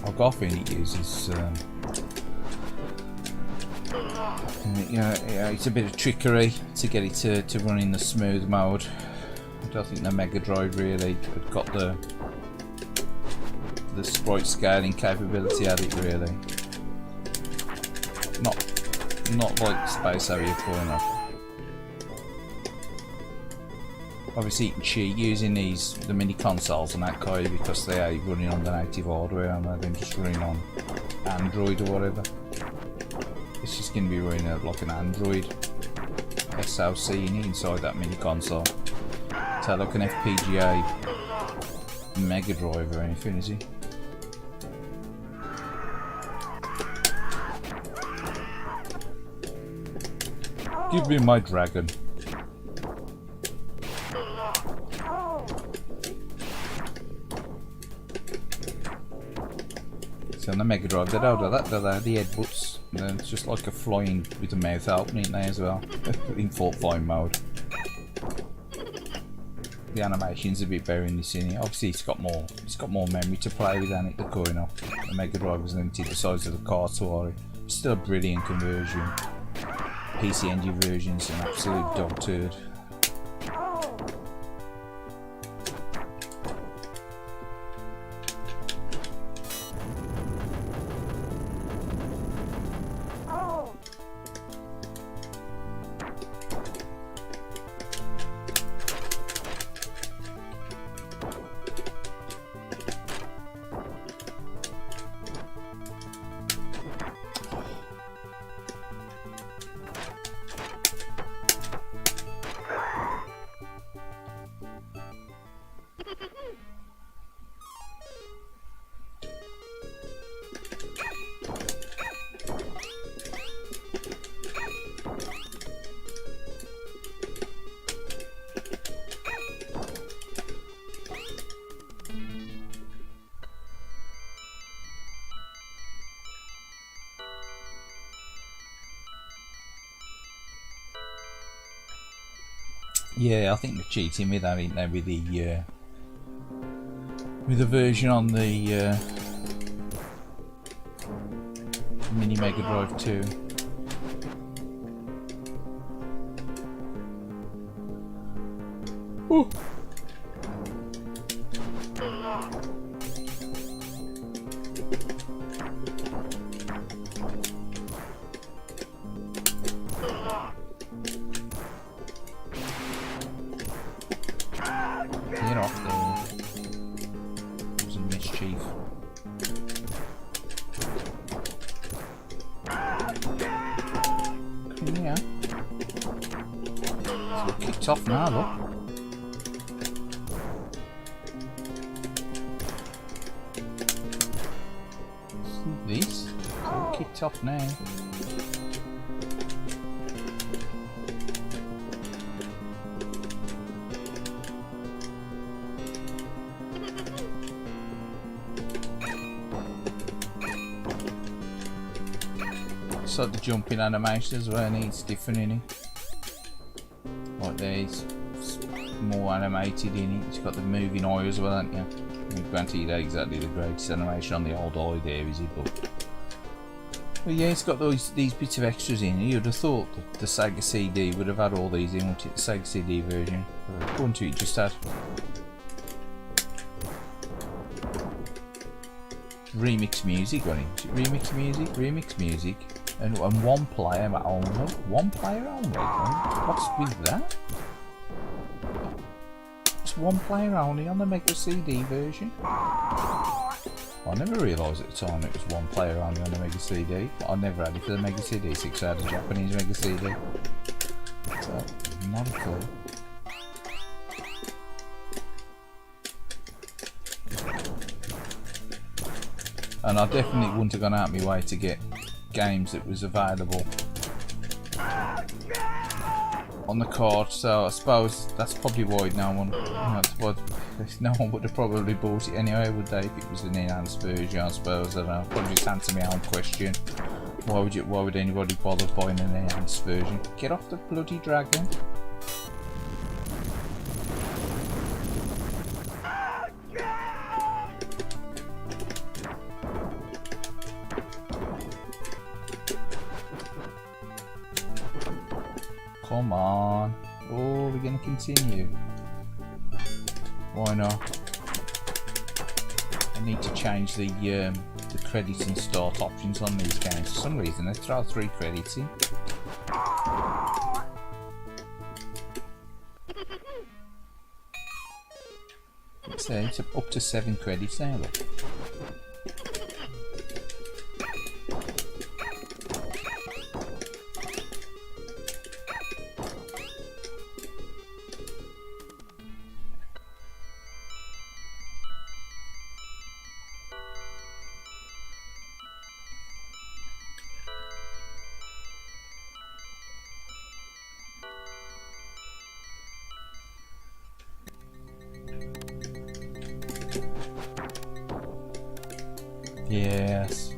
I've got a feeling he uses Yeah, it's a bit of trickery to get it to run in the smooth mode. I don't think the Mega Drive really had got the sprite scaling capability at it really. Not like Space Harrier pulling off. Obviously you can cheat using the mini consoles and that kind because they are running on the native hardware and they're just running on Android or whatever. It's just going to be running like an Android SoC inside that mini console. So like an FPGA Mega Drive or anything, is he? Give me my dragon. So on the Mega Drive, they don't do that, do they? The headbutts. And then it's just like a flying with the mouth open, ain't they, as well? In fault find mode. The animation's a bit better in this in it. Obviously it's got more memory to play with, hasn't it, the coin off. The Mega Drive was limited to the size of the card, so still a brilliant conversion. PC Engine version's an absolute dog turd. Yeah, I think they're cheating with that, ain't they, with the version on the Mini Mega Drive 2. Ooh. Get off there. It was a mischief. Come here. So it kicked off now, look. See this? So it kicked off now. So the jumping animation as well, and it's different in it. Like there's more animated in it. It's got the moving eye as well, haven't you? I mean, granted, you don't exactly the greatest animation on the old eye there, is it? But yeah, it's got these bits of extras in. You'd have thought that the Sega CD would have had all these in, wouldn't it? The Sega CD version. But according to it, just had remix music on it. Is it remix music? Remix music. And one player only. One player only? What's with that? It's one player only on the Mega CD version. I never realised at the time it was one player only on the Mega CD. I never had it for the Mega CD, 6 I had a Japanese Mega CD. So, not a clue. And I definitely wouldn't have gone out of my way to get games that was available on the card, so I suppose that's probably why no one would have probably bought it anyway, would they, if it was an enhanced version? I suppose. I don't know. Probably just answer my own question. Why would anybody bother buying an enhanced version? Get off the bloody dragon. on. Oh, we're gonna continue. Why not? I need to change the credits and start options on these games. For some reason, they throw 3 credits in. It's up to 7 credits now, look. Yes.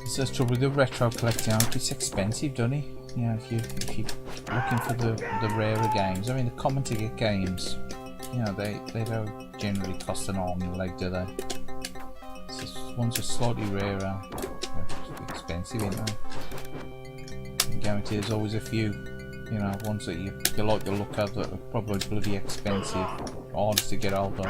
It's just trouble with the retro collecting. It's expensive, doesn't it? You know, if you're looking for the rarer games. I mean, the common ticket games, you know, they don't generally cost an arm and a leg, do they? It's just, ones are slightly rarer. They're expensive, aren't they? I guarantee there's always a few, you know, ones that you like the look of that are probably bloody expensive, hardest to get hold of.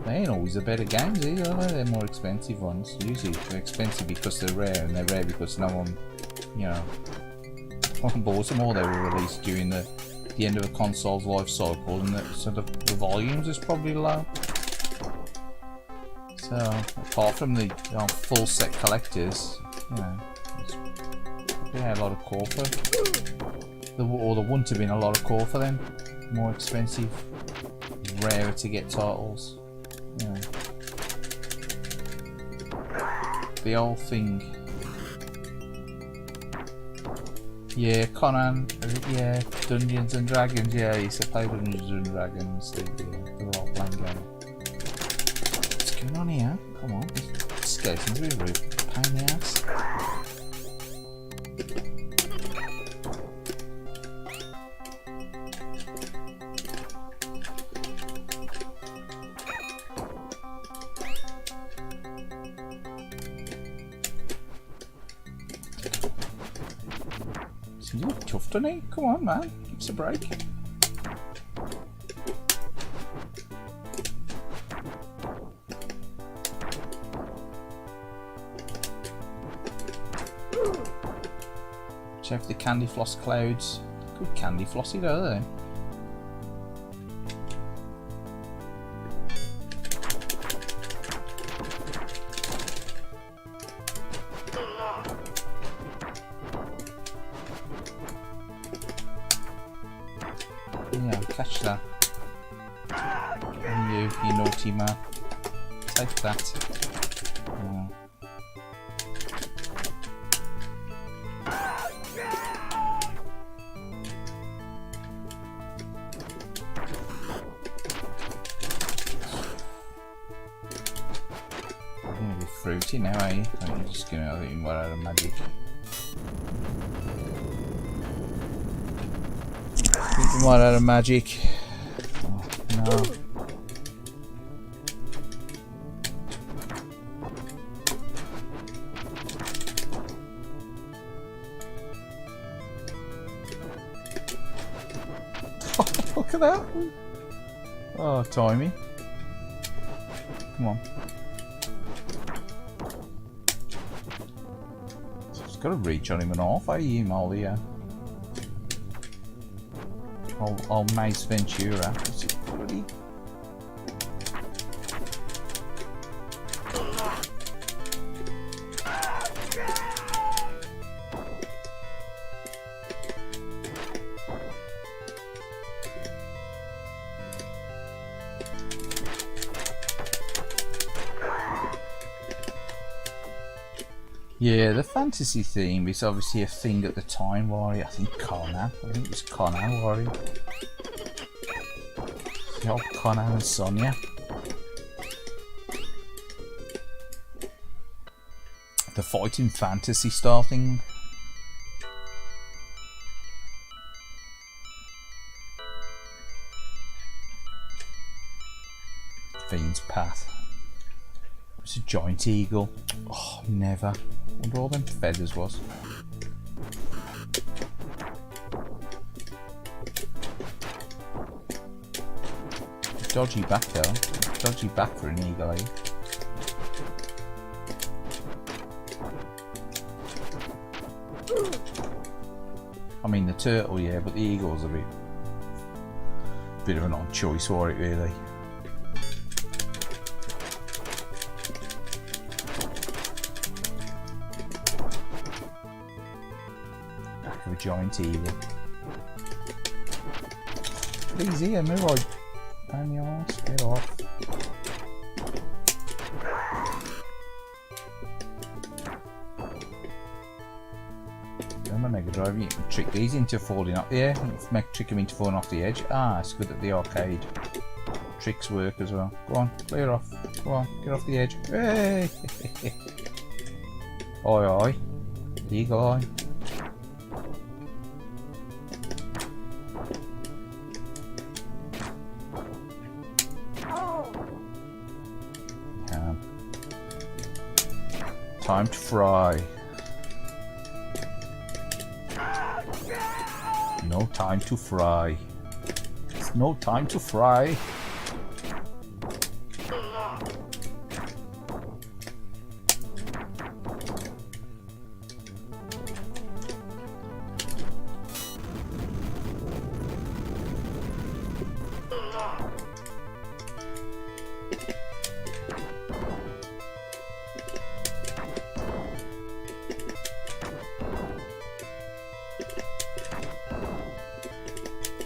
They ain't always the better games either, are they? They're more expensive ones. Usually they're expensive because they're rare, and they're rare because no one, you know, no one bought them, or they were released during the end of a console's life cycle, and so the volumes is probably low. So apart from the full set collectors, you know, yeah, a lot of core for there wouldn't have been a lot of core for them. More expensive, rarer to get titles. Yeah. The old thing. Yeah, Conan. Yeah, Dungeons and Dragons. Yeah, I used to play Dungeons and Dragons. The role playing game. What's going on here? Come on, these skeletons are really pain in the ass. You look tough, doesn't he? Come on, man. Give us a break. Check the candy floss clouds. Good candy flossy, don't they? Yeah, catch that. And you naughty man. Take that. Yeah. You're gonna be fruity now, are you? Or you're just gonna have it in what out of magic. What out of magic? Oh, no. Oh, look at that! Oh, timey. Come on. Just got to reach on him and off, are you, Molly? Yeah. Old Mace Ventura. Is it bloody? Yeah, the fantasy theme is obviously a thing at the time, Warrior. I think Conan. I think it was Conan, Warrior. The old Conan and Sonia. The fighting fantasy style thing. Fiends path. It's a giant eagle. Oh, never. I wonder all them feathers was. Dodgy back though. Dodgy back for an eagle, eh? I mean the turtle, yeah, but the eagle's a bit of an odd choice for it, really. Back of a giant eagle. Please, here, move on. And the arse, get off. On Mega Drive, you can trick these into falling off. Yeah, trick them into falling off the edge. Ah, it's good at the arcade. Tricks work as well. Go on, clear off. Go on, get off the edge. Hey! Oi, oi. Eagle eye. Time to fry. No time to fry. It's no time to fry.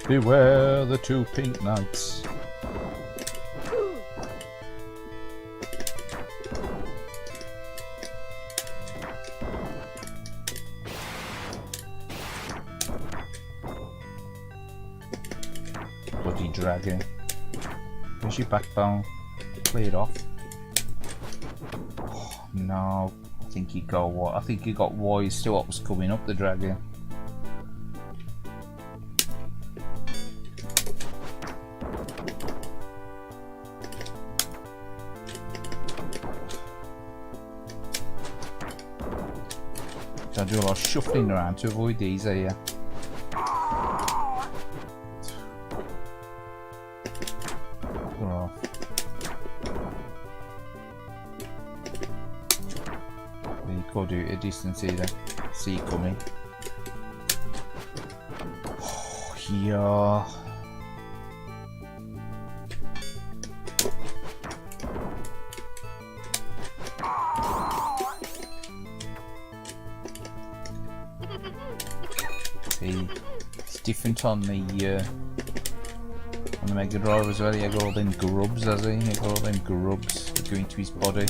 Beware the two pink knights. Bloody dragon. Where's your backbone? Cleared off. Oh, no. I think he got what? I think he got wise to what was coming up the dragon. I do a lot of shuffling around to avoid these here. Oh. You could do it at a distance either. See you coming. Oh, yeah. It's different on the Mega Drive as well. You got all them grubs, has he? You got all them grubs that go into his body.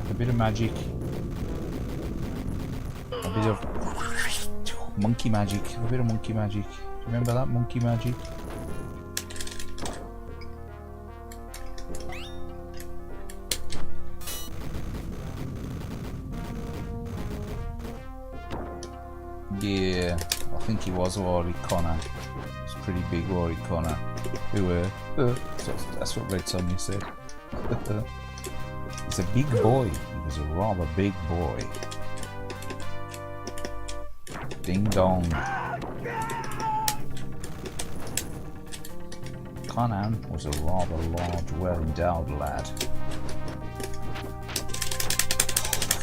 A bit of magic. A bit of monkey magic. A bit of monkey magic. Remember that monkey magic? Yeah, I think he was Wari Connor. It's pretty big Wari Connor. That's what Red Sonja said. He's a big boy. He was a rather big boy. Ding dong. Conan was a rather large, well-endowed lad.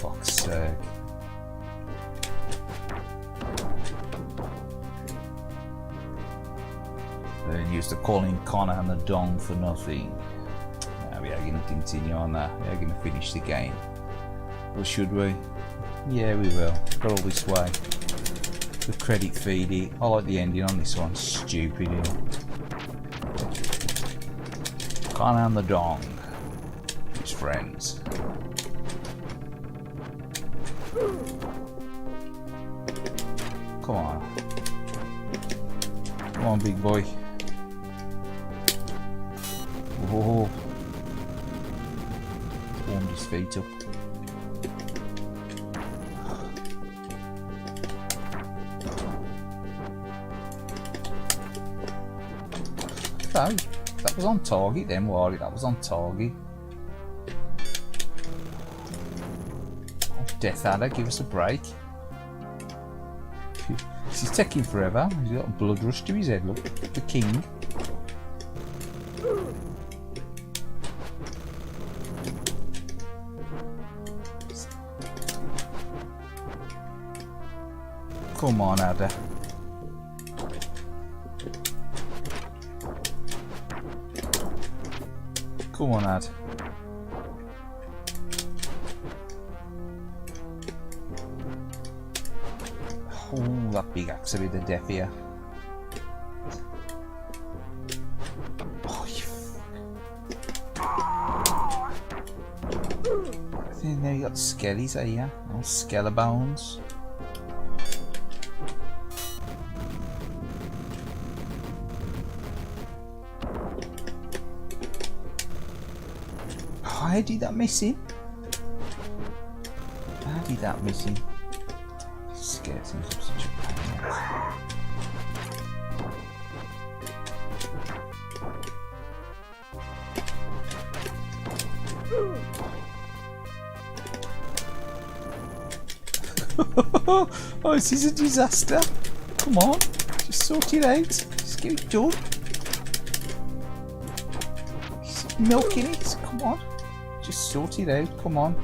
Oh, fuck's sake. They used to call him Conan the Dong for nothing. Now we are going to continue on that. We are going to finish the game. Or should we? Yeah, we will. Got all this way. The credit feed. I like the ending on this one. Stupid. Conan the Dong. His friends. Come on. Come on, big boy. Whoa. Warmed his feet up. though. That was on target then, Warrior. That was on target. Oh, Death Adder, give us a break. This is taking forever. He's got a blood rush to his head, look. The king. Come on, Adder. Come on, Ad. Oh, that big axe will be the death here. Oh, you fuck. I think now you got skellies here. Oh, skelebanes. How did that miss him? How did that miss him? Scared things of such a pain. Oh, this is a disaster. Come on, just sort it out. Just get it done. Just milking it. Come on. Just sort it out, come on.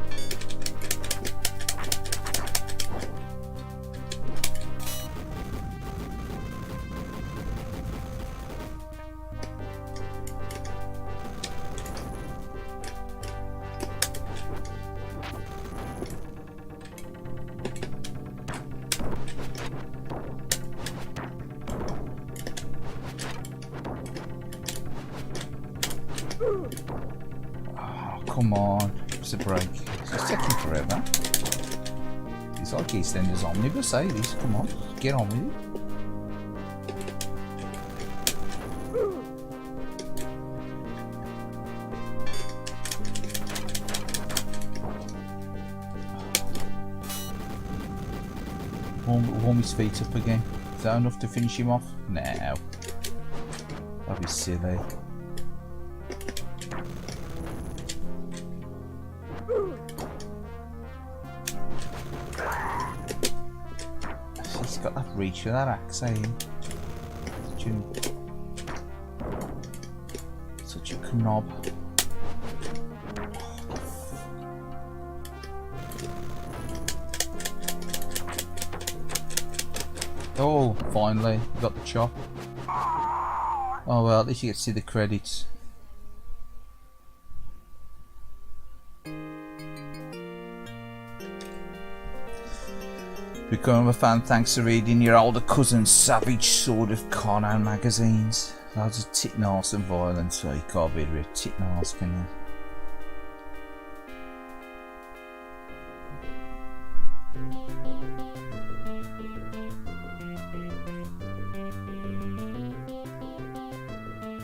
Come on, it's a break. It's just taking forever. It's like EastEnders Omnibus, eh? This, come on, get on with it. Warm his feet up again. Is that enough to finish him off? No. That'd be silly. He's got that reach with that axe, eh? Such a knob. Oh, finally, we got the chop. Oh well, at least you get to see the credits. Become a fan thanks to reading your older cousin's savage Sword of Conan magazines. Loads of tit arse and violence, so you can't be rid of tit arse, can you?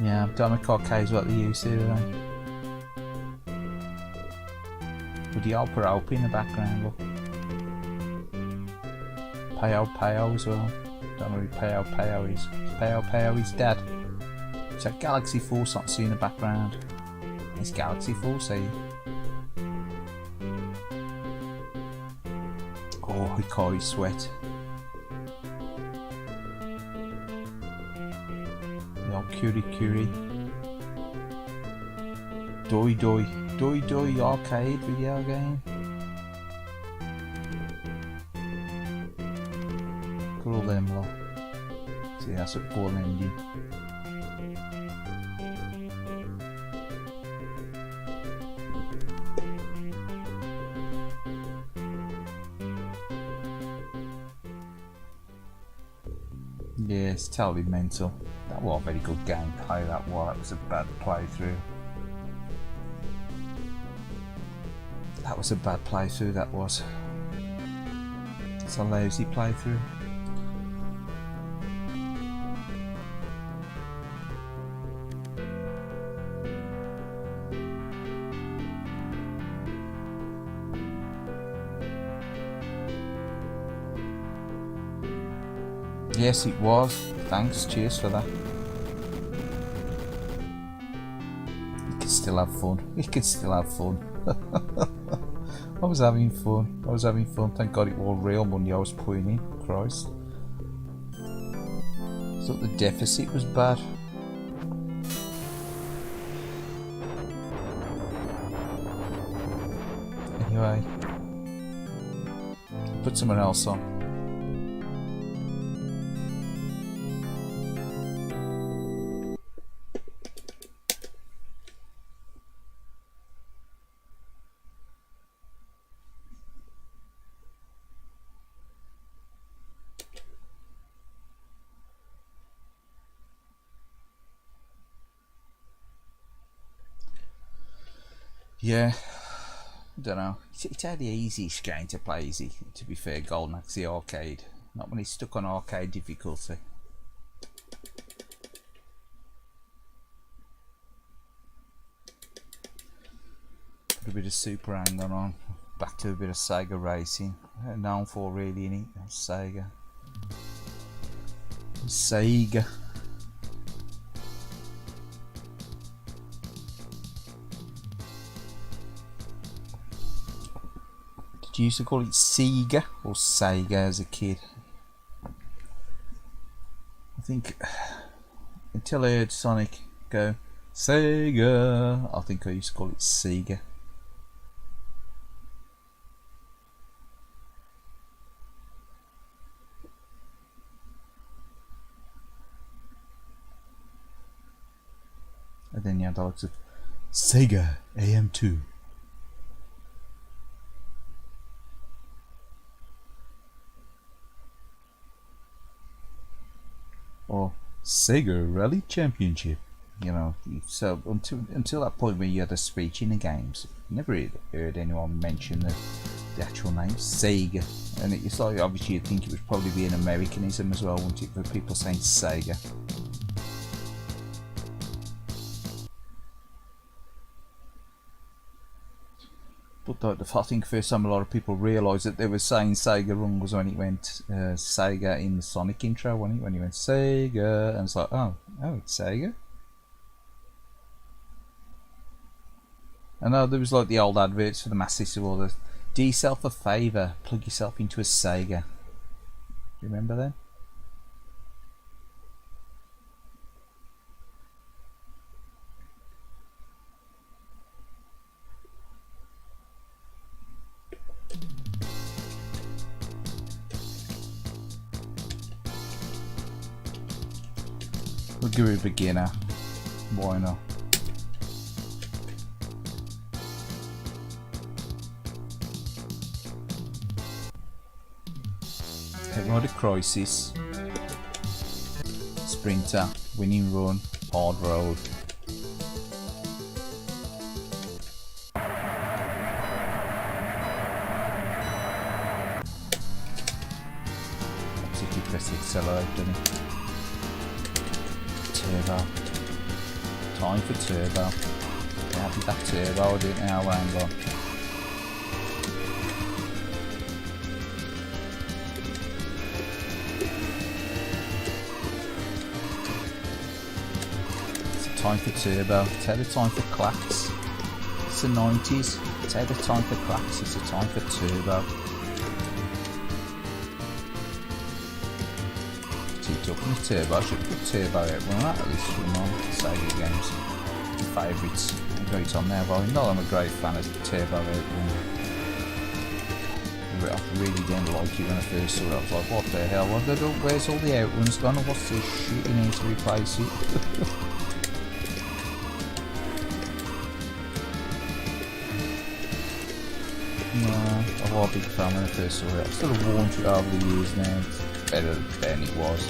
Yeah, Atomic Arcade's what they use to, with the opera op in the background, look. Peo as well. Don't know who Peo is. Peo his dad. It's that Galaxy Force I see in the background. It's Galaxy Force, eh? Oh, Hikari sweat. The old Curie. Doi arcade video game. All them lot. See, that's a cool ending. Yeah, it's totally mental. That was a very good gameplay, that was a bad playthrough. That was a bad playthrough, that was. It's a lousy playthrough. Yes, it was. Thanks, cheers for that. can still have fun. You can still have fun. I was having fun. I was having fun. Thank God it was real money I was putting in. Christ. I thought the deficit was bad. Anyway. Put someone else on. Yeah, I don't know. It's how the easiest game to play, easy. To be fair, Golden Axe the arcade. Not when it's stuck on arcade difficulty. Put a bit of Super Hang-On on. Back to a bit of Sega racing. Known for really, innit? Sega. Sega. You used to call it Sega or Sega as a kid. I think until I heard Sonic go Sega, I think I used to call it Sega. And then you had the likes of Sega AM2. Or Sega Rally Championship, you know. So until that point where you had a speech in the games, never heard anyone mention the actual name Sega. And it's like, obviously you'd think it would probably be an Americanism as well, wouldn't it, for people saying Sega. But I think first time a lot of people realised that they were saying Sega wrong was when it went Sega in the Sonic intro, wasn't it? When he went Sega, and it's like, oh, it's Sega. I know there was like the old adverts for the Master System, or the do yourself a favour, plug yourself into a Sega. Do you remember them? We'll give it a beginner. Why not? Erotic Crisis, Sprinter, Winning Run, Hard Road. Obviously, press the accelerate, doesn't it? Turbo. Time for turbo. Yeah, I did that turbo, I didn't know, hang on. It's time for turbo. It's out of time for clacks. It's the 90s. It's out of time for clacks. It's a time for turbo. Up in the turbo, I should put turbo out one at least from my Sega games. Favourites. I've got it on there, but I'm a great fan of the turbo out one. I really didn't like it when I first saw it. I was like, what the hell? Where's all the out ones gone? What's this shit you need to replace it? No, I was a big fan when I first saw it. I've still warmed to it over the years now. It's better than it was.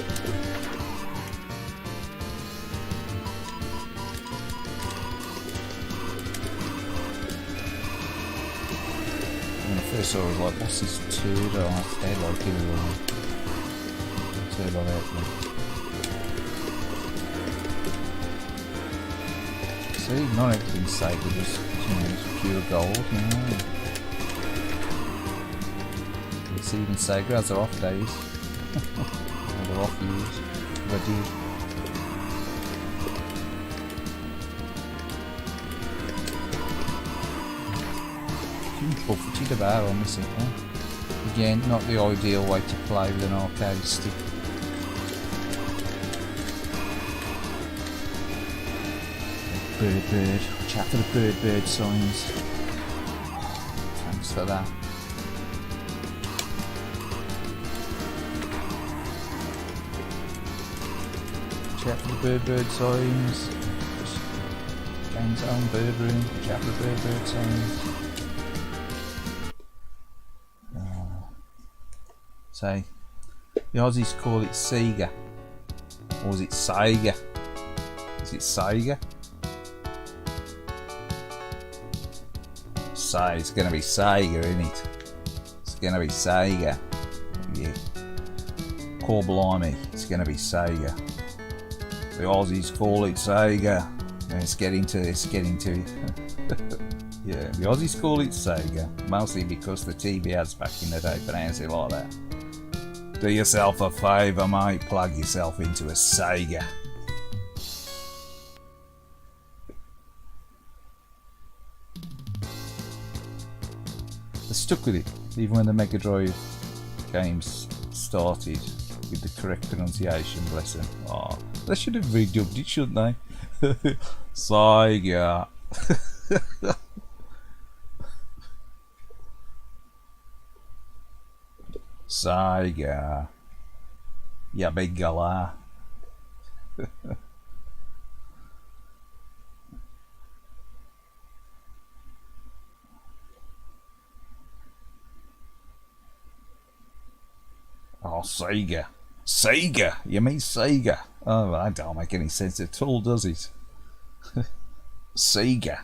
When I first saw it, I was like, what's this turbo? I like it all. Turbo outlet. See, not everything's Sega, just, it's pure gold, you know. It's even Sega has their off days. Or their off years. Ready. buffeted about on this thing. Again, not the ideal way to play with an arcade stick. Bird. Watch out for the bird signs. Thanks for that. Watch out for the bird signs. Game's own bird room. Watch out for the bird signs. Say, the Aussies call it Sega. Or is it Sega? Is it Sega? It's gonna be Sega, isn't it? It's gonna be Sega. Yeah. Poor blimey, it's gonna be Sega. The Aussies call it Sega. Let's get into yeah, the Aussies call it Sega, mostly because the TV ads back in the day pronounced it like that. Do yourself a favour, mate, plug yourself into a Sega. They stuck with it, even when the Mega Drive games started with the correct pronunciation, bless them. Oh, they should have redubbed it, shouldn't they? Sega. Sega. Ya big gala. Oh, Sega. Sega! You mean Sega? Oh, that don't make any sense at all, does it? Sega.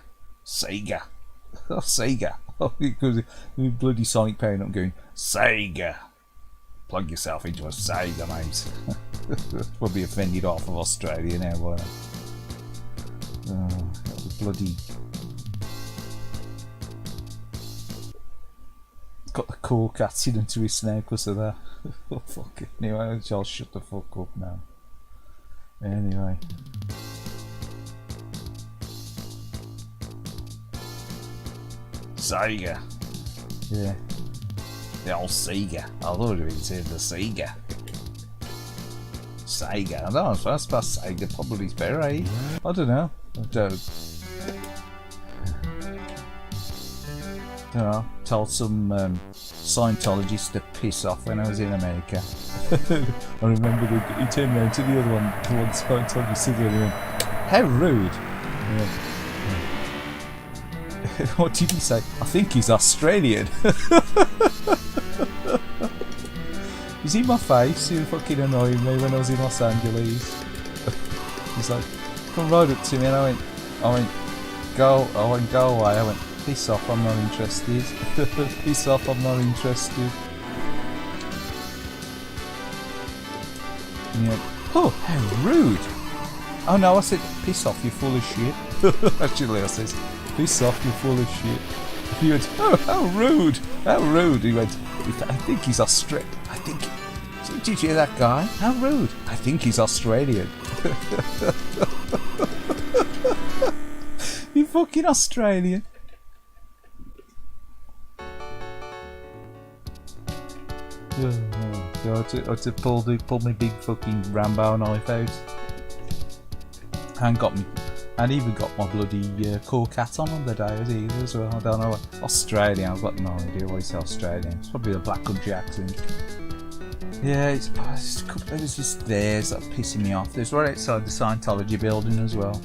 Sega. Oh, Sega. Oh, because bloody Sonic parent, I'm going, Sega. Plug yourself into a Sega, mate. Probably offended half of Australia now, boy. Oh, that was bloody... Got the cool cats into his snare because of that. Oh, fuck it. Anyway, I'll shut the fuck up now. Anyway. Sega. Yeah. The old Sega. I thought it said the Sega. Sega. I don't know. I suppose Sega probably is better, eh? I don't know. I don't know. Told some Scientologists to piss off when I was in America. I remember he turned around to the other one, the one Scientologist sitting there and went, how rude. What did he say? I think he's Australian. He's in my face. He fucking annoyed me when I was in Los Angeles. He's like, come right up to me, and I went, go away. I went, piss off, I'm not interested. Piss off, I'm not interested. And he went, oh, how rude. Oh no, I said, piss off, you full of shit. Actually, I said, piss off, you full of shit. He went, oh, how rude, how rude. He went, I think he's Australian. I think, did you hear that guy? How rude. I think he's Australian. You fucking Australian. Oh, I had to pull my big fucking Rambo knife out. And even got my bloody cool cat on the day as well. I don't know. Australian, I've got no idea why it's Australian. It's probably a black country accent. Yeah, it was just theirs that pissing me off. There's right outside the Scientology building as well.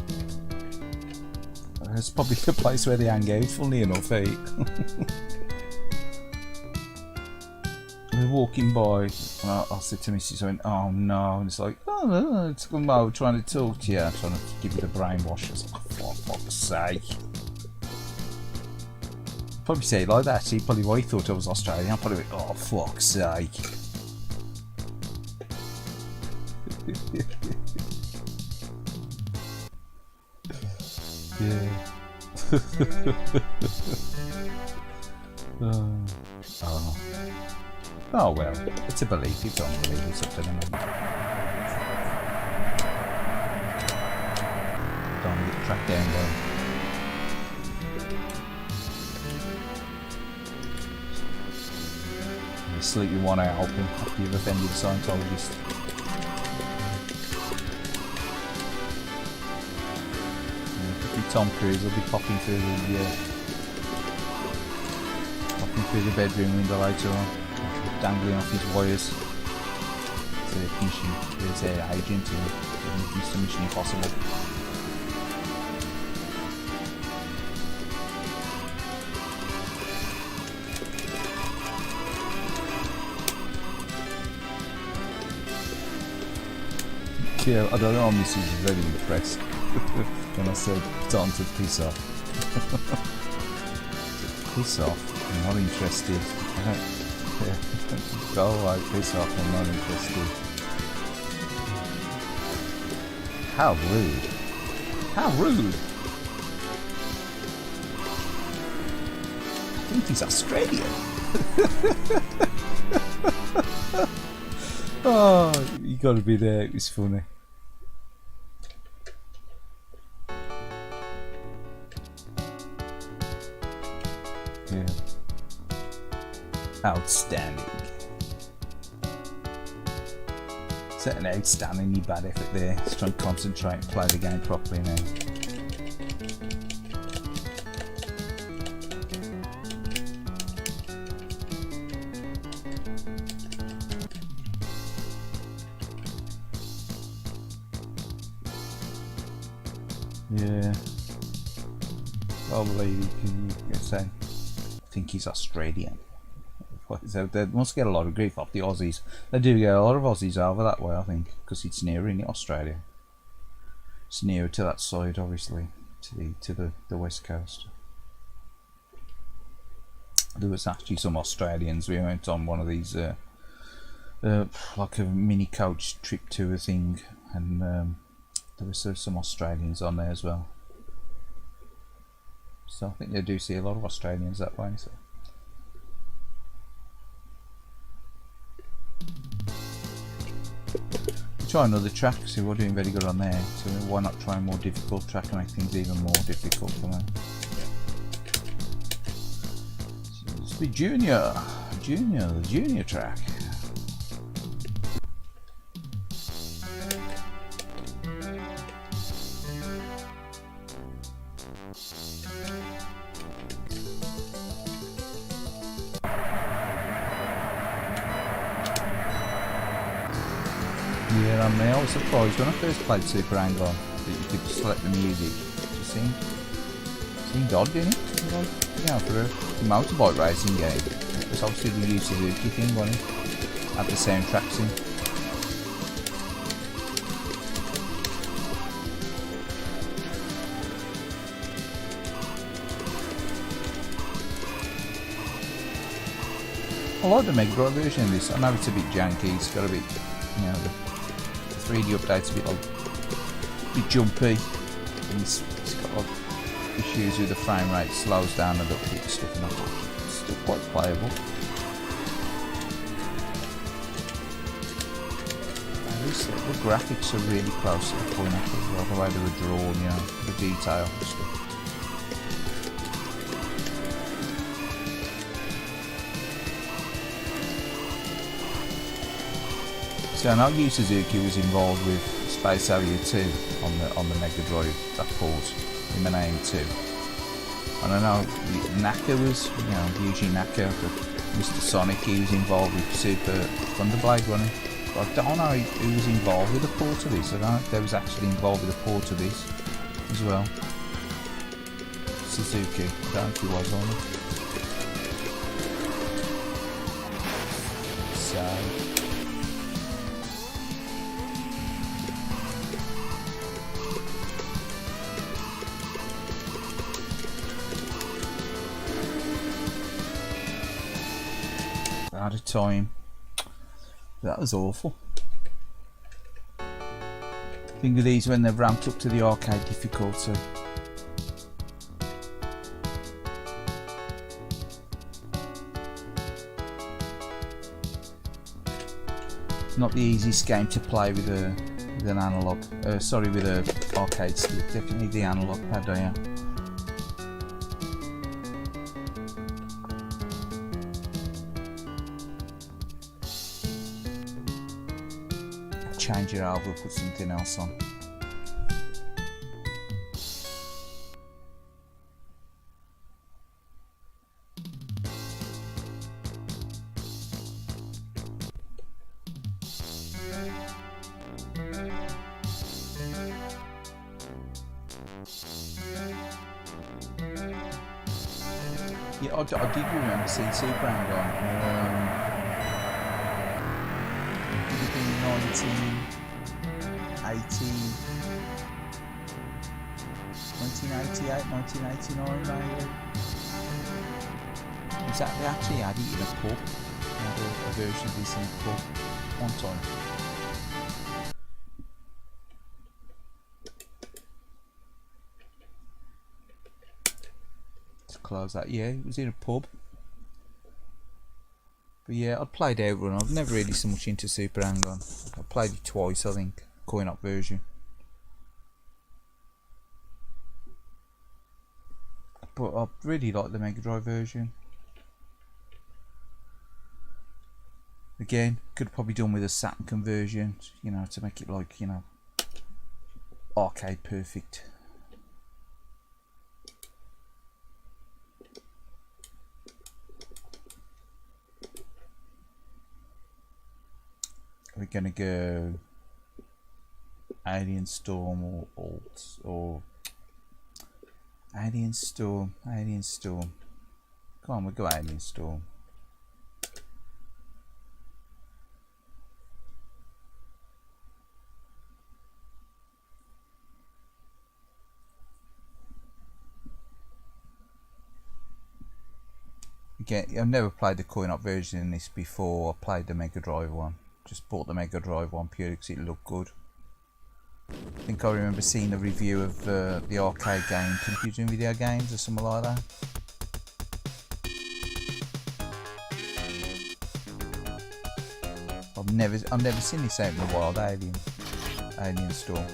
It's probably the place where they hang out, funnily enough, eh? They're walking by, and I said to Mrs. I went, oh no, and it's like, oh no, it's I'm trying to talk to you, I'm trying to give you the brainwash. I was like, oh, for fuck's sake. Probably say it like that, see, probably why he thought I was Australian. I probably went, oh, fuck's sake. Yeah. Oh well, it's a belief, you don't believe it's up to them. Don't get tracked down though. absolutely want to help him after you've offended Scientologists. Tom Cruise will be popping through the bedroom window later on, dangling off his wires to his agent in Mr. Mission Impossible. Yeah, I don't know, Mrs. is very impressed when I said time to piss off. Piss off, I'm not interested. Go away, piss off, I'm not interested. How rude. How rude. I think he's Australian. Oh, you gotta be there, it was funny. Yeah. Outstanding. Set an outstandingly bad effort there. Just trying to concentrate and play the game properly now. Yeah. Probably you can say. I think he's Australian. So they must get a lot of grief off the Aussies. They do get a lot of Aussies over that way, I think, because it's nearer in Australia. It's nearer to that side, obviously, to the west coast. There was actually some Australians. We went on one of these like a mini coach trip tour thing, and there was some Australians on there as well. So I think they do see a lot of Australians that way. So. Try another track, see we're doing very good on there, so why not try a more difficult track and make things even more difficult for me. So let's be the junior track. Yeah, I was surprised when I first played Super Hang-On that you could select the music. It seemed odd, didn't it? Yeah, for a motorbike racing game. It was obviously the Yu Suzuki thing, wasn't it? Had the soundtracks in. I like the Mega Drive version of this. I know it's a bit janky, it's got a bit, you know, the 3D update's a bit jumpy, and it's got like issues with the frame rate, slows down a little bit and stuff, and it's still quite playable. The graphics are really close to the point as well, the way they were drawn, you know, the detail and stuff. So I know Yu Suzuki was involved with Space Harrier 2 on the Mega Drive, that port in the name 2. And I know Naka was, you know, Yuji Naka, Mr. Sonic, he was involved with Super Thunderblade, wasn't he? But I don't know who was involved with the port of this. I don't know if they was actually involved with the port of this as well. Suzuki, I don't know if he was on it. So. Out of time. That was awful. Think of these when they've ramped up to the arcade difficulty. Not the easiest game to play with an analog. Sorry, with a arcade stick. Definitely the analog pad, yeah. change it over, put something else on. Yeah, I did remember seeing Super Hang on. Would have been 1988, 1989 maybe. Was that they actually had it in a pub? Had a version of this in a pub one time. Close that. Yeah, it was in a pub. But yeah, I'd played Outrun. I've never really so much into Super Hang-On. I played it twice, I think, coin-op version. But I really like the Mega Drive version. Again, could have probably done with a Saturn conversion, you know, to make it like, you know, arcade perfect. We're gonna go Alien Storm or Alt or Alien Storm. Come on, we'll go Alien Storm. Again, I've never played the coin-op version in this before. I played the Mega Drive one. Just bought the Mega Drive one purely because it looked good. I think I remember seeing a review of the arcade game, Computer and Video Games, or something like that. I've never seen this out in the wild. Alien Storm.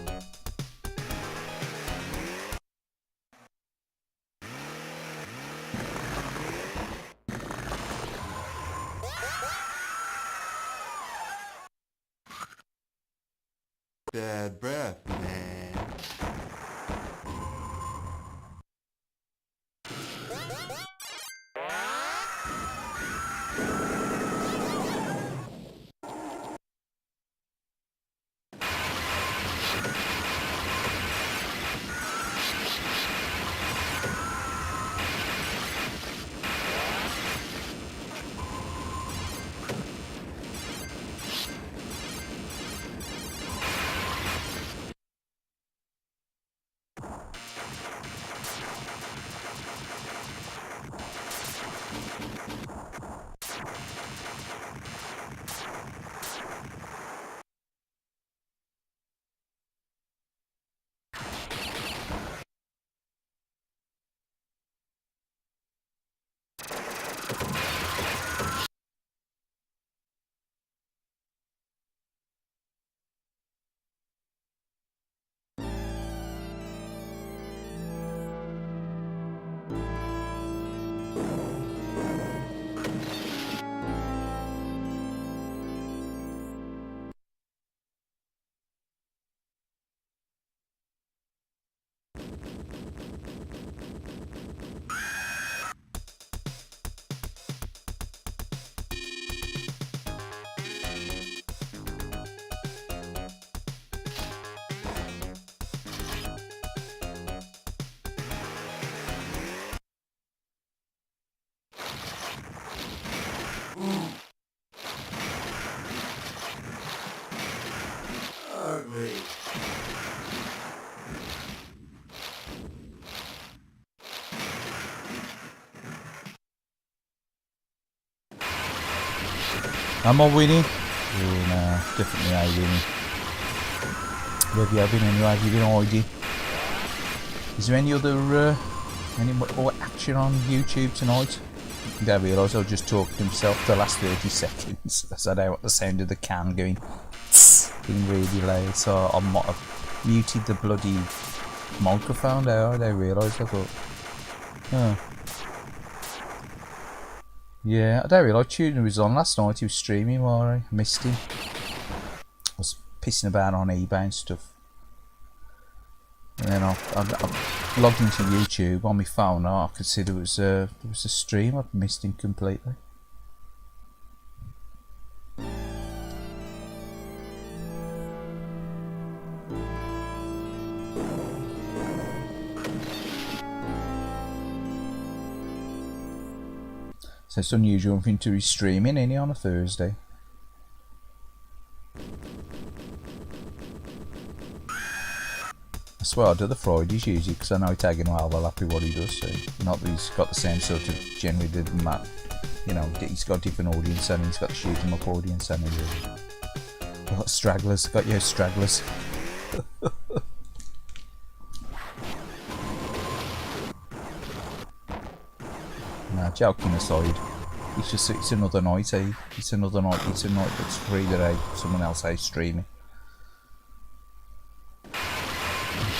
Bad breath, man. Am I winning? Oh no, definitely I winning. Where have you been anyway? Have you been hiding? Is there any other any more action on YouTube tonight? I don't realise I was just talking to himself for the last 30 seconds. That's how the sound of the can going being really loud, so I might have muted the bloody microphone there. I don't realise. I thought, oh. Yeah, I don't realise Tuna was on last night. He was streaming while I missed him. I was pissing about on eBay and stuff. And then I logged into YouTube on my phone. I could see there was a stream. I'd missed him completely. So it's unusual for him to be streaming any on a Thursday. I swear I do the Fridays usually because I know he's taking a while happy what he does. So not that he's got the same sort of generally the you know, he's got different audience and he's got the shoot 'em up audience and got stragglers, got you stragglers. Nah, joking aside, it's another night, eh? It's a night that's free that someone else is streaming.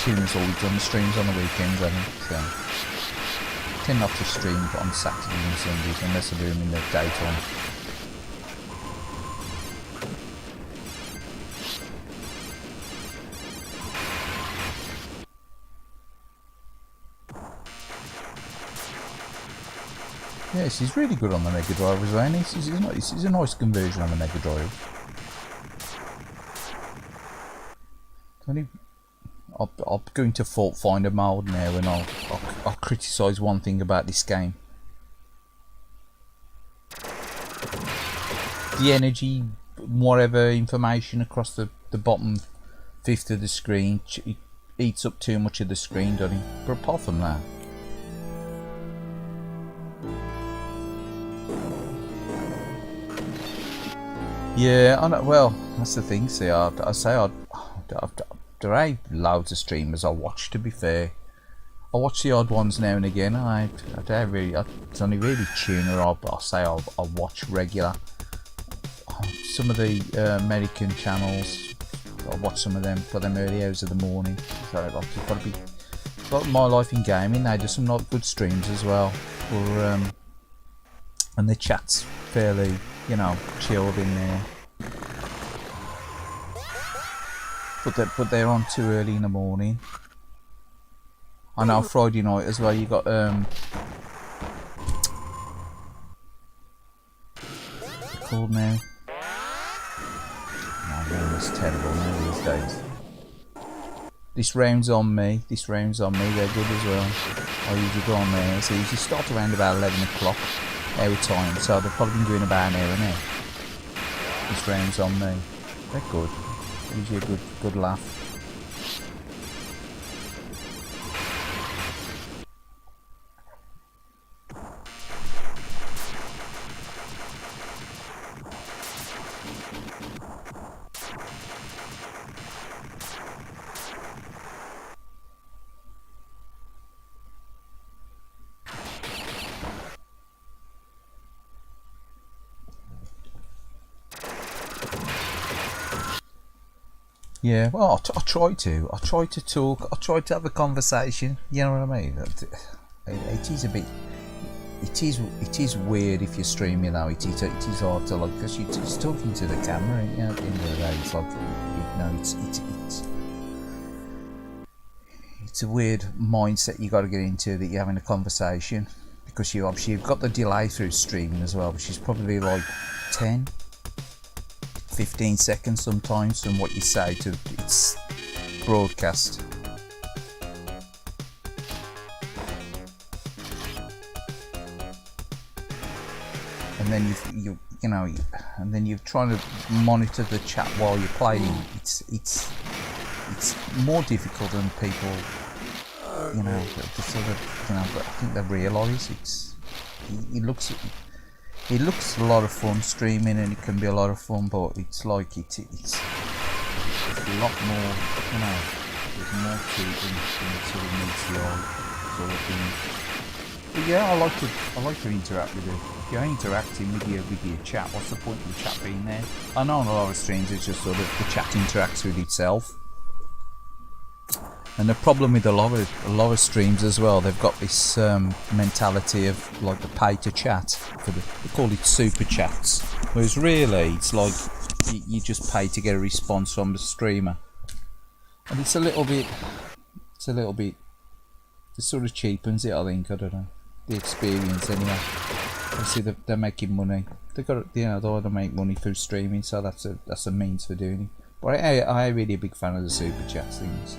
Tuner's always done the streams on the weekends, I think, so I tend not to stream on Saturdays and Sundays unless I do them in the daytime. Yes, he's really good on the Mega Drive as well. He's a nice conversion on the Mega Drive. I'm going to fault finder mode now, and I'll criticise one thing about this game. The energy, whatever information across the bottom fifth of the screen, it eats up too much of the screen, doesn't it? But apart from that. Yeah, I know, well, that's the thing, see, there are loads of streamers I watch, to be fair. I watch the odd ones now and again. It's only really Tuner I'll watch regular. Some of the American channels, I watch some of them for them early hours of the morning. So you've got to be, like My Life in Gaming, they do some not good streams as well. And the chat's fairly, you know, chilled in there. But they're on too early in the morning. I know Friday night as well. You got what's it called now? My name is terrible now these days. This round's on me. They're good as well. I usually go on there. So you usually start around about 11 o'clock our time. So they've probably been doing about an hour now. This round's on me. They're good. Usually a good laugh. Yeah, well, I try to talk, I try to have a conversation, you know what I mean? It is a bit, it is weird if you're streaming though, it is hard to, like, because you're just talking to the camera, you know, at the end of the day, it's like, you know, it's a weird mindset you got to get into, that you're having a conversation, because you've got the delay through streaming as well, which is probably like 15 seconds sometimes from what you say to its broadcast. And then and then you're trying to monitor the chat while you're playing. It's more difficult than people, you know, to sort of, you know, but I think they realise it looks a lot of fun streaming, and it can be a lot of fun, but it's like it's a lot more, you know, there's more to it than sort of meets the eye sort of thing. But yeah, I like to interact with it. If you're interacting with your chat, what's the point of the chat being there? I know on a lot of streams it's just sort of the chat interacts with itself. And the problem with a lot of streams as well, they've got this mentality of like the pay to chat, they call it super chats, whereas really it's like you just pay to get a response from the streamer, and it's a little bit, it sort of cheapens it, I think. I don't know, the experience anyway. Obviously they're making money. They got, you know, they want to make money through streaming, so that's a means for doing it. But I'm really a big fan of the super chats things.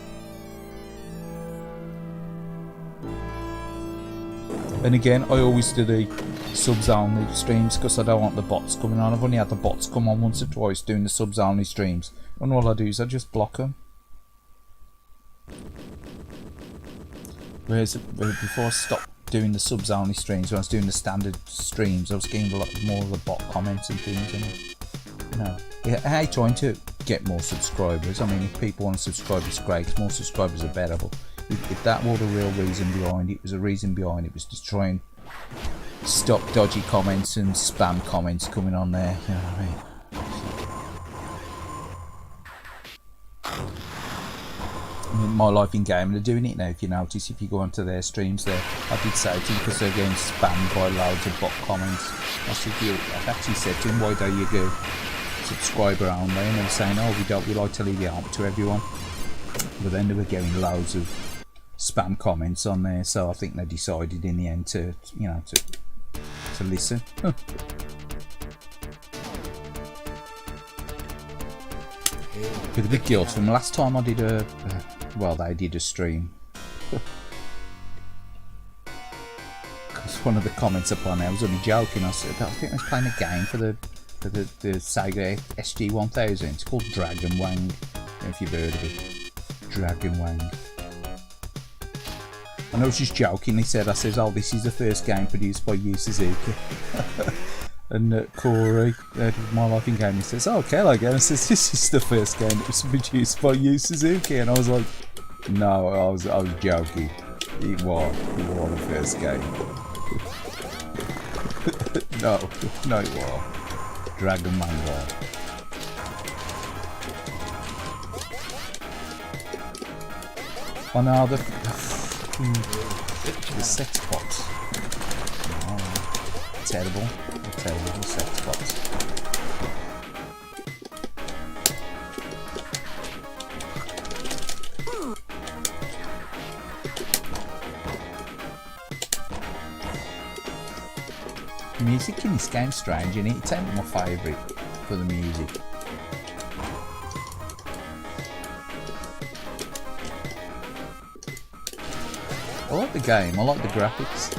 And again, I always do the subs only streams because I don't want the bots coming on. I've only had the bots come on once or twice doing the subs only streams, and all I do is I just block them. Whereas before I stopped doing the subs only streams, when I was doing the standard streams, I was getting a lot more of the bot comments and things, and you know, I ain't trying to get more subscribers. I mean, if people want to subscribe, it's great. More subscribers are better, but if that were the real reason behind it, was to try and stop dodgy comments and spam comments coming on there, you know what I mean? My life in gaming, they're doing it now. If you notice, if you go onto their streams there, I did say to him, because they're getting spammed by loads of bot comments. I've actually said to him, why don't you go subscriber only? And they're saying, oh, we like to leave it up to everyone. But then they were getting loads of spam comments on there, so I think they decided in the end to, you know, to listen. With a big guilt from last time I did they did a stream. Because one of the comments upon there, I was only joking. I said, I think I was playing a game for the Sega SG-1000. It's called Dragon Wang. I don't know if you've heard of it. Dragon Wang. And I was just joking. I says, oh, this is the first game produced by Yu Suzuki. And Corey, My Life in Gaming, says, oh, Kaylied again. And says, this is the first game that was produced by Yu Suzuki. And I was like, no, I was joking. It was the first game. no, it was. Dragon Man was. Oh no, the sex box. Oh, terrible sex box. The music in this game's strange, and it's ain't my favourite for the music. I like the game, I like the graphics,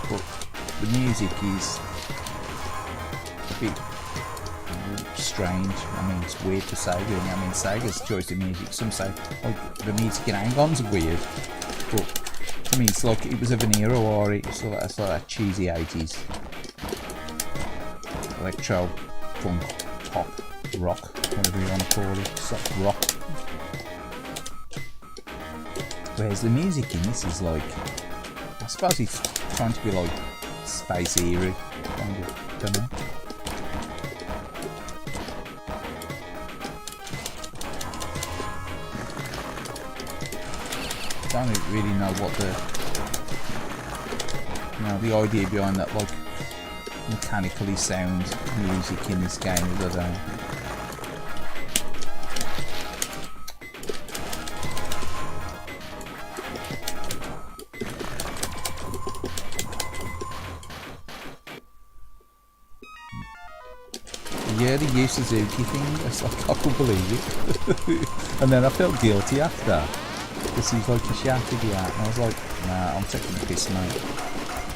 but the music is a bit strange. I mean, it's weird for Sega. I mean, Sega's choice of music, some say, oh, the music in Hang-On's weird, but to me it's like it was of an era or it's like that cheesy 80s electro funk pop rock, whatever you want to call it, soft rock. Whereas the music in this is like, I suppose it's trying to be like space era, kind of, don't know. I don't really know what the idea behind that, like mechanically sound music in this game is, I don't know. Yeah, the Yu Suzuki thing, it's like, I couldn't believe it. And then I felt guilty after, because he's like, you shouted you out, and I was like, nah, I'm taking the piss, mate.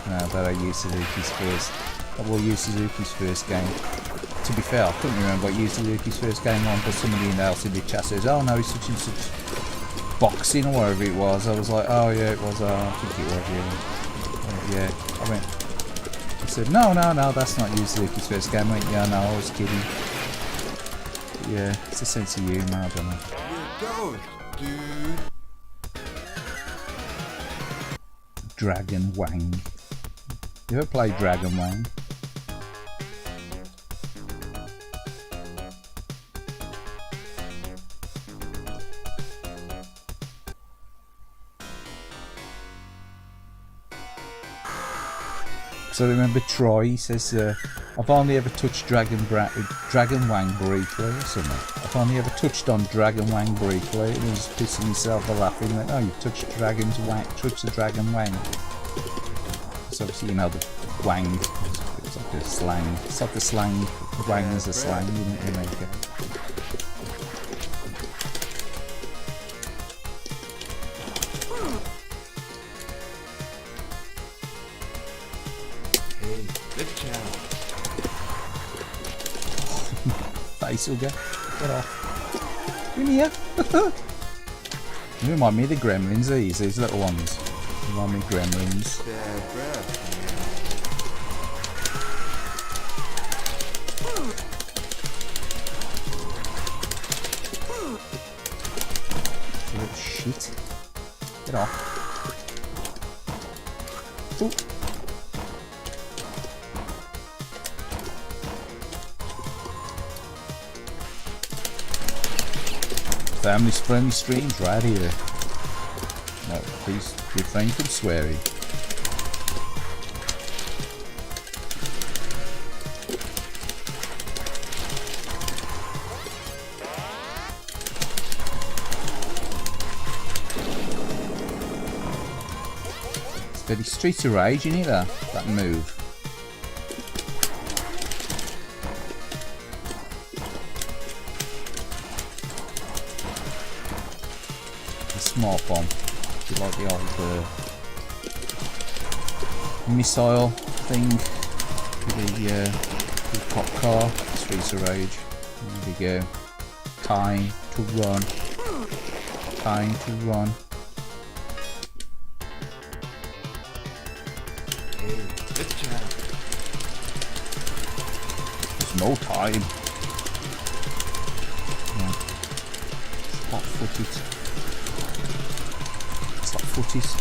That I Yu Suzuki's first game. To be fair, I couldn't remember what Yu Suzuki's first game was, but somebody else in the chat says, oh no, he's such and such boxing or whatever it was. I was like, oh yeah, it was, I think it was, yeah. I went, I said, no, that's not Yu Suzuki's first game. I went, yeah, no, I was kidding. But yeah, it's a sense of humour, I don't know. Here goes, dude. Dragon Wang. You ever played Dragon Wang? So remember Troy, he says I've only ever touched Dragon Wang briefly or something. I've only ever touched on Dragon Wang briefly and was pissing myself a laughing like, oh, you touched the Dragon Wang. It's obviously, you know, the Wang. It's like a slang. It's like a slang. Wang is a slang, you know what I mean? Face will get off. In here. You remind me of the gremlins, these little ones. Remind me of gremlins. Little shit. Get off. Ooh. Family-friendly streams right here. No, please refrain from swearing. It's very Streets of Rage, isn't it, that move? Smart bomb. You like the old missile thing with the pop car. Streets of Rage. There we go. Time to run. Time to run. There's no time. Yeah. Hot footage. Footies.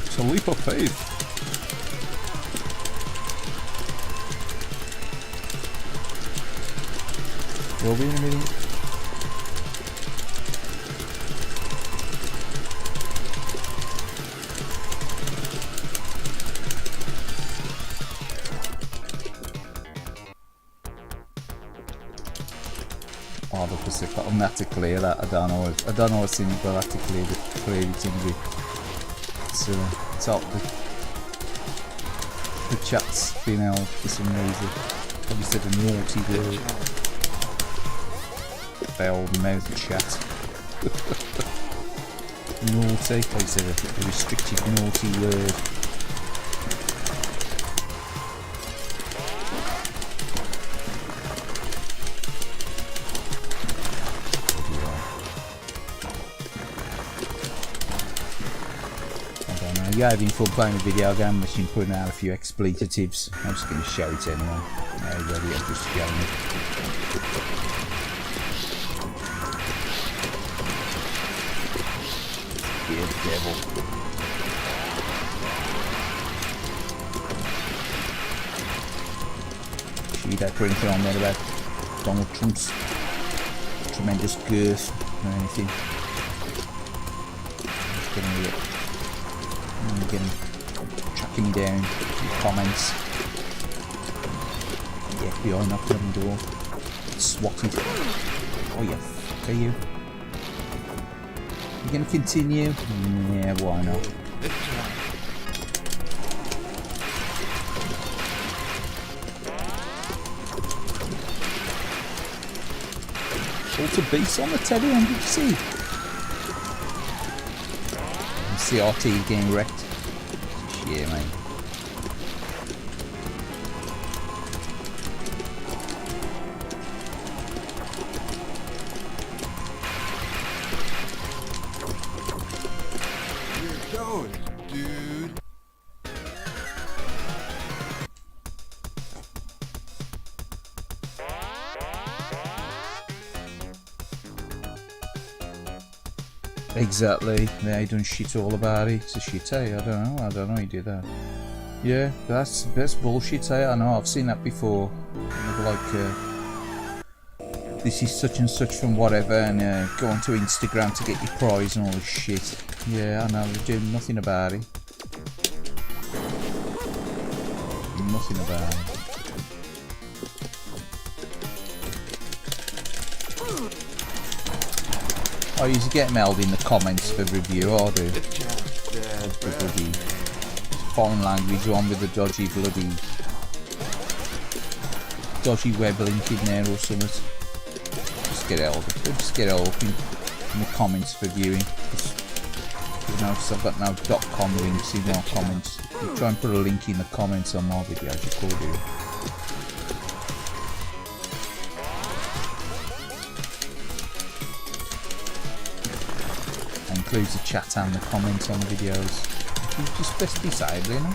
It's a leap of faith. Will be in a minute. Oh, the Pacific. I'm gonna have to clear that. I don't know what's in it, but I have to clear it in a bit. It's up. The chat's been out for some reason. Probably said a naughty word. Foul mouth chat. Naughty. Probably said a restricted naughty word. Yeah, having fun playing a video game, machine putting out a few expletives. I'm just going to show it anyway. Now ready, I'm just showing it. Dear devil. See that printer on there about Donald Trump's tremendous girth or anything. Just going to again, tracking me down, comments. The FBI knocked on the door. Swatted. Oh yeah, fuck are you? You gonna continue? Yeah, why not? Alter beats on the telly, did you see? CRT getting wrecked. Yeah, mate. Here goes, dude. Exactly. They done shit all about it. It's a shit, eh? I don't know he did that. Yeah, that's bullshit, eh? I know, I've seen that before. Like, this is such and such from whatever, and go onto Instagram to get your prize and all this shit. Yeah, I know, they're doing nothing about it. nothing about it. I usually get mailed in the comments for review, I do. The bloody foreign language one with the dodgy web link in there or something. Just get it up in the comments for viewing. You notice I've got no .com links in my comments. If you try and put a link in the comments on my videos, you could do. Includes the chat and the comments on the videos. You just best disabling them.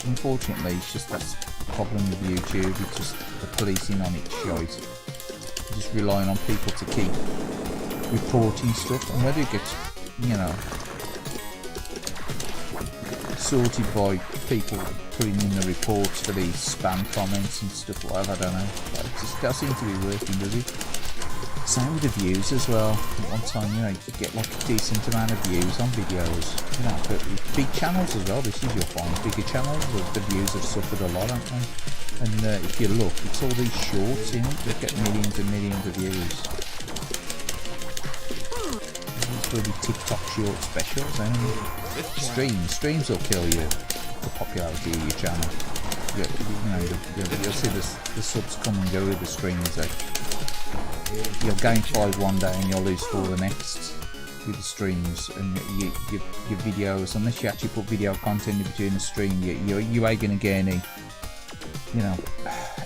Unfortunately, it's just that's the problem with YouTube. It's just the policing on it shite. You're just relying on people to keep reporting stuff, and whether it gets, you know, sorted by people putting in the reports for these spam comments and stuff like that, I don't know. But it just doesn't seem to be working, does it? Same with the views as well. At one time, you know, you could get like a decent amount of views on videos. You know, but big channels as well. This is your find. Bigger channels, the views have suffered a lot, haven't they? And if you look, it's all these shorts in it that get millions and millions of views. These bloody TikTok short specials, Streams will kill you. The popularity of your channel. You know, you'll see the subs come and go with the streams. You'll gain 5 one day and you'll lose 4 the next with the streams, and your videos, unless you actually put video content in between the stream, you ain't gonna get any, you know,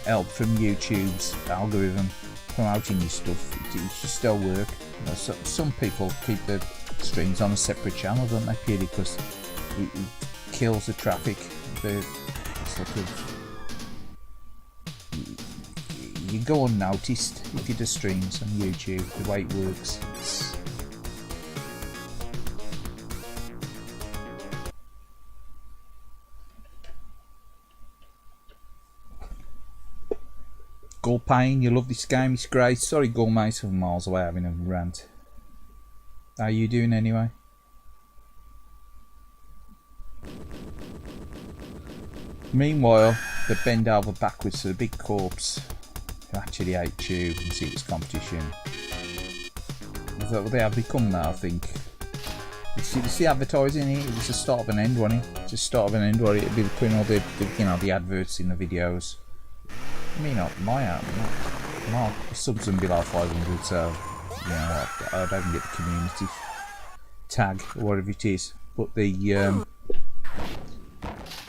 help from YouTube's algorithm promoting your stuff. It should still work. You know, so, some people keep their streams on a separate channel, don't they, purely because it kills the traffic. The sort of, you go unnoticed if you do streams on YouTube, the way it works. Gulpane, you love this game, it's great. Sorry, Gulmate, from miles away having a rant. How are you doing anyway? Meanwhile, they bend over backwards to the big corpse who actually ate Tube and see its competition. I thought, well, they have become now, I think. You see advertising here? It was the start of an end, wasn't it? Just start of an end where it'd be putting all the you know, the adverts in the videos. I mean, not my subs and below 500, so you know, I don't get the community tag or whatever it is. But the you've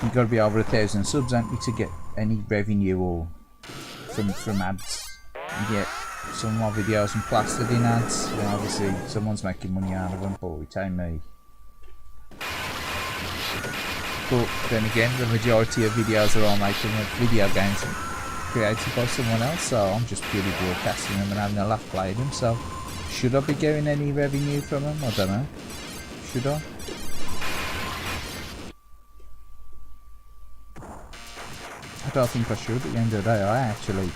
got to be over 1,000 subs, haven't you, to get any revenue or from ads. You get some more videos and plastered in ads. You know, obviously, someone's making money out of them, but it ain't me. But then again, the majority of videos are all making video games created by someone else, so I'm just purely broadcasting them and having a laugh playing them. So, should I be getting any revenue from them? I don't know. Should I? I don't think I should. At the end of the day, I actually,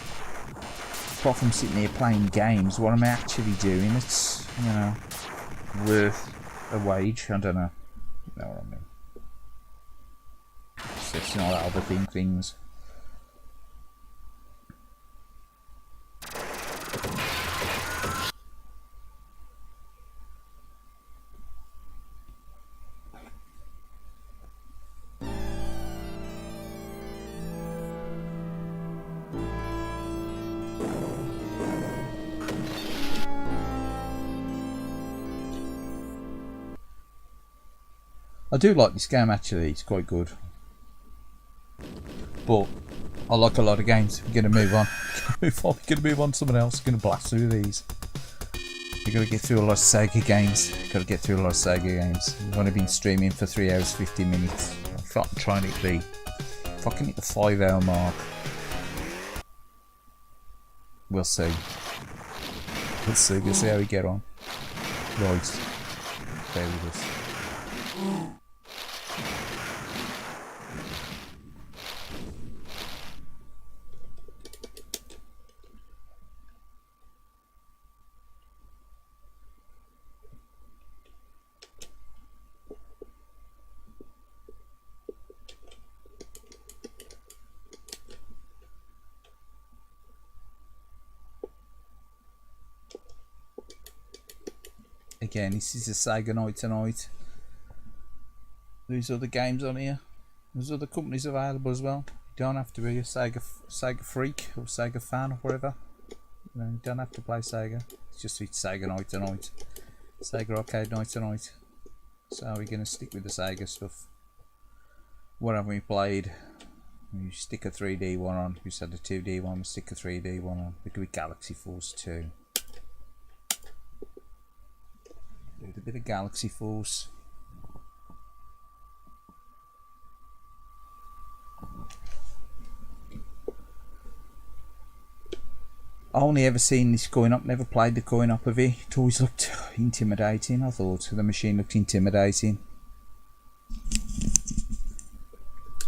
apart from sitting here playing games, what am I actually doing? It's, you know, worth a wage. I don't know. You know what I mean? It's not other things. I do like this game actually, it's quite good. But I like a lot of games. We're gonna move on. We're gonna move on to someone else. We're gonna blast through these. You gotta get through a lot of Sega games. I've only been streaming for 3 hours 50 minutes. I'm trying to hit the 5 hour mark. We'll see. We'll see how we get on. Right. Stay with us. Again, this is a Sega night tonight. There's other games on here. There's other companies available as well. You don't have to be a Sega freak or Sega fan or whatever. You know, you don't have to play Sega. It's Sega night tonight. Sega arcade night tonight. So we're going to stick with the Sega stuff. What have we played? We stick a 3D one on. We said a 2D one. We stick a 3D one on. We do a Galaxy Force 2. Do a bit of Galaxy Force. I only ever seen this coin op, never played the coin op of it. It always looked intimidating, I thought. The machine looked intimidating.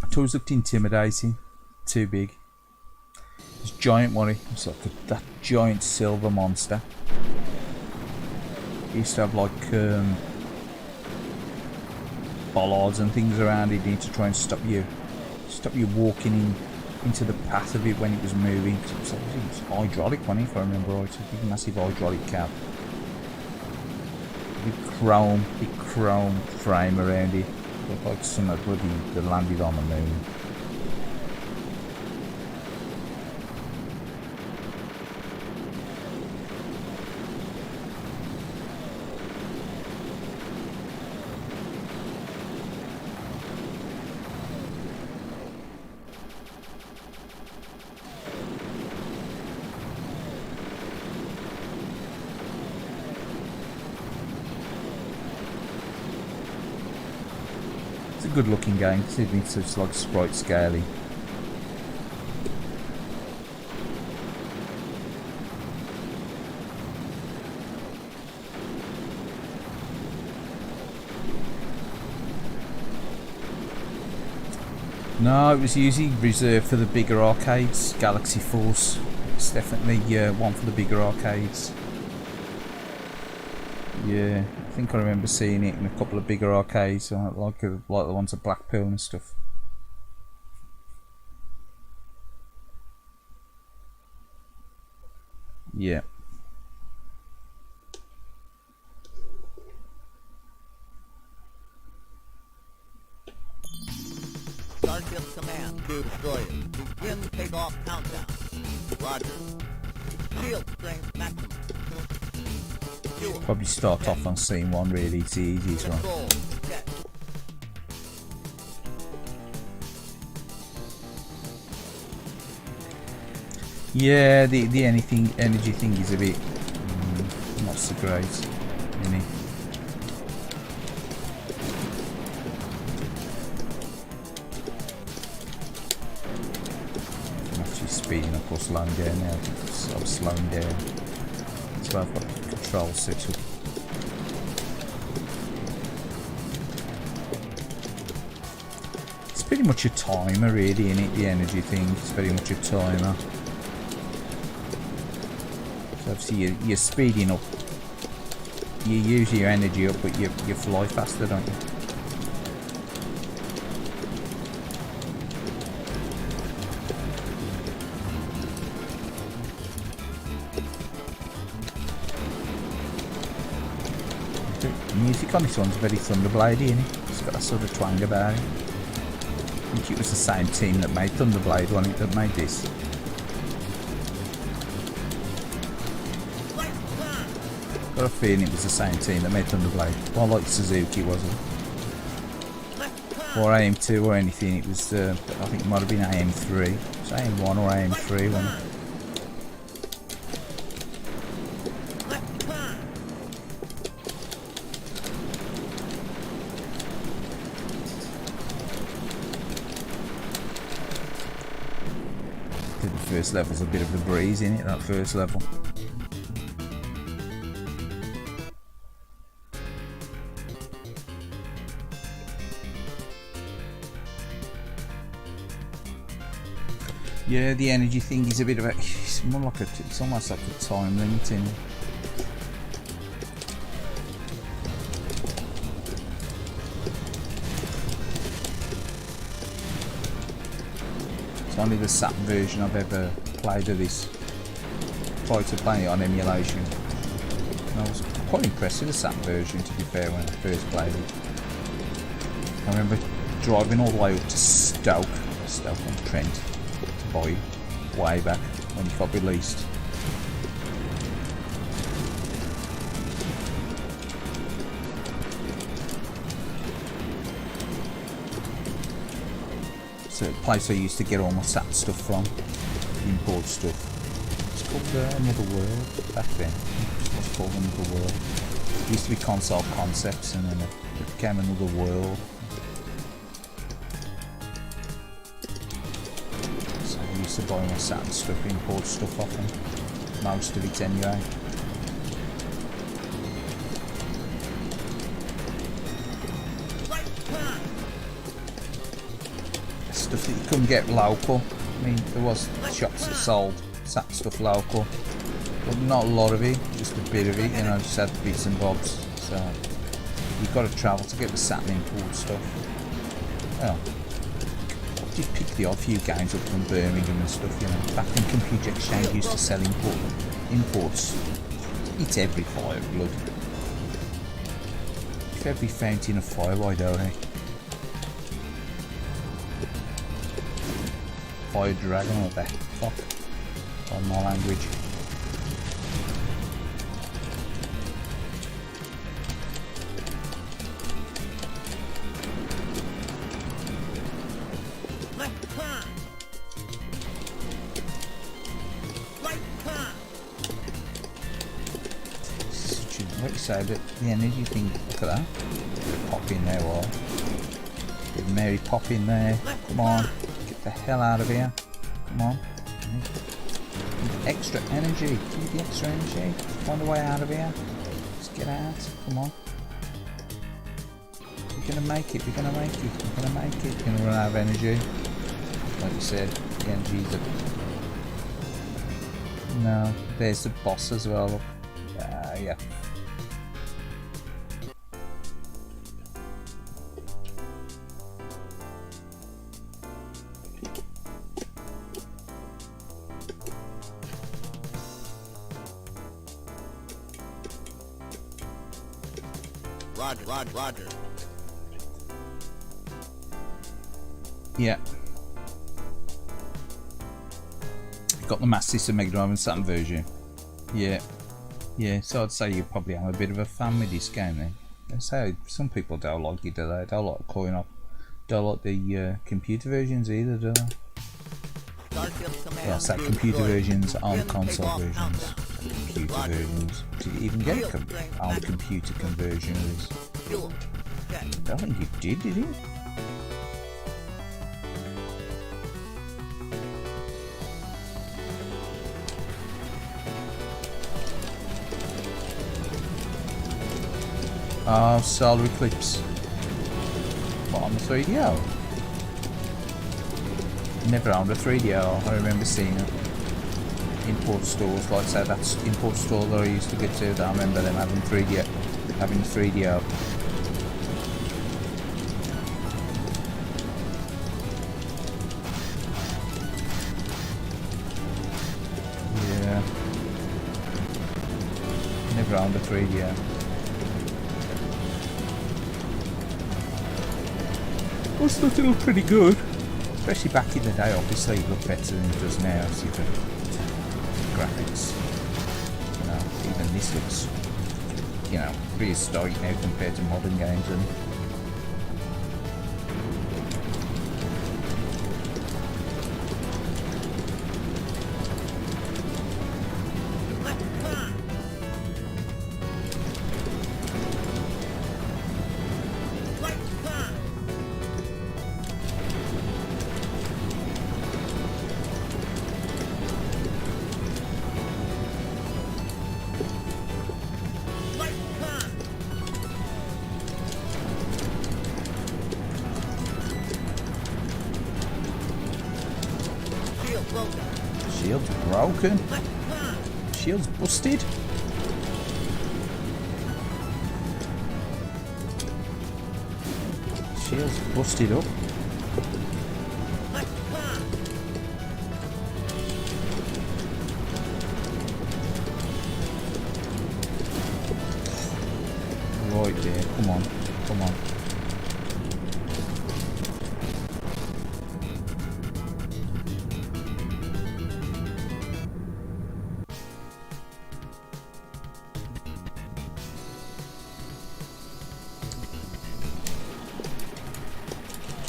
It always looked intimidating. Too big. This giant one, it was like that giant silver monster. It used to have like bollards and things around it to try and stop you walking into the path of it when it was moving. It was hydraulic one, if I remember right. A big massive hydraulic cab. Big chrome frame around it. Looked like something that landed on the moon. It's a good looking game, considering it's like sprite scaling. No, it was usually reserved for the bigger arcades. Galaxy Force. It's definitely one for the bigger arcades. Yeah, I think I remember seeing it in a couple of bigger arcades, like the ones at Blackpool and stuff. Yeah. Starship command to destroyers. Begin takeoff countdown. Roger. Shield strength maximum. Fuel. Probably start off on scene 1, really. It's the easiest one. Control. Check. Yeah, the energy thing is a bit not so great, really. I'm actually speeding up or slowing down now. I'm slowing down. So I've got the control set up. It's pretty much a timer, really, isn't it? The energy thing. It's very much a timer. So obviously you're speeding up. You use your energy up, but you fly faster, don't you? The music on this one's very Thunderbladey, isn't it? It's got a sort of twang about it. I think it was the same team that made Thunderblade, wasn't it, that made this? Got a feeling it was the same team that made Thunderblade. Well, like Suzuki, wasn't it? Or AM2 or anything. It was, I think it might have been AM3. It was AM1 or AM3, wasn't it? The first level's a bit of a breeze, in it, that first level. Yeah, the energy thing is a bit of a, it's more like it's almost like a time limit in it. It's only the SAP version I've ever played of this. Tried to play it on emulation. I was quite impressed with the Saturn version, to be fair, when I first played it. I remember driving all the way up to Stoke-on-Trent to buy it way back when it got released. It's a place I used to get all my Saturn stuff from, import stuff. It's called Another World back then. It was called Another World. It used to be Console Concepts, and then it became Another World. So I used to buy my Saturn stuff, import stuff off them. Most of it anyway. Stuff that you couldn't get local. I mean, there was shops that sold Saturn stuff local, but not a lot of it, just a bit of it, you know, just had bits and bobs. So you've got to travel to get the Saturn import stuff. Well, you pick the odd few games up from Birmingham and stuff, you know. Back when Computer Exchange used to sell imports, it's every fire blood. If every fountain of fire, why don't they? Fire Dragon or the fuck on my language. Like you say, the energy thing, look at that. Pop in there, or bit of Mary pop in there. Come on. Get the hell out of here. Come on. Need extra energy. Need the extra energy. Find a way out of here. Just get out. Come on. We're gonna make it. We're gonna make it. We're gonna make it. We're gonna run out of energy. Like you said, the energy's a... No. There's the boss as well. Look. Yeah. Roger. Yeah. Got the Master System Mega Drive and Saturn version. Yeah. Yeah, so I'd say you probably have a bit of a fan with this game then. So some people don't like it, do they? Don't like coin up. Don't like the computer versions either, do they? Well, I say computer versions on console versions. Computer versions. Did you even get on computer conversions? I don't think you did you? Oh, Solar Eclipse. What, on the 3DO? Never owned a 3DO, I remember seeing it. Import stores, like I said, that's import store that I used to get to, that I remember them having 3DO. Yeah. Never owned a 3DO. Well, stuff it looked pretty good, especially back in the day. Obviously it looked better than it does now. See the graphics, you know, even this looks, you know, prehistoric now compared to modern games. And shield's broken. Shield's busted. Shield's busted up. right there. Come on. Come on.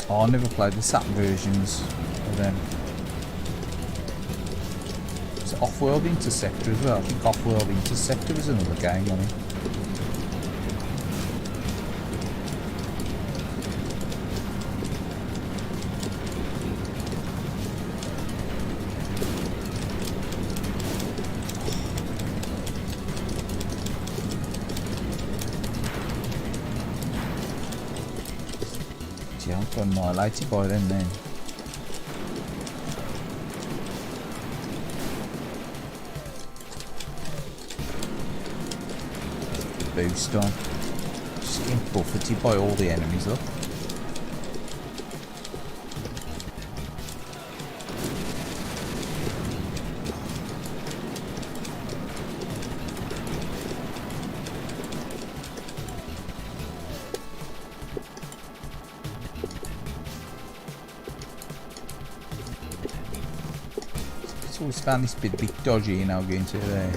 Oh, I never played the Saturn versions of them. It's Off-World Interceptor as well. I think Off-World Interceptor was another game on it. Yeah, I've got annihilated by them then. Boost on. Just getting buffeted by all the enemies, look. Always found this bit a bit dodgy, you know, going to there.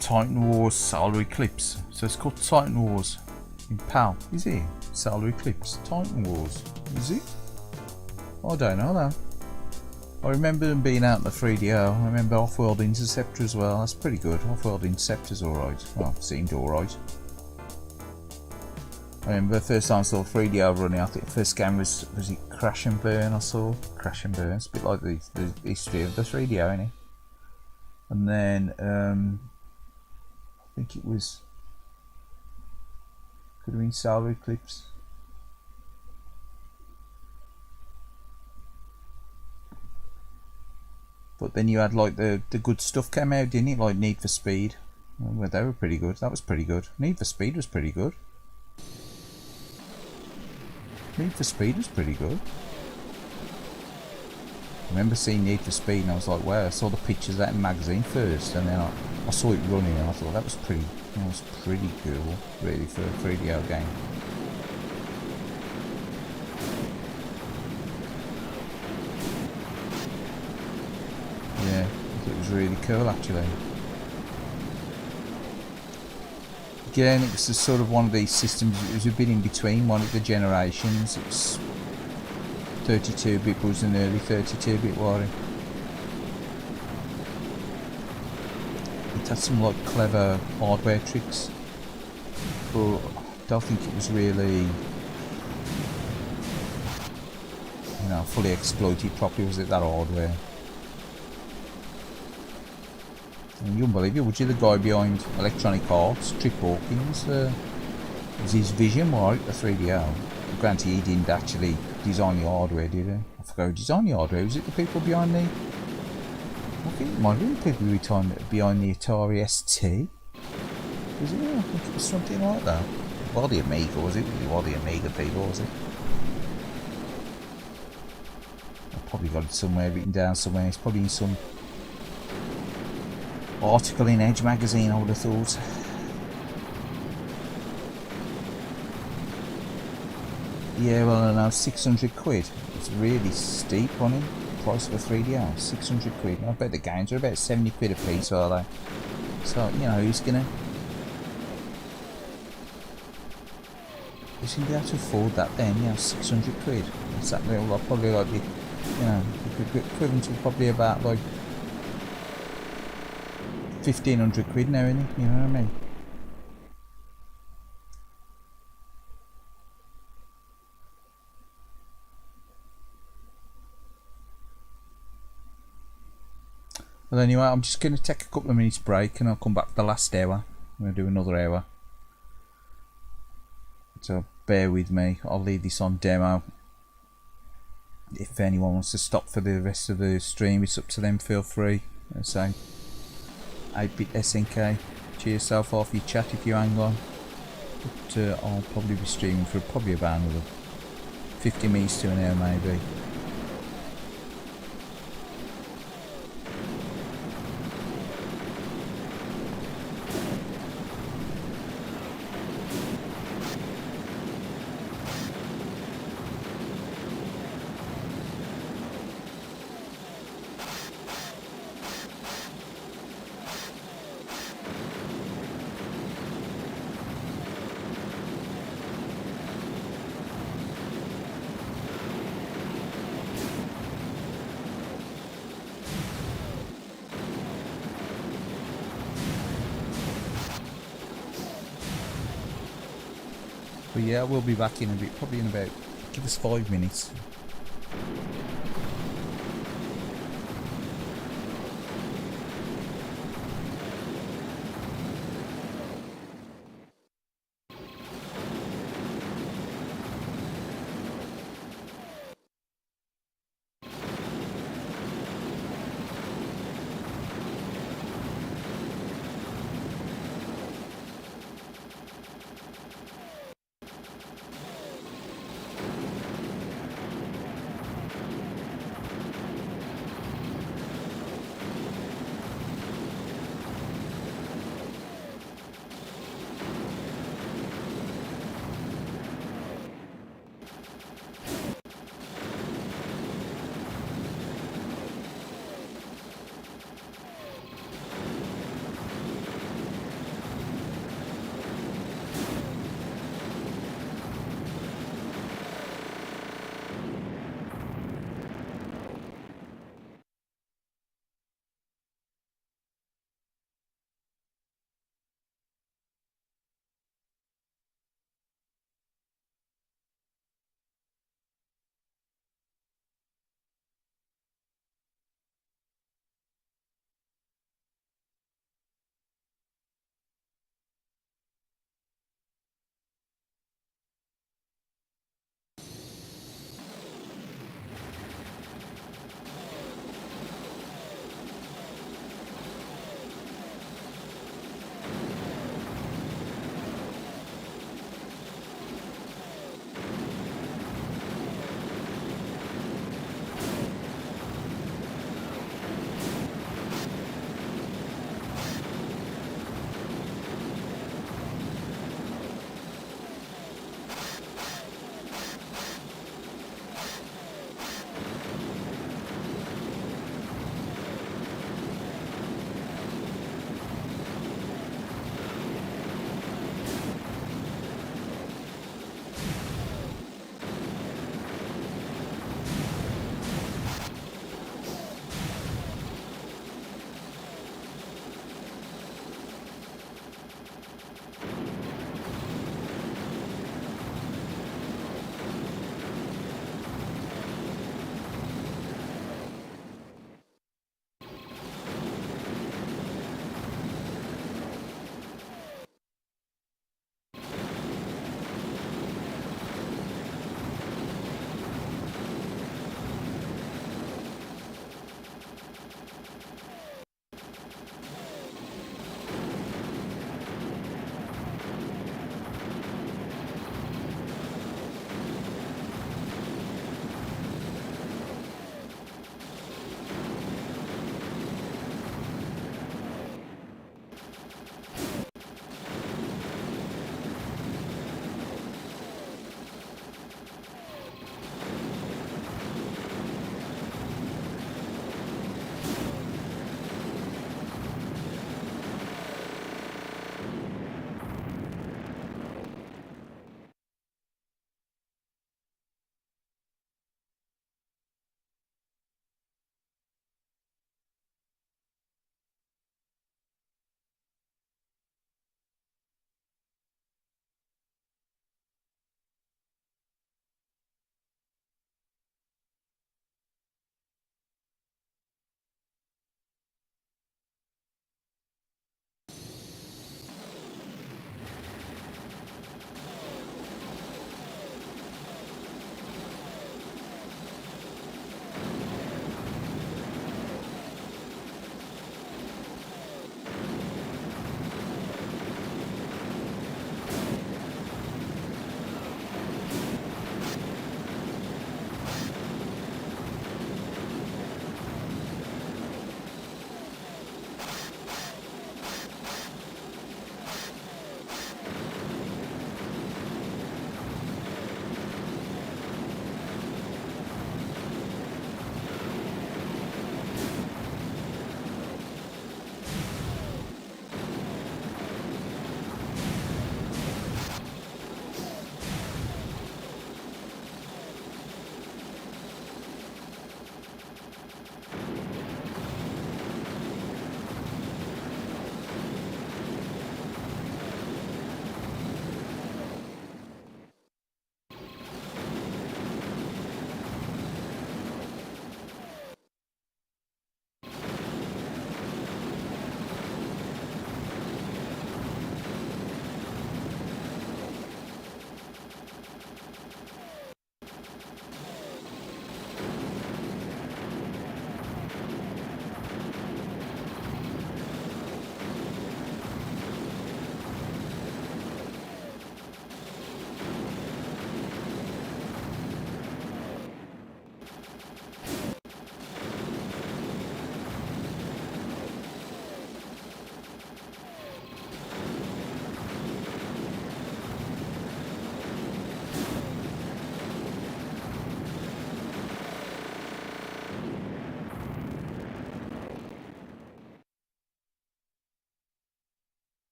Titan Wars Solar Eclipse. So it's called Titan Wars in PAL. Is it? Solar Eclipse. Titan Wars. Is it? I don't know though. I remember them being out in the 3DO. I remember Off-World Interceptor as well. That's pretty good. Off-World Interceptor's alright. Well, seemed alright. I remember the first time I saw 3DO running, I think the first game was it Crash and Burn I saw? Crash and Burn. It's a bit like the history of the 3DO, innit? And then, I think it was, could have been Solar Eclipse. But then you had like the good stuff came out, didn't it? Like Need for Speed. Well, they were pretty good. That was pretty good. Need for Speed was pretty good. Need for Speed was pretty good. I remember seeing Need for Speed and I was like, wow, I saw the pictures of that in the magazine first, and then I saw it running and I thought that was pretty cool, really, for a 3DO game. Yeah, I thought it was really cool actually. Again, it was just sort of one of these systems, it was a bit in between one of the generations. It was 32-bit, but it was an early 32-bit warrior. It had some like clever hardware tricks, but I don't think it was really, you know, fully exploited properly, was it, that hardware? And you wouldn't believe it, would you? The guy behind Electronic Arts, Trip Hawkins, was his vision right, the 3DO. Granted, he didn't actually design the hardware, did he? I forgot who designed the hardware. Was it the people behind the... I think it might have been the people behind the Atari ST. Was it? I think it was something like that. Well, the Amiga, was it? Well, the Amiga people, was it? I probably got it somewhere, written down somewhere. It's probably in some article in Edge magazine, I would have thought. Yeah, well, I don't know, 600 quid. It's really steep on it. Price of a 3DO, 600 quid. I bet the games are about 70 quid a piece, are they? So, you know, who's gonna be able to afford that then? You know, 600 quid. It's that little, probably like the, you know, equivalent to probably about like 1,500 quid now, isn't it? You know what I mean? Well, anyway, I'm just going to take a couple of minutes break and I'll come back for the last hour. I'm going to do another hour. So bear with me. I'll leave this on demo. If anyone wants to stop for the rest of the stream, it's up to them. Feel free. So 8-bit SNK, cheer yourself off your chat if you hang on. But I'll probably be streaming for probably about another 50 minutes to an hour maybe. yeah, we'll be back in a bit, probably in about, give us 5 minutes.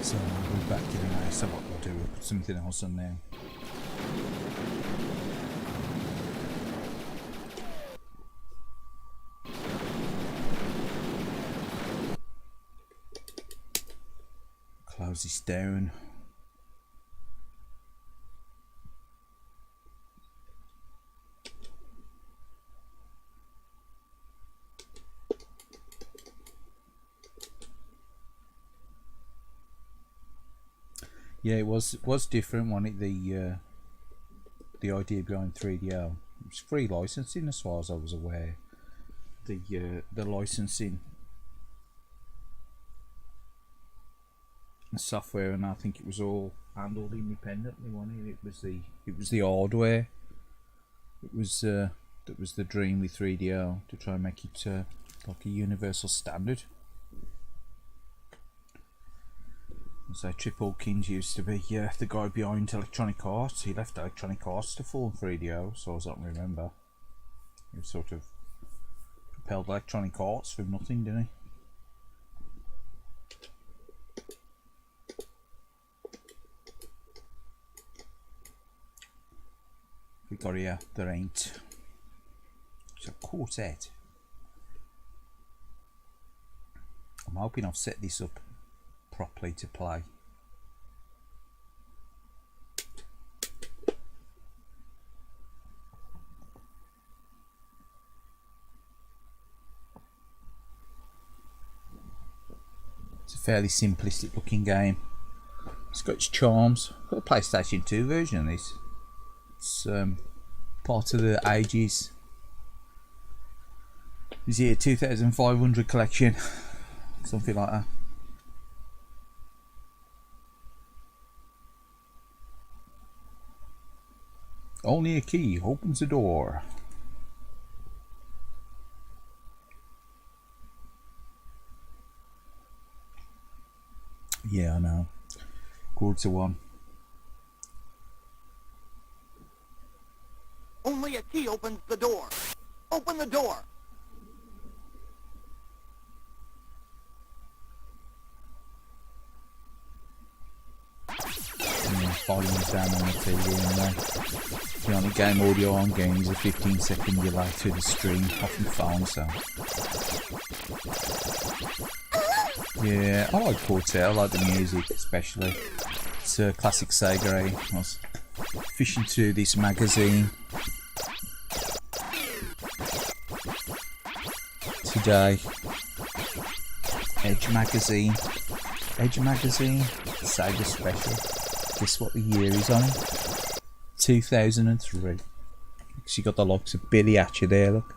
So we'll be back anyway, so what we'll do, we'll put something else on now. Close this down. Yeah, it was different, wasn't it? The idea behind 3DO. It was free licensing as far as I was aware. The licensing, the software, and I think it was all handled independently, wasn't it? It was the hardware. That was the dream with 3DO, to try and make it like a universal standard. So Trip Hawkins used to be the guy behind Electronic Arts. He left Electronic Arts to form 3DO, so as I don't remember. He sort of propelled Electronic Arts from nothing, didn't he? We got here, there ain't. It's a quartet. I'm hoping I've set this up properly to play. It's a fairly simplistic looking game. It's got its charms. Got a PlayStation 2 version of this. It's part of the 80's. Is it a 2500 collection? Something like that. Only a key opens the door. Yeah, I know. Quarter to 1. Only a key opens the door. Open the door. Volumes down on the TV anyway. The only game audio on game is a 15-second delay to the stream off my phone, so. Yeah, I like Quartet, I like the music especially. It's a classic Sega. I was fishing through this magazine today. Edge magazine, Sega special. Guess what the year is on? 2003. Because you got the likes of Billy Hatcher there, look.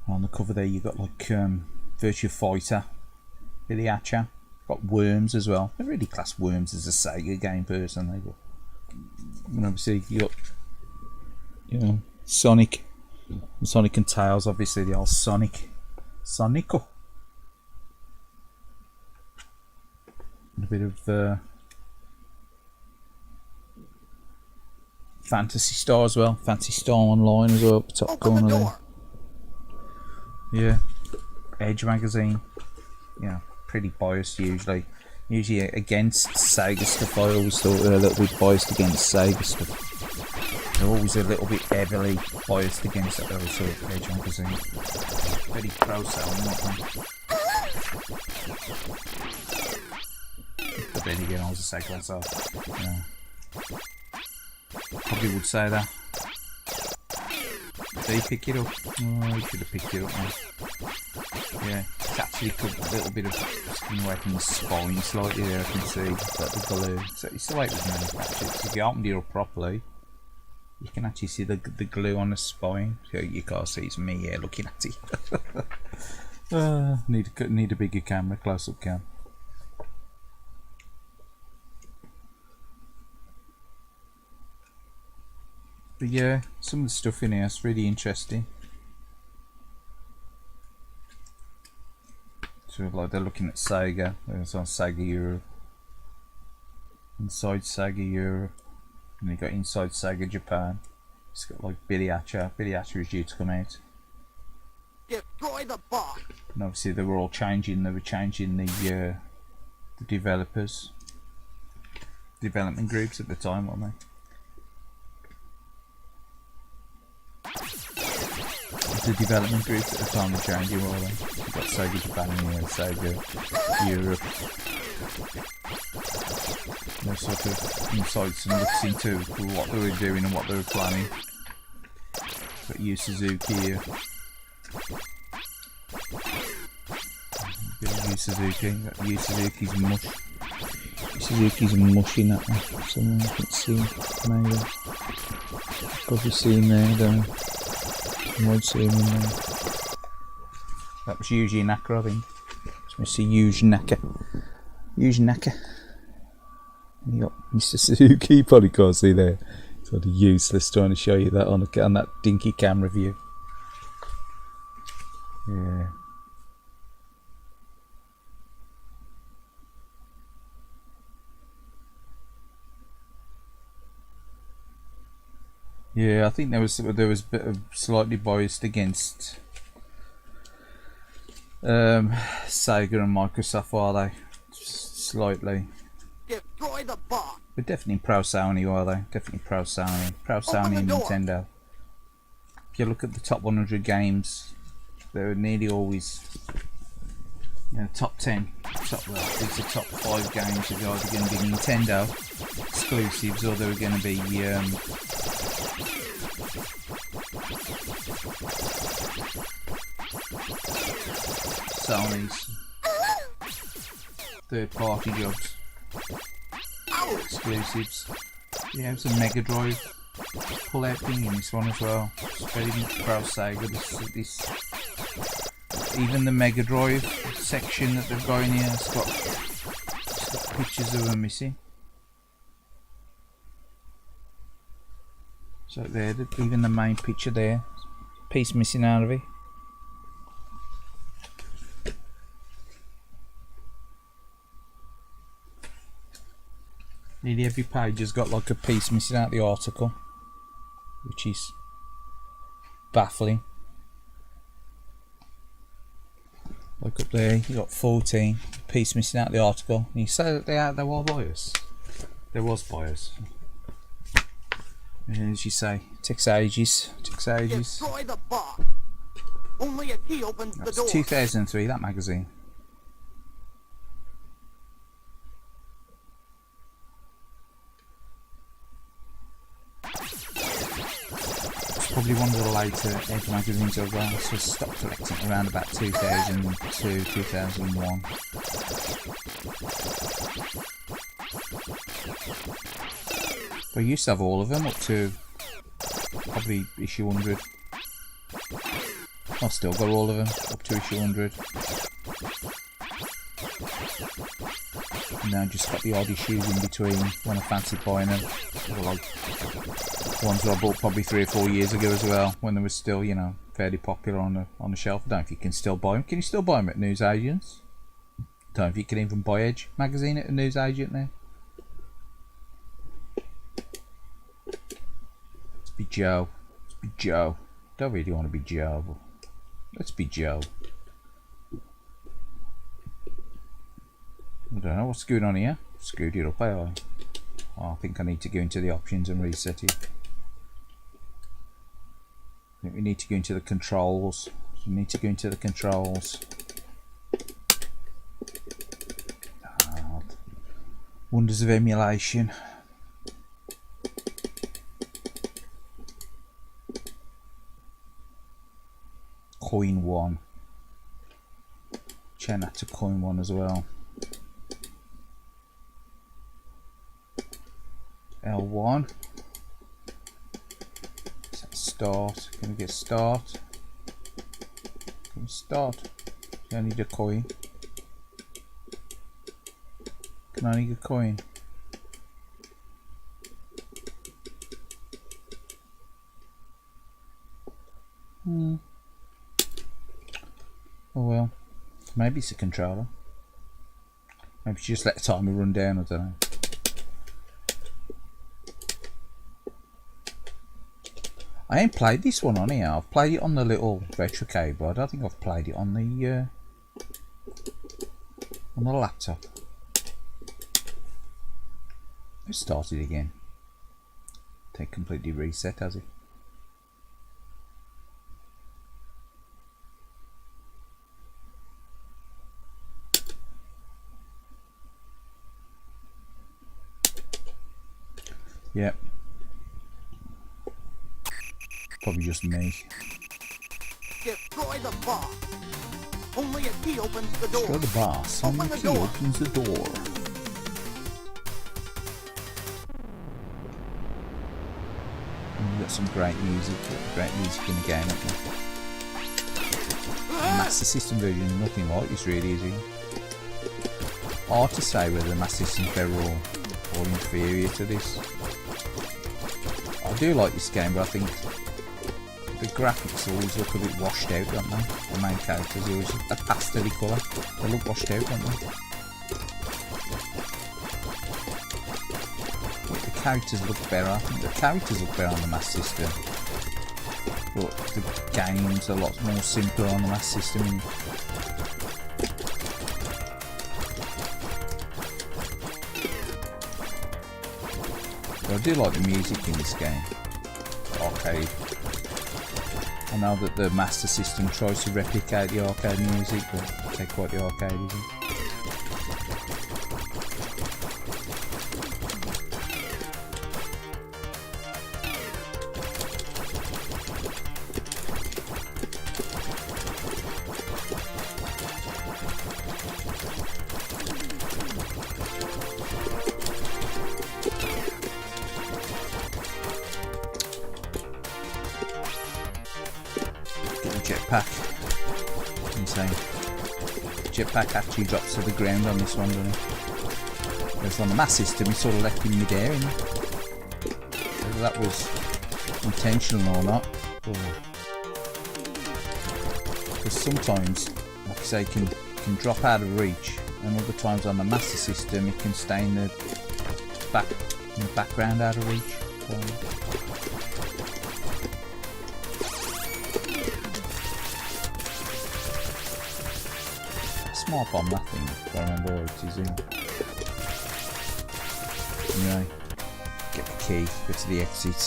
On the cover there you got like Virtua Fighter, Billy Hatcher, got Worms as well. I really class Worms as a Sega game personally, but and obviously you got, you know, Sonic and Tails, obviously the old Sonico. And a bit of Fantasy Star as well, Fantasy Star Online as well, top corner there. Yeah, Edge magazine. Yeah, pretty biased usually. Usually against Sega stuff. I always thought they were a little bit biased against Sega stuff. They're always a little bit heavily biased against that other sort of Edge magazine. Very pro selling, aren't they? But then again, I was a Sega myself. Yeah. Probably would say that. Did he pick it up? Oh, he should have picked it up, man. Yeah, it's actually got a little bit of skin away from the spine slightly there, I can see. But the glue. So it's the way it was manufactured. So if you opened it up properly, you can actually see the glue on the spine. So you can't see, it's me here looking at it. Need a bigger camera, close-up cam. But yeah, some of the stuff in here is really interesting. So like they're looking at Sega. It's on Sega Europe. Inside Sega Europe. And you got inside Sega Japan. It's got like Billy Hatcher. Billy Hatcher is due to come out. Destroy the box. And obviously they were all changing. They were changing the developers, development groups at the time, weren't they? The development groups at the time were changing, weren't they? You've got Sega Japan here, Sega Europe. No sort of insights and looks into what they were doing and what they were planning. Got Yu Suzuki here. Bit of Yu Suzuki. Got Yu Suzuki's mush. Yu Suzuki's mushing that one. Someone you can see, maybe. Probably seen there, don't you might see him in there. That was Yuji Naka, I think. It's Mr. Yuji Naka. Yuji Naka. And you got Mr. Suzuki, you probably can't see there. It's sort of useless trying to show you that on that dinky camera view. Yeah. Yeah, I think there was a bit of slightly biased against Sega and Microsoft, are they? Just slightly. Destroy the box. But definitely pro Sony, are they? Definitely pro Sony. Pro Sony and Nintendo. If you look at the top 100 games, they're nearly always, you know, top 10. It's the top 5 games are either going to be Nintendo exclusives or they're going to be Sony's third-party jobs. Exclusives. Yeah, it's a Mega Drive pull-out thing in this one as well. It's very much pro Sega. This even the Mega Drive section that they've got in here, it's got pictures of them missing. So there, even the main picture there, piece missing out of it. Nearly every page has got like a piece missing out of the article, which is baffling. Look up there, you got 14 piece missing out of the article. And you say that there were bias. There was bias. And as you say, takes ages. Takes ages. Destroy the box. Only a key opens the That's door. 2003. That magazine. Probably one of the later Edge magazines as well, so I stopped collecting around about 2002, 2001. But I used to have all of them up to probably issue 100. I've still got all of them up to issue 100. And now just got the odd issues in between when I fancy buying them. Like ones that I bought probably 3 or 4 years ago as well, when they were still, you know, fairly popular on the shelf. I don't know if you can still buy them. Can you still buy them at newsagents? Don't know if you can even buy Edge magazine at a newsagent now. Let's be Joe. Let's be Joe. Don't really want to be Joe, but let's be Joe. I don't know what's going on here. Screwed it up, I think I need to go into the options and reset it. I think we need to go into the controls. We need to go into the controls. Wonders of emulation. Coin 1. Change that to coin 1 as well. L1. Start. Can we get start? Can we start? I need a coin. Can I need a coin? Oh well. Maybe it's a controller. Maybe just let the timer run down, I don't know. I ain't played this one on here. I've played it on the little retro cable. I don't think I've played it on the laptop. Let's start it again. Take completely reset, has it? Yep. Probably just me. Destroy the boss. Only a key opens the door. Destroy the boss. Only a key opens the door. We've got some great music in the game, haven't we? The Master System version, nothing like this really, is it? Hard to say whether the Master System is better or inferior to this. I do like this game, but I think the graphics always look a bit washed out, don't they? The main characters are always a pastel colour. They look washed out, don't they? The characters look better. I think the characters look better on the Master System. But the game's a lot more simpler on the Master System. But I do like the music in this game. Arcade. I know that the Master System tries to replicate the arcade music, but take quite the arcade, isn't it? Jetpack. Insane. Jetpack actually drops to the ground on this one, doesn't it? Whereas on the Master System, it's sort of left in mid-air, isn't it? Whether that was intentional or not. Because sometimes, like I say, it can drop out of reach, and other times on the Master System, it can stay in the background out of reach. Smart bomb, that thing, if I remember what it is in. Anyway, get the key, go to the exit.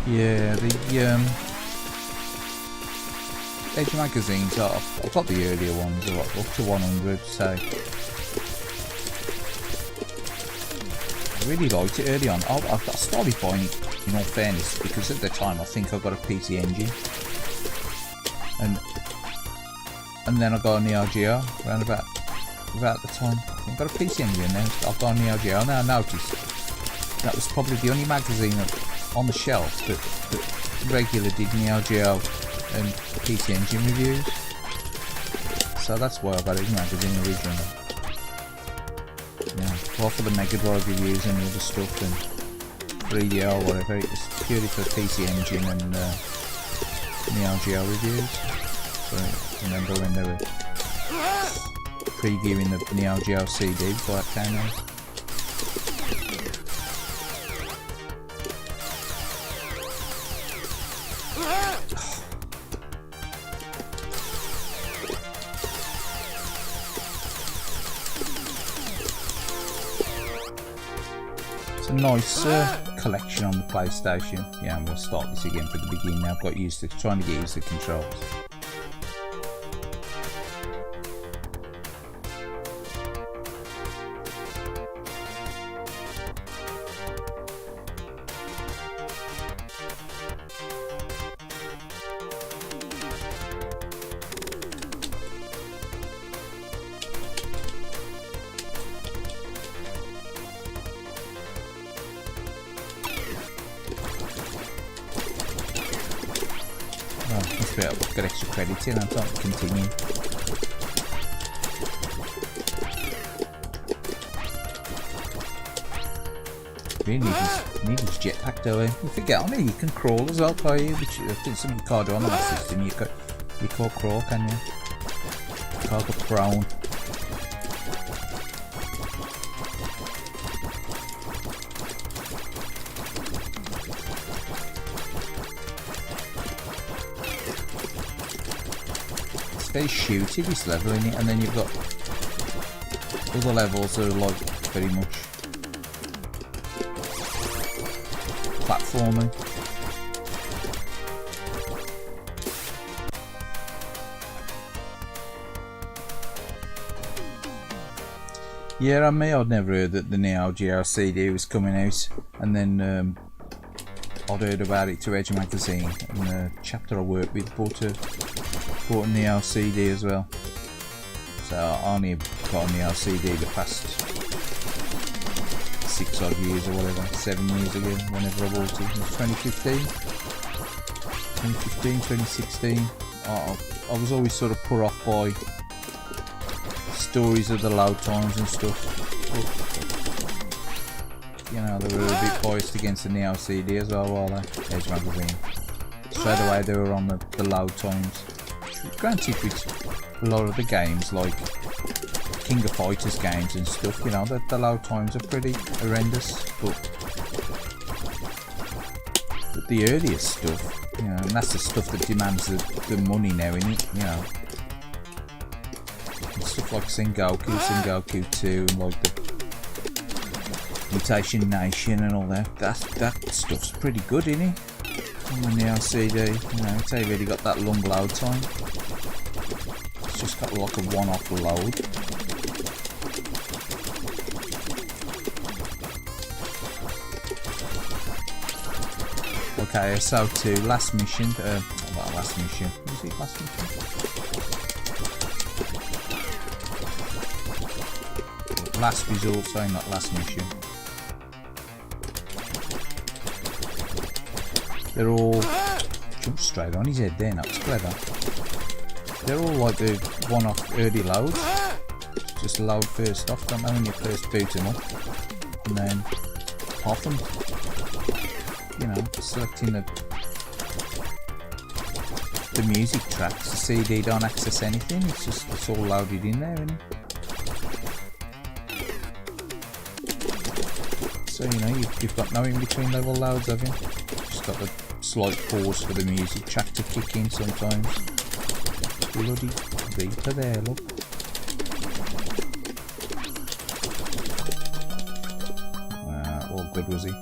Yeah, the Edge magazines I've got the earlier ones, up to 100, so I really liked it early on. I started buying it, in all fairness, because at the time I think I got a PC Engine, and then I got a Neo Geo around about the time. I think I got a PC Engine, and then I've got a Neo Geo. Now I noticed that was probably the only magazine on the shelf that regular did Neo Geo and PC Engine reviews. So that's why I got a magazine originally. Yeah, well, for the Mega Drive reviews and other stuff and 3DO or whatever, it was purely for PC Engine and Neo Geo reviews. So I remember when they were previewing the Neo Geo CD before it came out. Nice collection on the PlayStation. Yeah, I'm going to start this again from the beginning now. I've got used to trying to get used to the controls. I've got extra credits in, I can't continue. Really need his jetpack though. You forget on it, you can crawl as well, can't you? Which I think something you can't do on the Master System. You can't crawl, can you? You can't go prone. very shooty, this level, isn't it? And then you've got other levels that are like very much platforming. Yeah, I mean, I'd never heard that the Neo Geo CD was coming out, and then I'd heard about it to Edge magazine, and the chapter I worked with bought a Neo CD as well. So I only got a Neo CD the past 6 odd years or whatever, 7 years ago, whenever I bought it. It was 2016. I was always sort of put off by stories of the load times and stuff. But, you know, they were a bit biased against the Neo CD as well, while Edge magazine. Straight away they were on the load times. Granted, with a lot of the games, like King of Fighters games and stuff, you know, the load times are pretty horrendous, but the earliest stuff, you know, and that's the stuff that demands the money now, innit, you know. And stuff like Sengoku 2, and like the Mutation Nation and all that stuff's pretty good, innit? On the Neo CD, you know, it's already got that long load time. It's just got like a one-off load. Okay, so to last mission, not last mission, was it last mission? Last resort, sorry, not last mission. They're all jump straight on his head there, that's clever. They're all like the one-off early loads. Just load first off, don't they, when you first boot them up, and then off them. You know, selecting the music tracks. The CD don't access anything. It's all loaded in there, isn't it? So you know you've got no in between level loads, have you? Just got the slight pause for the music track to kick in sometimes. Bloody Reaper there, look. All good, was he?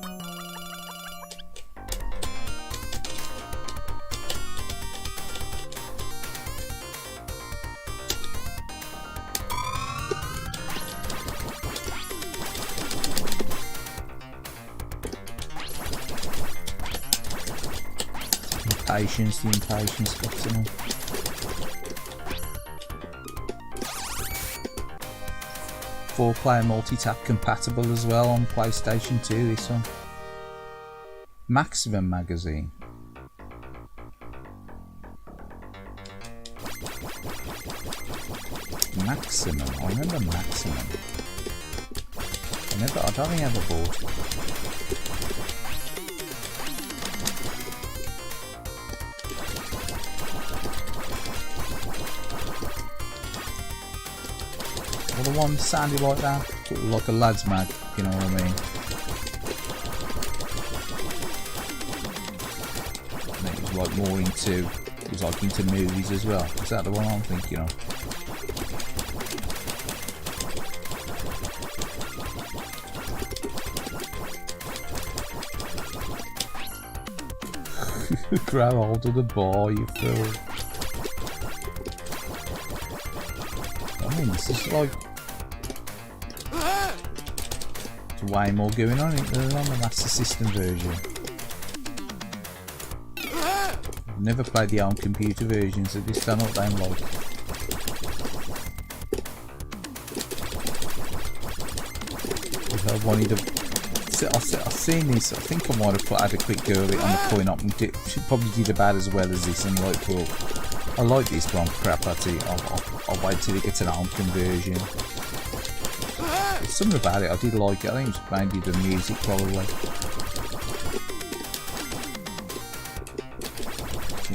The impatience got to me. 4-player multi-tap compatible as well on PlayStation 2, this one. Maximum magazine. Maximum, I remember Maximum. I don't think I ever bought it. Well, the one sounded like that, sort of like a lad's mag, you know what I mean. And it was like more into, it was like into movies as well. Is that the one I'm thinking of? Grab hold of the bar, you fool. I mean, this is like... There's way more going on than on the Master System version. I've never played the home computer version, so this don't know what I'm like. If I wanted to... I've seen this, I think I might have had a quick go of it on the coin up and probably did about as well as this, and like, well, I like this, but I'm crap at it. I'll wait till it gets an home conversion. There's something about it I did like it. I think it was mainly the music, probably.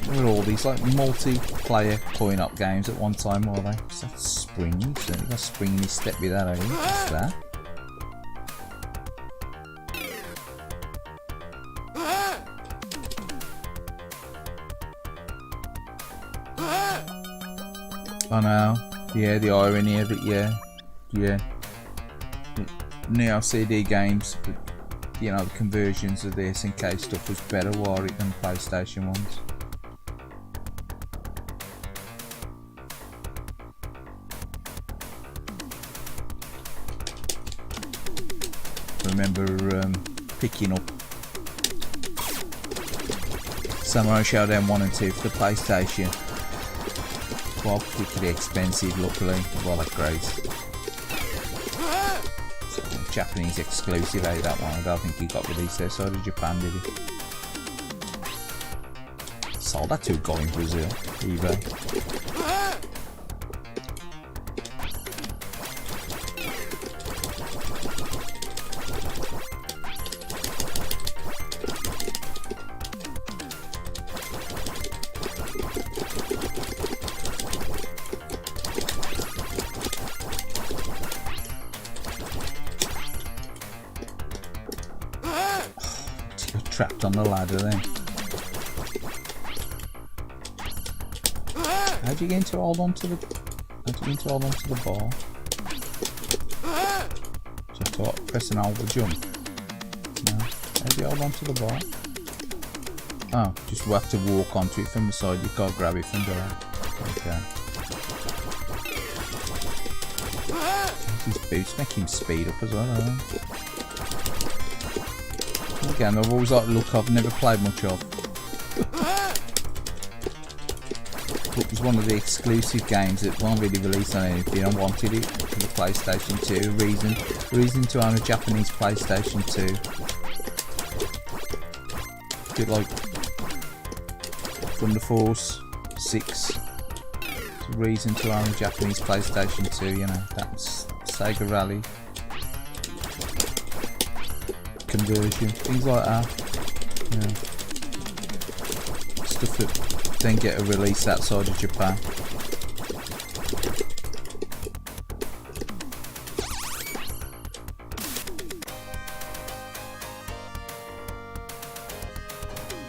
There were all these like multiplayer coin up games at one time, were they? So that's spring, you certainly got a springy step with that, haven't you? What's that? I know. Yeah, the irony of it. Yeah. Neo CD games, you know, the conversions of the SNK stuff was better war it than PlayStation ones. I remember picking up Samurai Shodown 1 and 2 for the PlayStation. Well, particularly expensive, luckily. Well, that's great. Japanese exclusive, that one. I don't think he got released there, so did Japan, did he? Sold that to a guy in Brazil, eBay. Trapped on the ladder then. How do you get to hold on to the bar? Just to press and hold the jump. No. How do you hold on to the bar? Oh, just have to walk onto it from the side, you can't grab it from below. Okay. His boots make him speed up as well, don't they? Again, I've always liked the look I've never played much of. It was one of the exclusive games that wasn't really released on anything. I wanted it for the PlayStation 2. Reason to own a Japanese PlayStation 2. A bit like Thunder Force 6. It's a reason to own a Japanese PlayStation 2, you know. That's Sega Rally. Conversion, things like that. Yeah. Stuff that then get a release outside of Japan.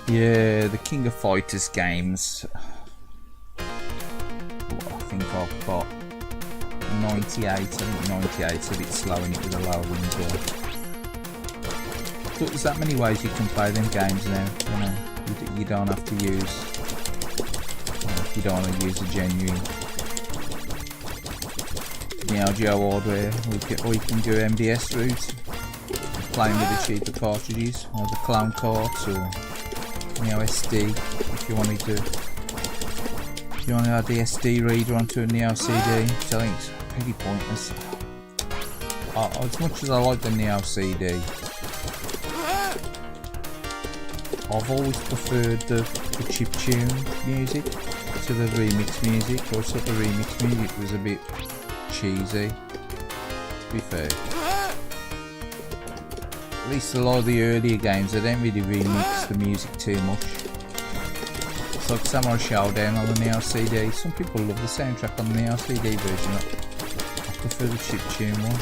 Yeah, the King of Fighters games. I think I've got 98. I think 98's a bit slow and it with a lower as well. But there's that many ways you can play them games now, you know. You don't have to use, you don't want to use a genuine Neo Geo hardware, or you can go MDS route, playing with the cheaper cartridges, or the clown carts, or Neo SD, if you wanted to. If you want to add the SD reader onto a Neo CD, which I think is pretty pointless. As much as I like the Neo CD, I've always preferred the chiptune music to the remix music. I thought the remix music was a bit cheesy, to be fair. At least a lot of the earlier games, they don't really remix the music too much. It's like Samurai Shodown on the Neo CD. Some people love the soundtrack on the Neo CD version. I prefer the chiptune one.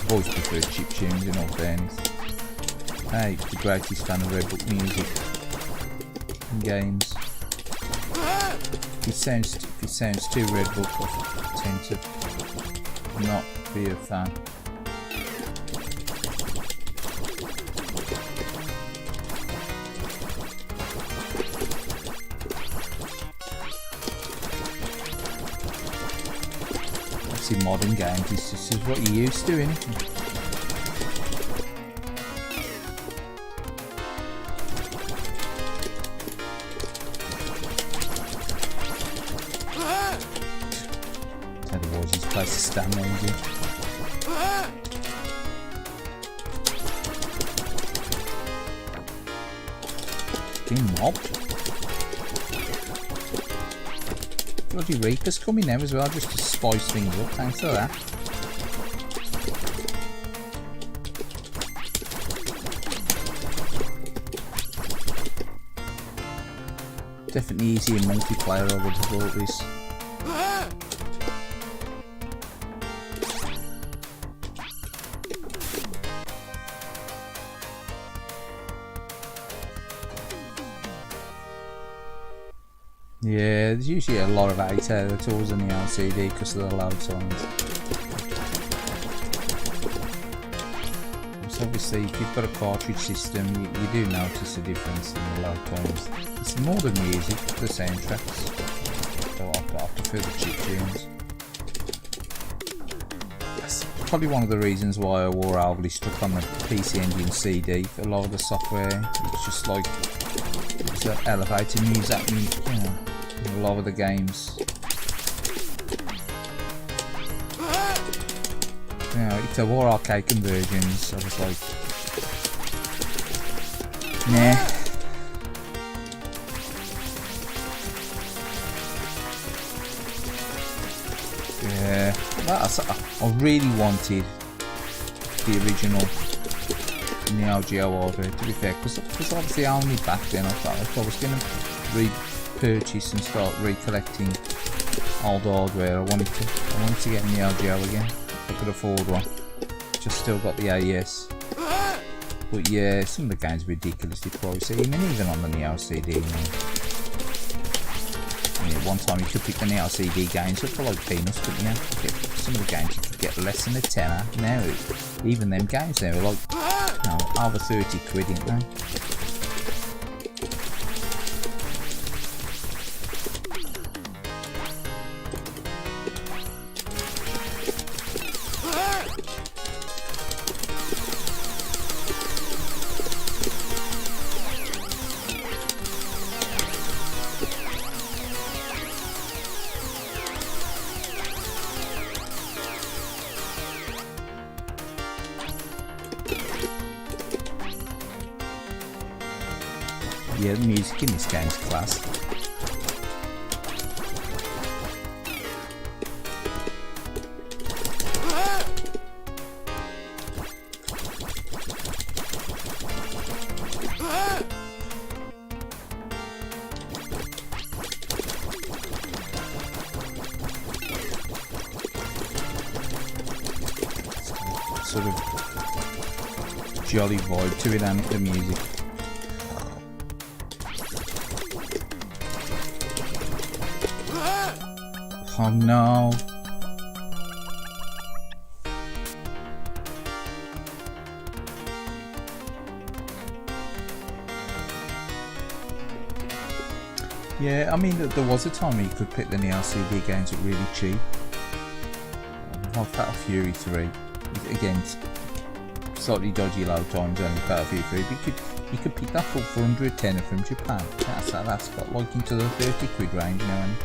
I've always preferred chiptunes in all fairness. Hey, the greatest fan of Red Book music and games. If it sounds too Red Book, I tend to not be a fan. In modern games, this is what you're used to, isn't it? Otherwise, this place is stamina easy. Being mobbed. Bloody Reaper's coming now as well, just to spice things up, thanks to that. Definitely easy in multiplayer, I would have thought this. Yeah, there's usually a lot of 8 out of tools in the LCD because of the load times. So obviously, if you've got a cartridge system, you do notice a difference in the load times. It's more the music, the soundtracks. So I prefer the chip tunes. That's probably one of the reasons why I wore overly stuck on the PC Engine CD. A lot of the software, it's just like it's that elevator music, you know, in a lot of the games. You know, if there were arcade conversions, I was like, nah. Yeah, I really wanted the original Neo Geo hardware, to be fair, because obviously only back then I thought if I was going to repurchase and start recollecting old hardware, I wanted to get Neo Geo again. I could afford one. Just still got the AES. But yeah, some of the games are ridiculously pricey. I mean, even on the Neo CD. You know. I mean, at one time you could pick the Neo CD games up for like peanuts, couldn't you? Some of the games you could get less than a tenner. Now, even them games now are like, you know, over 30 quid, ain't they? Yeah, the music in this game's class. Sort of jolly vibe to it, and the music. Oh no. Yeah, I mean, there was a time you could pick the LCD games at really cheap. Like Fatal Fury 3. Again, slightly dodgy load times only Fatal Fury 3, but you could pick that up for under a tenner from Japan. That's got like into the 30 quid range now, and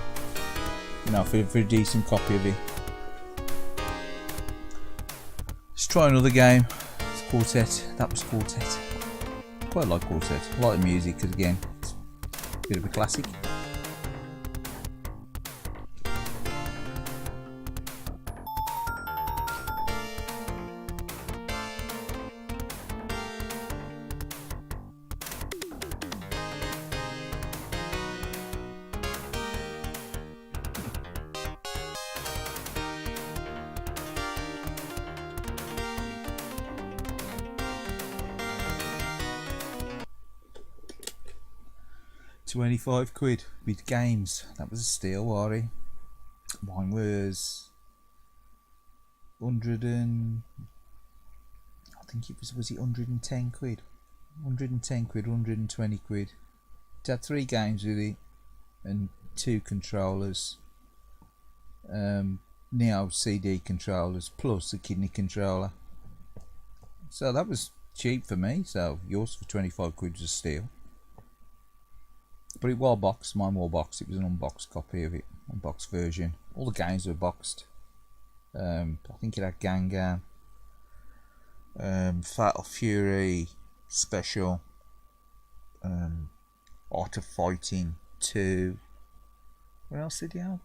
you know, for a decent copy of it. Let's try another game. It's Quartet. That was Quartet. Quite like Quartet. I like the music because again, it's a bit of a classic. £25 with games. That was a steal, Wari. Mine was 100 and I think it was it 110 quid? 110 quid, 120 quid. It had 3 games with it and 2 controllers. Neo CD controllers plus a kidney controller. So that was cheap for me. So yours for 25 quid was a steal. But it was boxed, mine was boxed, it was an unboxed copy of it, unboxed version. All the games were boxed. I think it had Gangan, Fatal Fury, Special, Art of Fighting 2. What else did you have?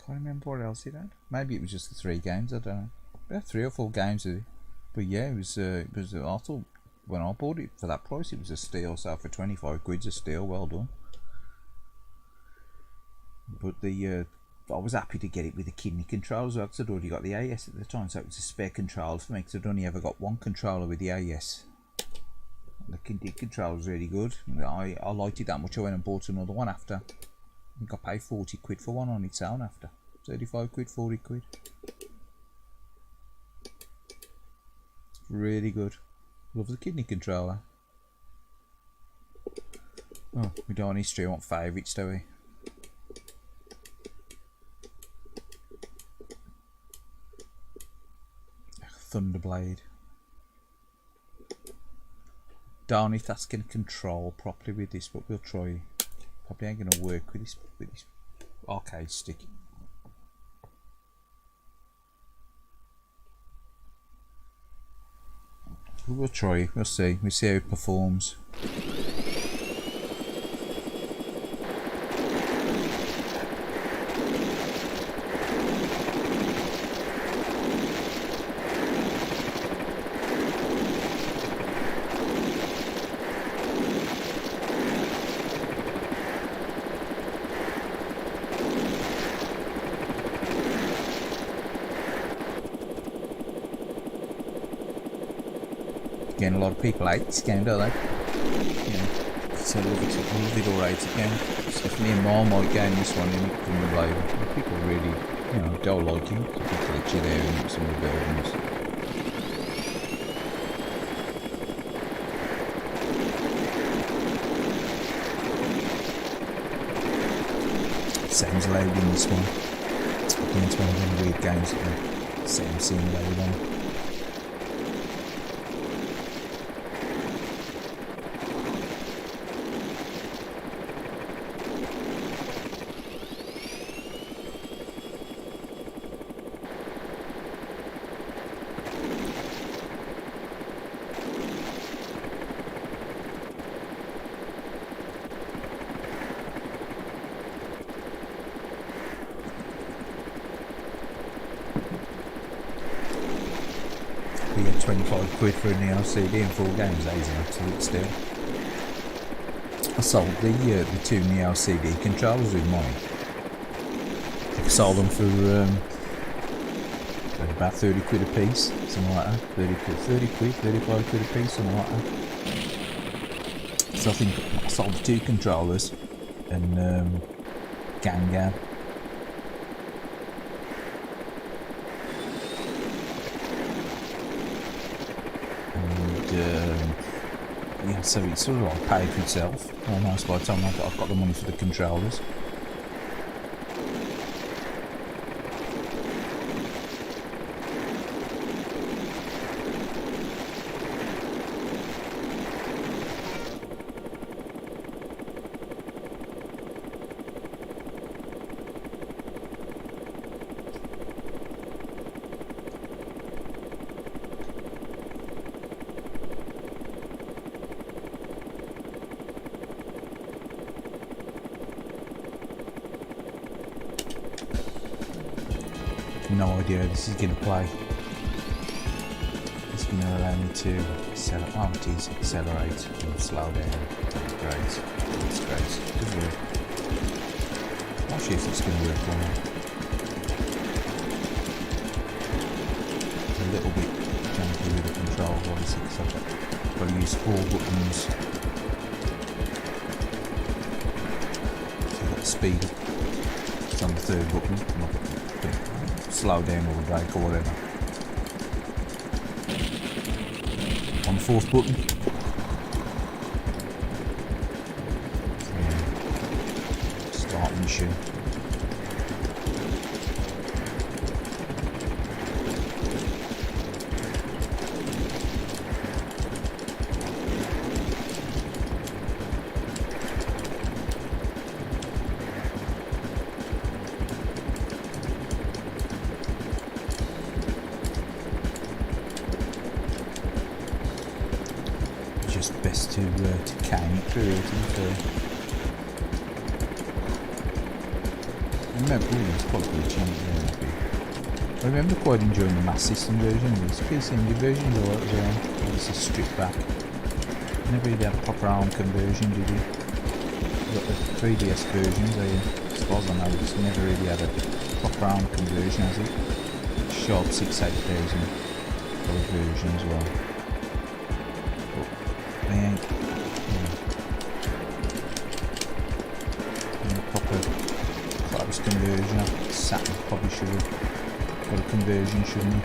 Can't remember what else it had. Maybe it was just the 3 games. I don't know. We had 3 or 4 games with it. But yeah, it was. I thought when I bought it for that price, it was a steal. So for 25 quid's a steal. Well done. But the But I was happy to get it with the kidney controller as well, because I'd already got the AES at the time, so it was a spare controller for me, because I'd only ever got one controller with the AES. And the kidney controller was really good. I liked it that much, I went and bought another one after. I think I paid 40 quid for one on its own after. 35 quid, 40 quid. Really good. Love the kidney controller. Oh, we don't want history, we want favourites, do we? Thunderblade. Darn if that's going to control properly with this, but we'll try. Probably ain't going to work with this arcade stick. We'll try. We'll see. We'll see how it performs. Again, a lot of people hate this game, don't they? Yeah, so I love it or hate it game. It's definitely a Marmite game, this one, in from the label. People really, you know, don't like it. So people let you there in some of the buildings. Sounds loud in this one. Again, it's one of them weird games that the same scene loud on. We get 25 quid for an LCD and 4 games, that is an absolute steal. I sold the 2 LCD controllers with mine. I sold them for about 30 quid a piece, something like that. 30 quid, 35 quid a piece, something like that. So I think I sold the 2 controllers and Gang. Yeah, so it's sort of like paid for itself almost by the time I've got the money for the controllers. No idea how this is going to play. It's going to allow me to accelerate, accelerate and slow down. That's great. That's great. Good work. I'll see if it's going to work or not. It's a little bit janky with the controls, obviously, because I've got to use 4 buttons. So I've got the speed. It's on the 3rd button. Slow down or brake or whatever. On the 4th button. Yeah. Start mission. Best to can it through it and remember, it's quite good chance. I remember quite enjoying the Mass System version. This PC Engine version is alright as well. This is stripped back. Never really had a proper ARM conversion, did you? got the 3DS versions, as far as I know, it's never really had a proper ARM conversion, has it? Sharp 68000 version as well. But they ain't, proper close conversion. Saturn probably should have got a conversion, shouldn't he?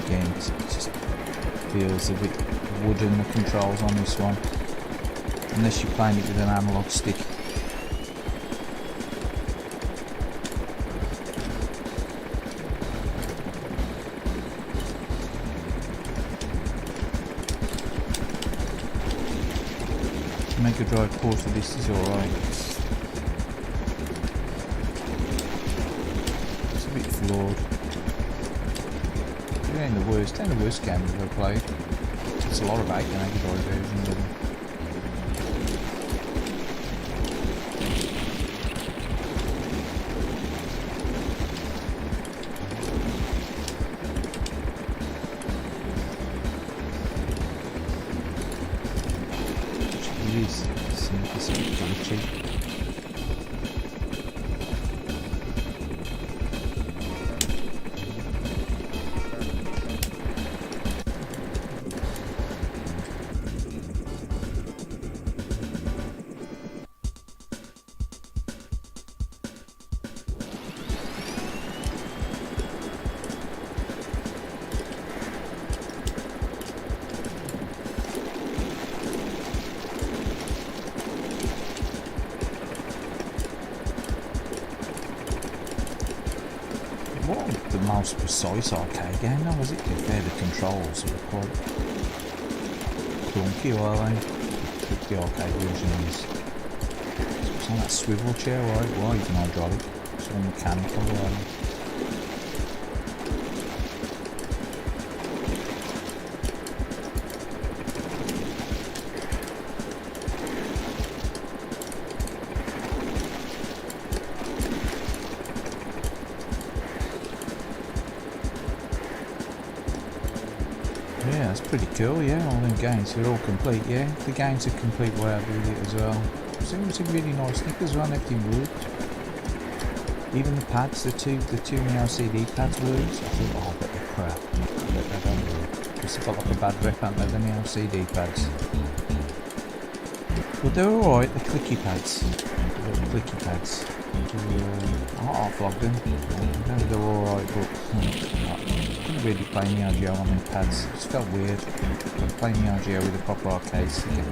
Again, it just feels a bit wooden, the controls on this one, unless you're playing it with an analog stick. Mega Drive port for this is alright. It's a bit flawed. It ain't the worst game I've ever played. It's a lot of 8 Mega Drive versions of them. It's a bit glitchy. What the most precise arcade game now, was it? To be fair, the controls were quite clunky, were they? The arcade version is. It's on that swivel chair, right? Well, even hydraulic. It's all mechanical, right? Yeah, that's pretty cool, yeah, all them games are all complete, yeah. The games are complete way I did it as well. So it was a really nice nick as well, everything worked. Even the pads, the two LCD pads worked. I thought, oh, but they're crap. I bet they don't work. Because they've got like a bad rep, haven't they, the LCD pads. But they're alright, the clicky pads. The little clicky pads. I half-logged them. They're alright, but I couldn't really play Neo Geo on them pads. It just felt weird. Playing Neo Geo with a proper arcade stick.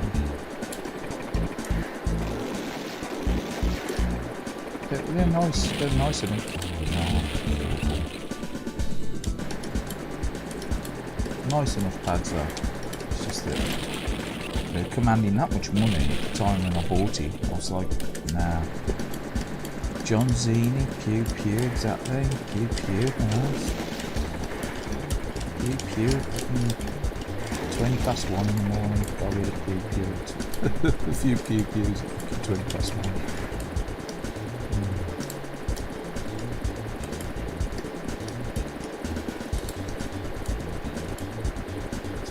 They're nice. They're nice of them. Nice enough pads though. It's just that they're commanding that much money at the time when I bought it. I was like, nah. John Zini, pew pew, exactly. Pew pew, nice. Pew pew. 20 past 1 in the morning. Got rid of pew pew. A few pew pews at 20 past 1.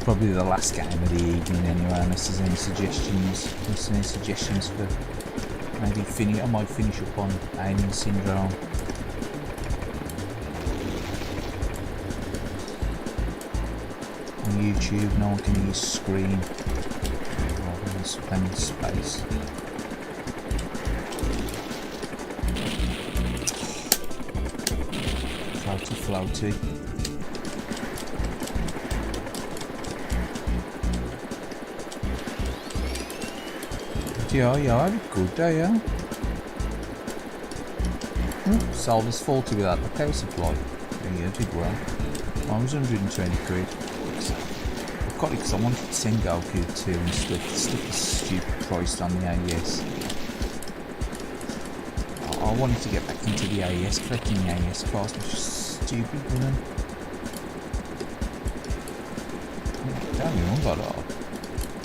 Probably the last game of the evening anyway, unless there's any suggestions for maybe I might finish up on Alien Syndrome. On YouTube, no one can use screen. There's plenty of space. Floaty. Yeah, I had a good day, yeah. Solder's faulty with that, the power supply. Yeah, it did well. Mine was 120 quid. I've got it because I wanted to send Goku to and stuff. The stuff is stupid priced on the AES. I wanted to get back into the AES, collecting the AES cards, which is stupid, woman. Don't remember that.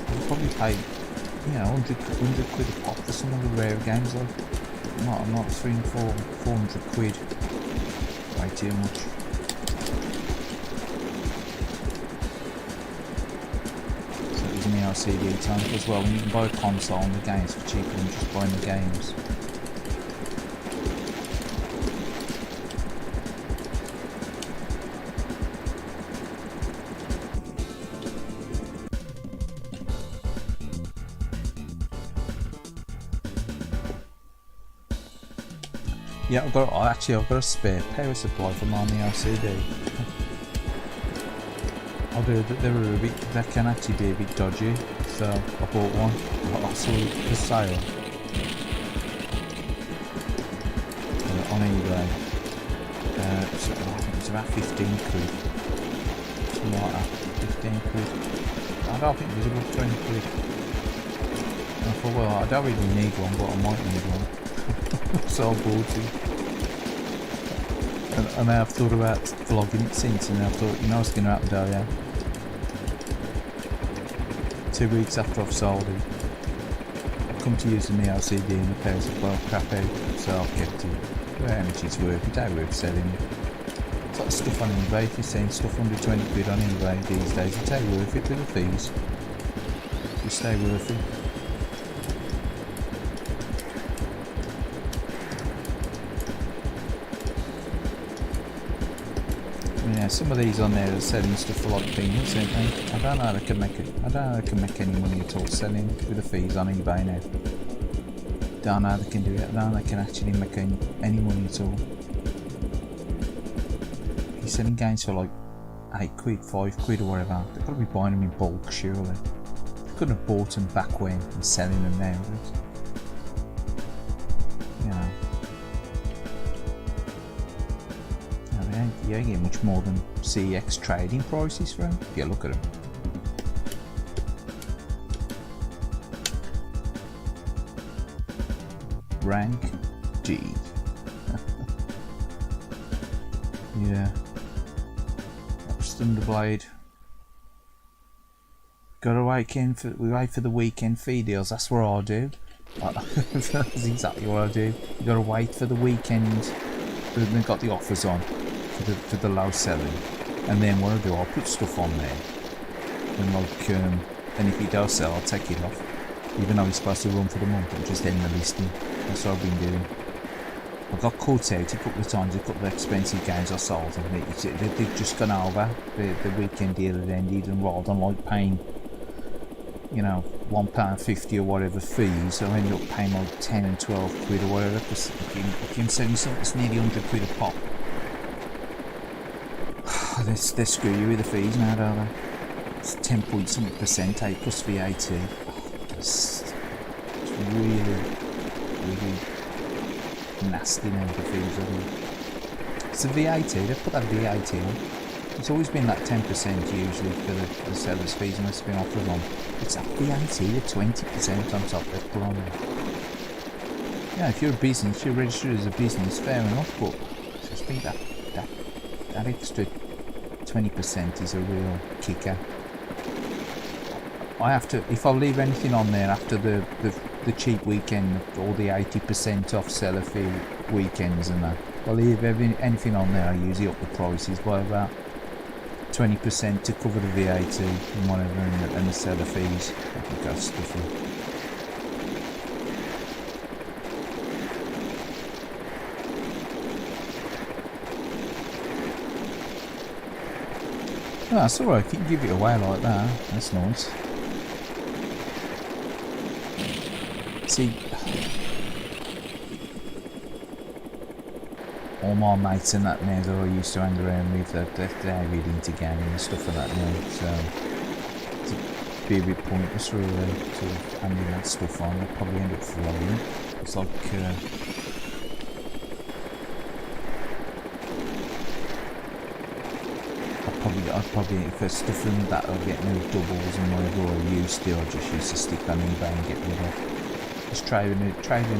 I'll probably pay, 100 quid a pop for some of the rare games, like not 400 quid. Way too much. the LCD tank as well, and you can buy a console and the games for cheaper than just buying the games. Yeah, I've got a spare power supply from on the LCD. Although they can actually be a bit dodgy, so I bought one. I saw it for sale on eBay. So I think it was about 15 quid, something like that. 15 quid. I don't think it was about 20 quid. And I thought, well, I don't really need one, but I might need one. So I bought it. And I've thought about vlogging it since, and I thought, you know what's going to happen, though, yeah? 2 weeks after I've sold it, I've come to using the LCD and the power supply crap out, so I've kept it. How much it's worth, it ain't worth selling it. It's like stuff on eBay, if you're selling stuff under 20 quid on eBay these days, it ain't worth it with the fees. It stay worth it. Yeah, some of these on there are selling stuff for like peanuts, aren't they? I don't know how they can make it. I don't know how they can make any money at all selling with the fees on eBay now. Don't know how they can do it. I don't know how they can actually make any money at all. You're selling games for like 8 quid, 5 quid or whatever. They've got to be buying them in bulk, surely. They couldn't have bought them back when and selling them now. You know. You ain't getting much more than CX trading prices for them. Yeah, look at them. Rank G. Yeah. That was Thunderblade. Gotta wait for the weekend fee deals. That's what I do. That's exactly what I do. You gotta wait for the weekend. They've got the offers on. For the low selling, and then what I do, I'll put stuff on there, and like, and if it does sell, I'll take it off, even though it's supposed to run for the month. I'll just end the listing. That's what I've been doing. I got caught out a couple of times. A couple of expensive games I sold, and they've just gone over. The weekend deal had ended, and rather than like paying, you know, £1.50 or whatever fees, I ended up paying like 10 and 12 quid or whatever. Because if you're selling something that's nearly 100 quid a pop. They screw you with the fees now, don't they? It's 10.something% plus VAT. It's really nasty now, the fees, I think. It's the VAT, they've put that VAT on. It's always been that 10% usually for the seller's fees unless it's been offered on. It's that VAT, the 20% on top they've put on there. Yeah, if you're a business, you're registered as a business, fair enough, but I just think that extra 20% is a real kicker. I have to, if I leave anything on there after the cheap weekend, all the 80% off seller fee weekends and that, if I leave anything on there, I usually up the prices by about 20% to cover the VAT and whatever, and the seller fees. I think that's stuffy. Oh, that's alright, if you can give it away like that, that's nice. See, all my mates and that now that I used to hang around with, they're really into gaming and stuff like that now, so it'd be a bit pointless really to handing that stuff on. They'll probably end up flowing. It's like I'd probably for stuff that I'll get no doubles and whatever I used to, I just used to stick on eBay and get rid of. Just trade them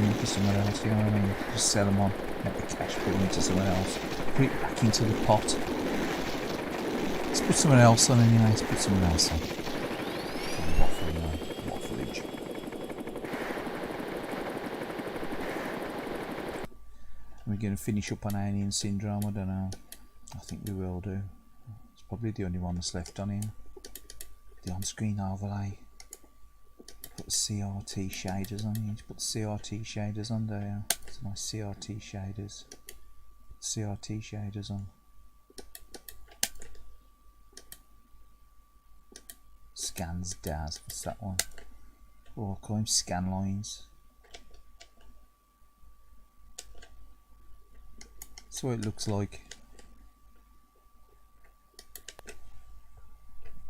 into somewhere else, you know what I mean? Just sell them on, get the cash, put them into somewhere else, put it back into the pot. Let's put somewhere else on anyway, let's put somewhere else on. Waffleage. We're going to finish up on Alien Syndrome, I don't know. I think we will do. Probably the only one that's left on here. The on-screen overlay. Put CRT shaders on. You need to put CRT shaders on there. It's my CRT shaders. CRT shaders on. Scans DAS. What's that one? Oh, I'll call him scan lines. That's what it looks like.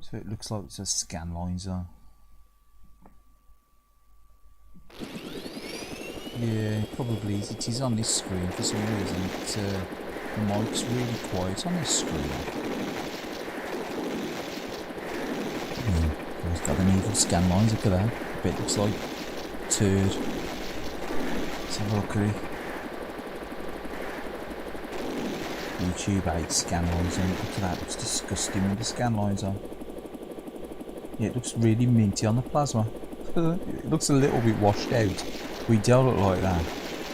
So it looks like it says scan lines on. Yeah, probably is. It is on this screen for some reason. The mic's really quiet on this screen. It's got an evil scan lines, look at that. I bet it looks like a turd. Let's have a look at it. YouTube 8 scan lines on. Look at that, it looks disgusting with the scan lines on. Yeah, it looks really minty on the plasma. It looks a little bit washed out. We don't look like that.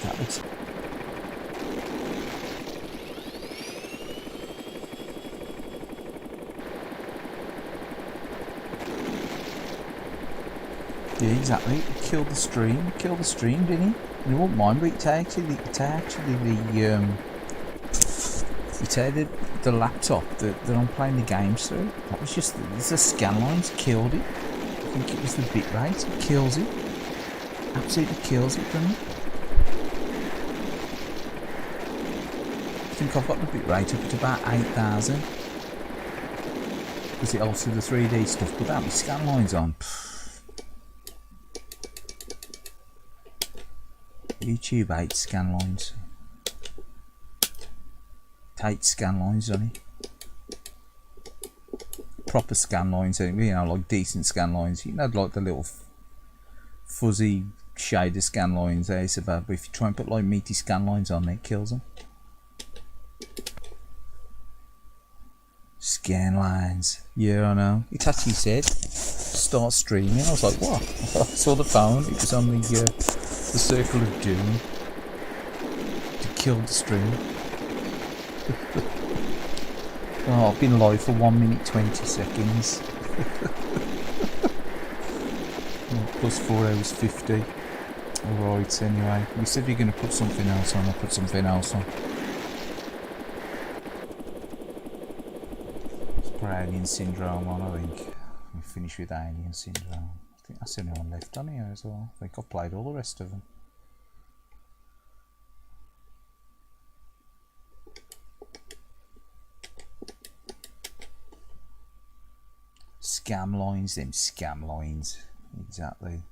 That looks... Yeah, exactly. It killed the stream. It killed the stream, didn't he? And it won't mind, but it actually the laptop that I'm playing the games through. That was just the scan lines killed it. I think it was the bitrate. It kills it. Absolutely kills it, doesn't it? I think I've got the bitrate up to about 8,000. Because it also the 3D stuff, but that with scan lines on. YouTube 8 scan lines. 8 scan lines on it. Proper scan lines, you know, like decent scan lines. You know, like the little fuzzy shader scan lines there, so bad, but if you try and put like meaty scan lines on, it kills them. Scan lines. Yeah, I know. It actually said start streaming. I was like, what? I saw the phone. It was on the circle of doom to kill the stream. Oh, I've been live for 1 minute 20 seconds. Plus 4 hours 50. Alright, anyway. We said we're going to put something else on. I'll put something else on. Let's put Alien Syndrome on, I think. We finish with Alien Syndrome. I think that's the only one left on here as well. I think I've played all the rest of them. Scam lines, them scam lines. Exactly.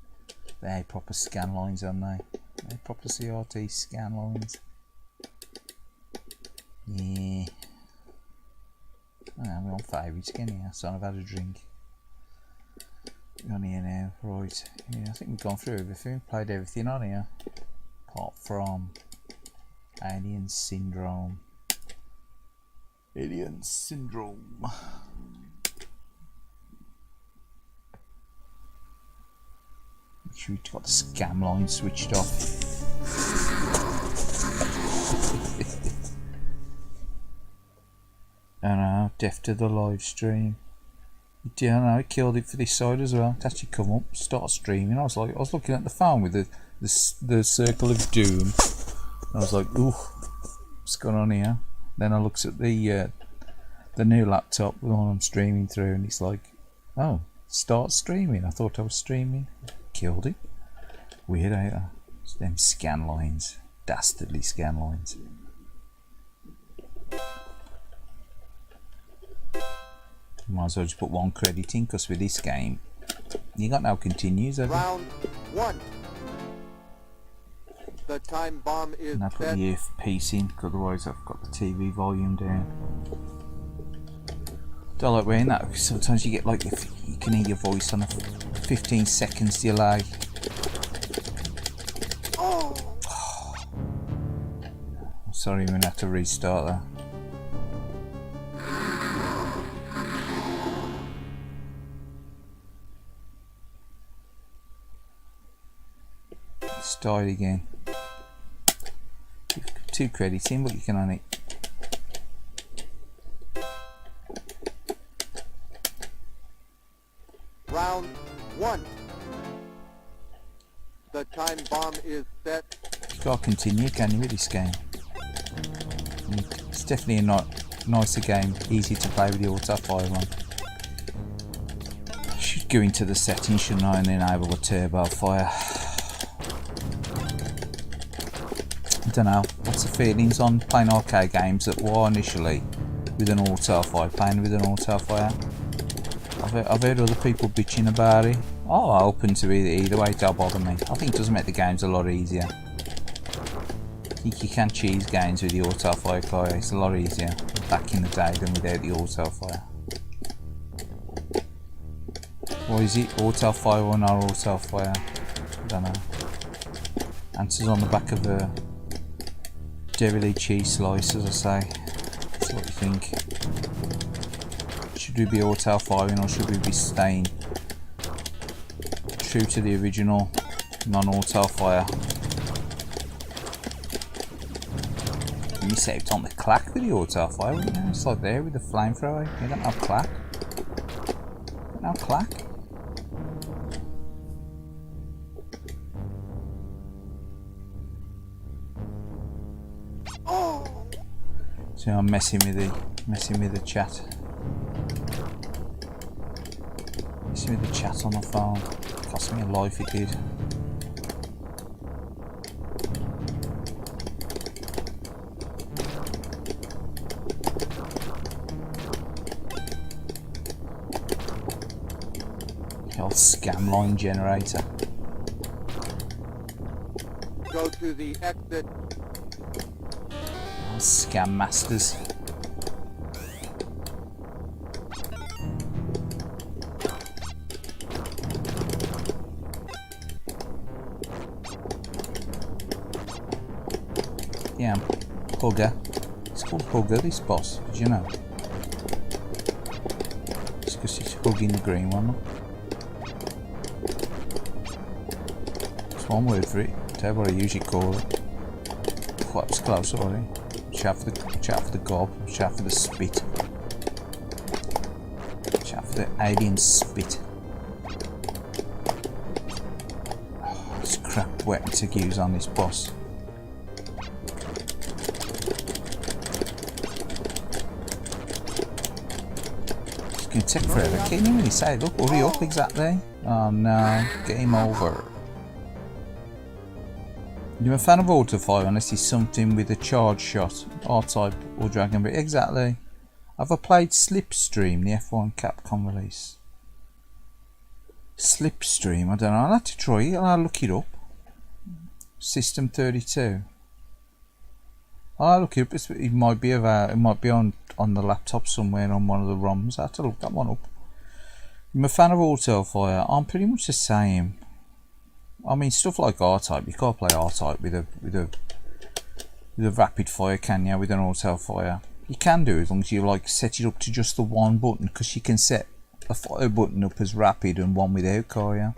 They're proper scan lines, aren't they? They're proper CRT scan lines. Yeah. Oh, we're on favourites again here, so I've had a drink. We're on here now, right. Yeah, I think we've gone through everything, played everything on here. Apart from Alien Syndrome. Alien Syndrome. Make sure you've got the scam line switched off. I don't know, death to the live stream. I don't know, it killed it for this side as well. It actually come up, start streaming. I was looking at the phone with the circle of doom. I was like, ooh, what's going on here? Then I looked at the new laptop, the one I'm streaming through, and it's like, oh, start streaming. I thought I was streaming. Killed it. Weird, ain't it? It's them scan lines. Dastardly scan lines. Might as well just put one credit in, because with this game, you got no continues, have you? Round 1. The time bomb is And I put set. the earpiece in, because otherwise I've got the TV volume down. Don't like wearing that, because sometimes you get like, if you can hear your voice on a 15 seconds delay. Oh! I'm sorry, we're going to have to restart that. Start again. 2 credits in, but you can only. Round 1. time bomb is set. You can't continue, can you, with this game? It's definitely a nicer game, easy to play with the auto fire on. I should go into the settings, shouldn't I, and enable the turbo fire. I don't know, what's the feelings on playing arcade games that were initially with an auto fire, playing with an auto fire? I've heard other people bitching about it. Oh, I'm open to it either way, it don't bother me. I think it does make the games a lot easier. I think you can cheese games with the auto fire player, it's a lot easier back in the day than without the auto fire. Or is it auto fire or not auto fire? I don't know. Answers on the back of the Kaylied cheese slice, as I say. That's what you think. Should we be auto firing or should we be staying true to the original non-auto fire? You set it on the clack with the auto fire, wouldn't you? It's like there with the flamethrower. You don't have clack. You don't have clack. So I'm messing with the chat. Messing with the chat on the phone. Cost me a life, it did. The old scam line generator. Go to the exit. Scam masters. Yeah, Hugger. It's called Hugger, this boss, did you know? It's because he's hugging the green one. That's one word for it. Tell you what I usually call it. Quite was close already. Chat for the gob, chat for the spit. Chat for the alien spit. Oh, it's crap weapon to use on this boss. It's gonna take forever. Can't you really say, look, hurry up, exactly. Oh no, game over. You're a fan of auto fire unless it's something with a charge shot, R-Type or Dragon Ball. Exactly. Have I played Slipstream, the F1 Capcom release? Slipstream, I don't know. I'll have to try it. I'll look it up. System 32. I'll look it up. It might be on the laptop somewhere on one of the ROMs. I have to look that one up. I'm a fan of auto fire. I'm pretty much the same. I mean, stuff like R-Type, you can't play R-Type with a rapid fire, can you? With an auto fire, you can do as long as you like set it up to just the one button, because you can set a fire button up as rapid and one without, can't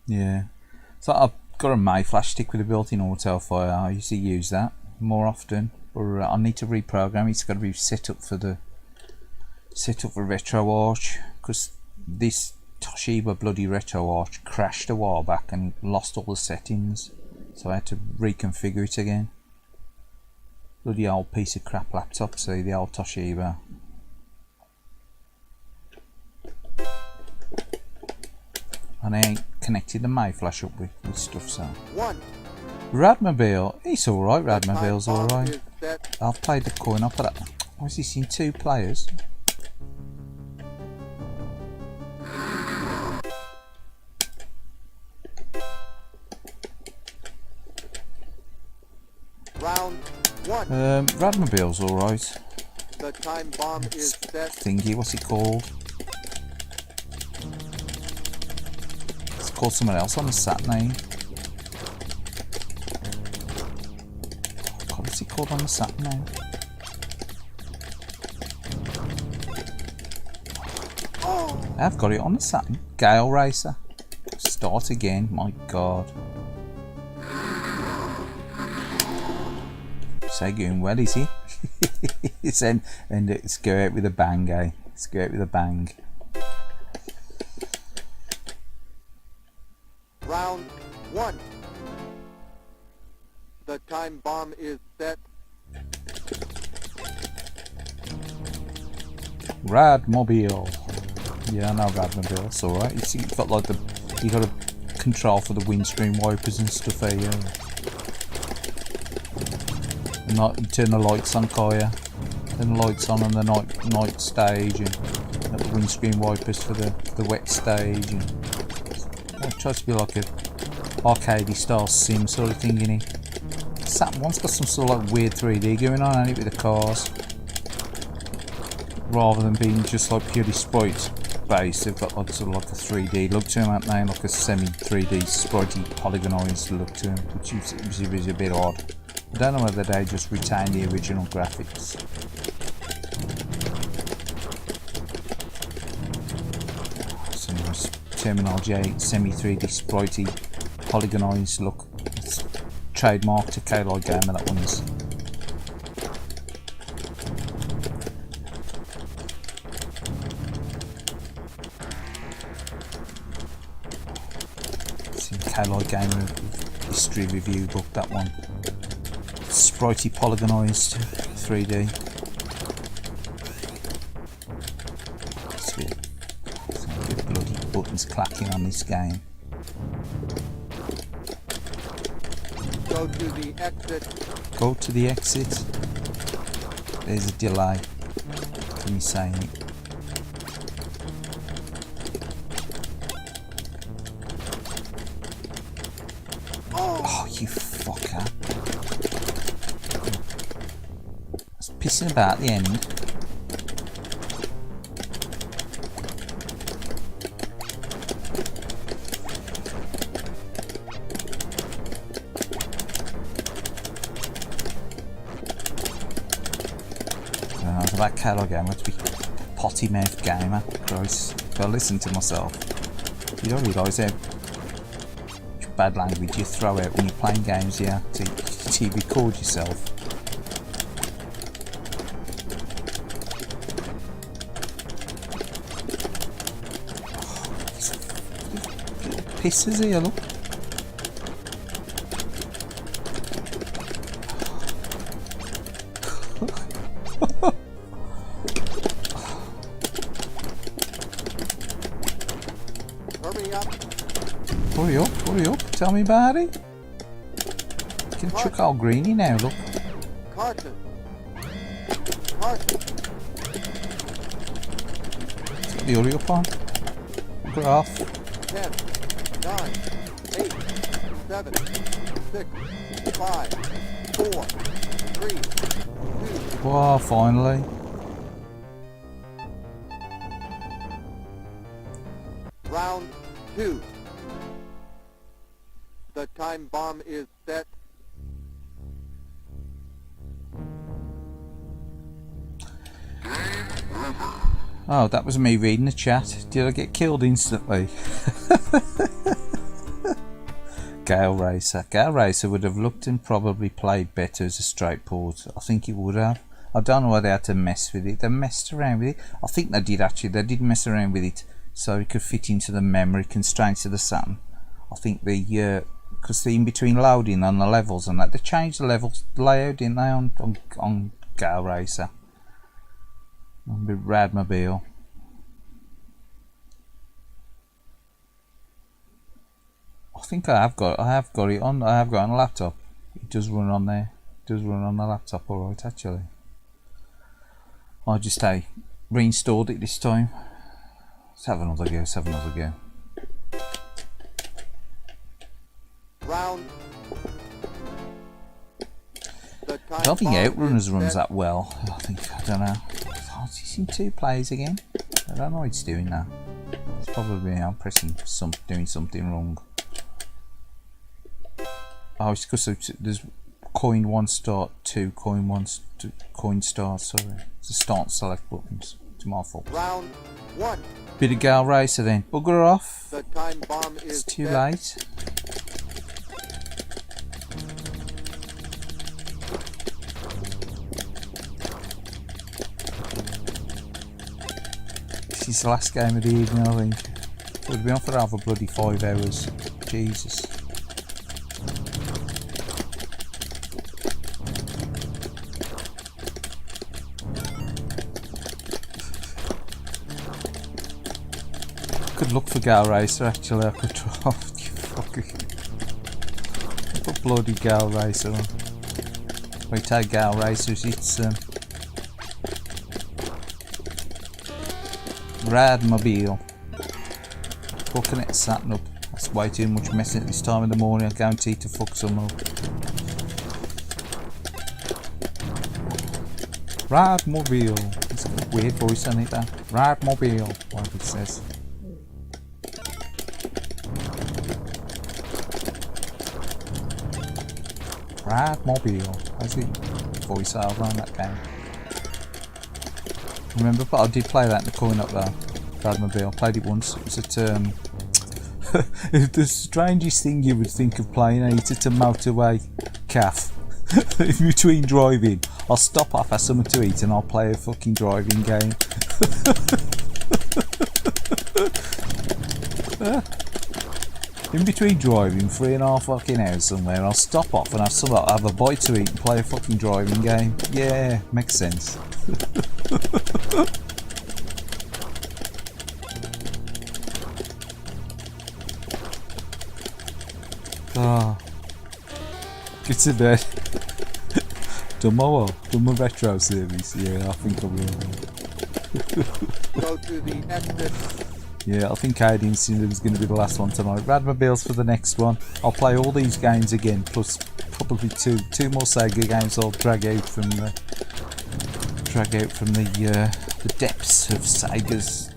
you? Yeah. So I've got a May flash stick with a built-in auto fire. I usually use that more often. Or I need to reprogram it. It's got to be set up for RETROARCH, because this Toshiba bloody RETROARCH crashed a while back and lost all the settings, so I had to reconfigure it again. Bloody old piece of crap laptop, see, the old Toshiba. And I ain't connected the May flash up with stuff, so. Radmobile, it's alright, Radmobile's alright. I've played the coin up of that. Why is this in 2 players? Round 1. Radmobile's alright. The time bomb is set. Thingy, what's it called? It's called someone else on the sat name. What's it called on the sat name? I've got it on the sat. Gale Racer. Start again, my god. Say going well, is he? and let's go out with a bang, eh? Let's go out with a bang. Round 1. The time bomb is set. Radmobile. Yeah, I know Radmobile. It's alright. You've got like you got a control for the windscreen wipers and stuff here. Yeah. Not you turn the lights on, Kaya. Turn the lights on the night stage, and the windscreen wipers for the wet stage. And it tries to be like a arcadey style sim sort of thing, innit? That one's got some sort of like weird 3D going on, ain't it, with the cars? Rather than being just like purely sprite based, they've got like sort of like a 3D look to them, haven't they? Like a semi 3D spritey polygonized look to them, which is a bit odd. I don't know whether they just retain the original graphics. Some nice Terminal J semi 3D spritey polygonized look. It's trademark to Kaylied Gamer, that one is. Kaylied Gamer history review book, that one. Spritey polygonized 3D. It's a bit bloody buttons clacking on this game. Go to the exit. Go to the exit. There's a delay to me saying it. Oh, you fucker. It's pissing about at the end. That Kaylied Gamer to be potty mouth gamer. Christ, gotta listen to myself. You don't realise how much bad language you throw out when you're playing games here to record yourself. Little pisses here, look. Hurry up, tell me about it. You can chuck all greeny now, look. Carton. Put the hurry up on. Put it off. 10, 9, 8, 7, 6, 5, 4, 3, 2. Wow, finally. Round 2. The time bomb is set. Oh, that was me reading the chat. Did I get killed instantly? Gale Racer would have looked and probably played better as a straight port. I think it would have. I don't know why they had to mess with it. They messed around with it. I think they did actually. They did mess around with it so it could fit into the memory constraints of the Saturn. I think because the in between loading on the levels and that, they changed the levels layout, didn't they, on Gale Racer. Radmobile. I think I have got it on a laptop. It does run on there. It does run on the laptop alright actually. I just reinstalled it this time. Let's have another go. Round. I don't think Outrunners runs that well. I don't know. Oh, it's in 2 players again. I don't know what it's doing now. It's probably doing something wrong. Oh, it's because there's coin 1 start, 2 coin 1 coin start. Sorry, it's the start select buttons. It's my fault. Round 1. Bit of Gale Racer then. Bugger off. The time bomb is It's too set. late. This is the last game of the evening, I think. We'll be on for another bloody 5 hours. Jesus. Could look for Gal Racer actually. I could try. Oh, you fucking. Put bloody Gal Racer on. We take Gal Racers, it's Radmobile. Fucking it, satin up. That's way too much messing at this time in the morning. I guarantee to fuck someone up. Radmobile. It's got a weird voice on it, that. Radmobile, whatever it says. Radmobile. How's it voice over on that game? Remember, but I did play that in the coin up there. Radmobile. I played it once. It was at the strangest thing you would think of playing. It's at a motorway calf. In between driving, I'll stop off, have something to eat, and I'll play a fucking driving game. In between driving 3.5 fucking hours somewhere, I'll stop off and have a bite to eat and play a fucking driving game. Yeah, makes sense. Ah, get to bed. Done my retro series. Yeah, I think I will. Go to the exit. Yeah, I think Kaylied was going to be the last one tonight. Radmobile's for the next one. I'll play all these games again, plus probably two more Sega games I'll drag out from the depths of Sega's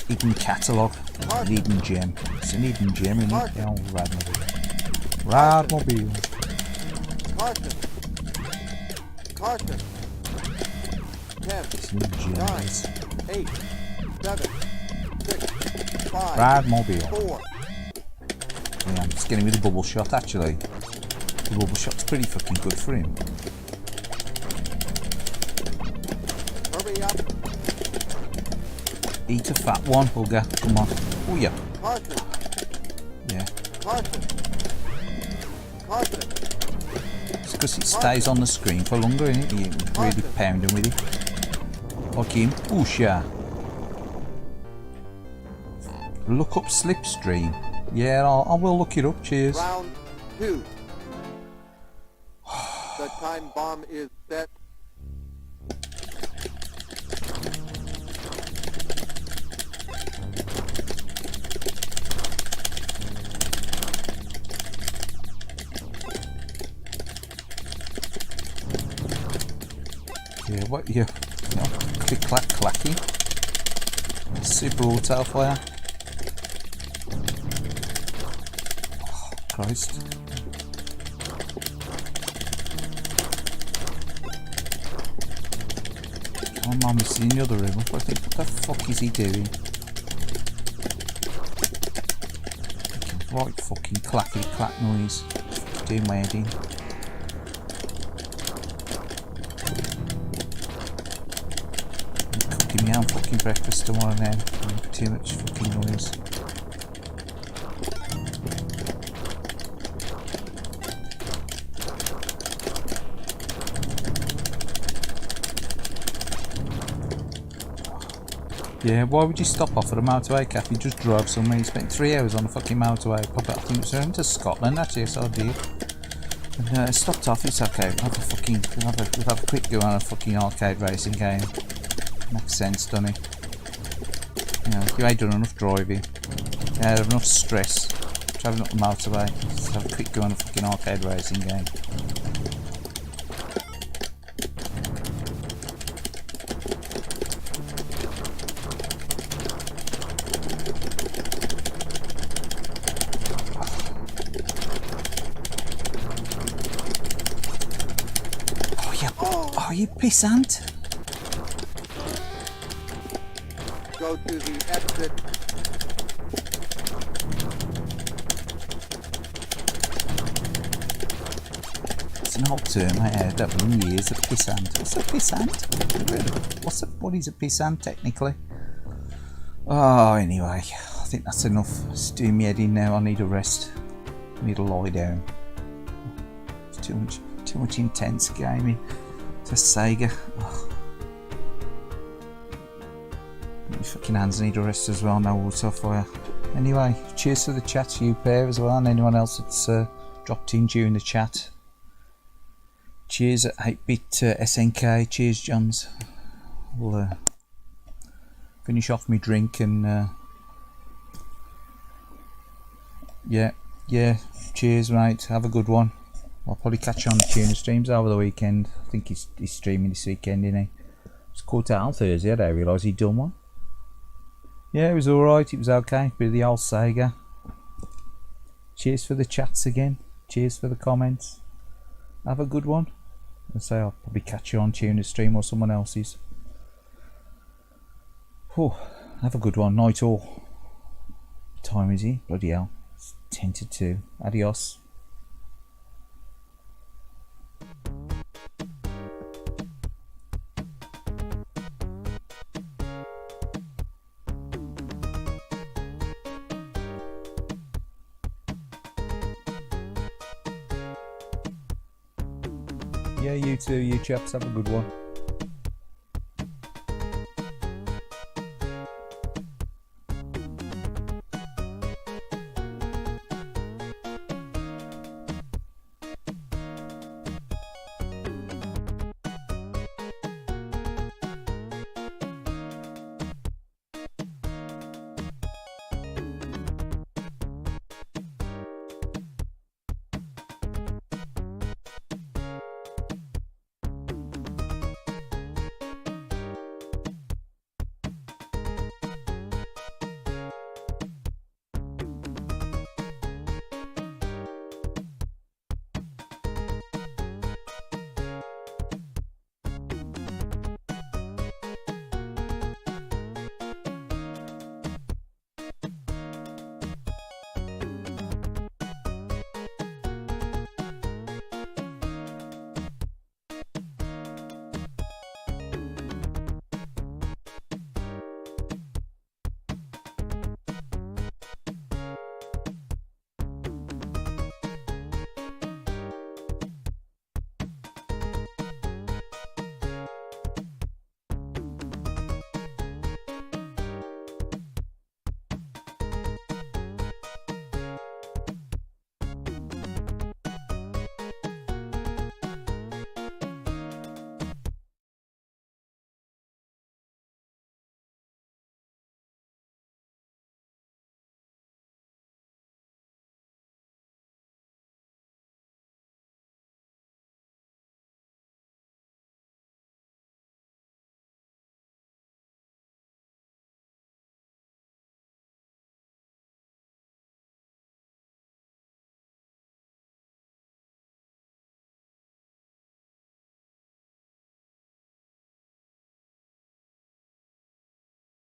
hidden catalogue. An hidden gem. It's an hidden gem, isn't it? The old Radmobile. Radmobile. Carson. 10, It's new gems. 8, 7, 6, 5, Radmobile. 4. Yeah, I'm just getting with the bubble shot actually. The bubble shot's pretty fucking good for him. Hurry up. Eat a fat one, Bugger. Come on. Oh yeah. Carson. Yeah. Carson. It's because it stays on the screen for longer, isn't it? You really pound him with it. Like him. Oosha. Look up slipstream. Yeah, I will look it up. Cheers. Round 2. The time bomb is set. Yeah, what you? No, click clack clacky. Super auto fire. Oh, Christ. Oh, Mum, he's in the other room. What the fuck is he doing? Right fucking clacky clack noise. Doing my head in. Cooking me out fucking breakfast tomorrow now. Too much fucking noise. Yeah, why would you stop off at a motorway cafe? Just drive somewhere. You spent 3 hours on a fucking motorway. Probably, I think it was going to Scotland actually, so I did. And stopped off, it's okay. We'll have a quick go on a fucking arcade racing game. Makes sense, doesn't it? You know, you ain't done enough driving. You ain't had enough stress travelling up the motorway. Just have a quick go on a fucking arcade racing game. Oh, you pissant! Go to the exit. It's an old term I heard that for years, a pissant. What's a pissant? What is a pissant technically? Oh, anyway, I think that's enough. It's doing me head in now. I need a rest. I need to lie down. It's too much intense gaming. It's a Sega. Oh. My fucking hands need a rest as well. No water fire. Anyway, cheers to the chat to you pair as well, and anyone else that's dropped in during the chat. Cheers at 8-bit SNK. Cheers, Johns. We'll finish off my drink and yeah, cheers mate, have a good one. I'll probably catch you on the tuner streams over the weekend. I think he's streaming this weekend, isn't he? It's quarter out on Thursday. I didn't realise he'd done one. Yeah, it was alright, it was okay. Bit of the old Sega. Cheers for the chats again. Cheers for the comments. Have a good one. I say I'll probably catch you on tuner stream or someone else's. Oh, have a good one. Night all. What time is he? Bloody hell. It's 10 to 2. Adios. Yeah, you too, you chaps. Have a good one.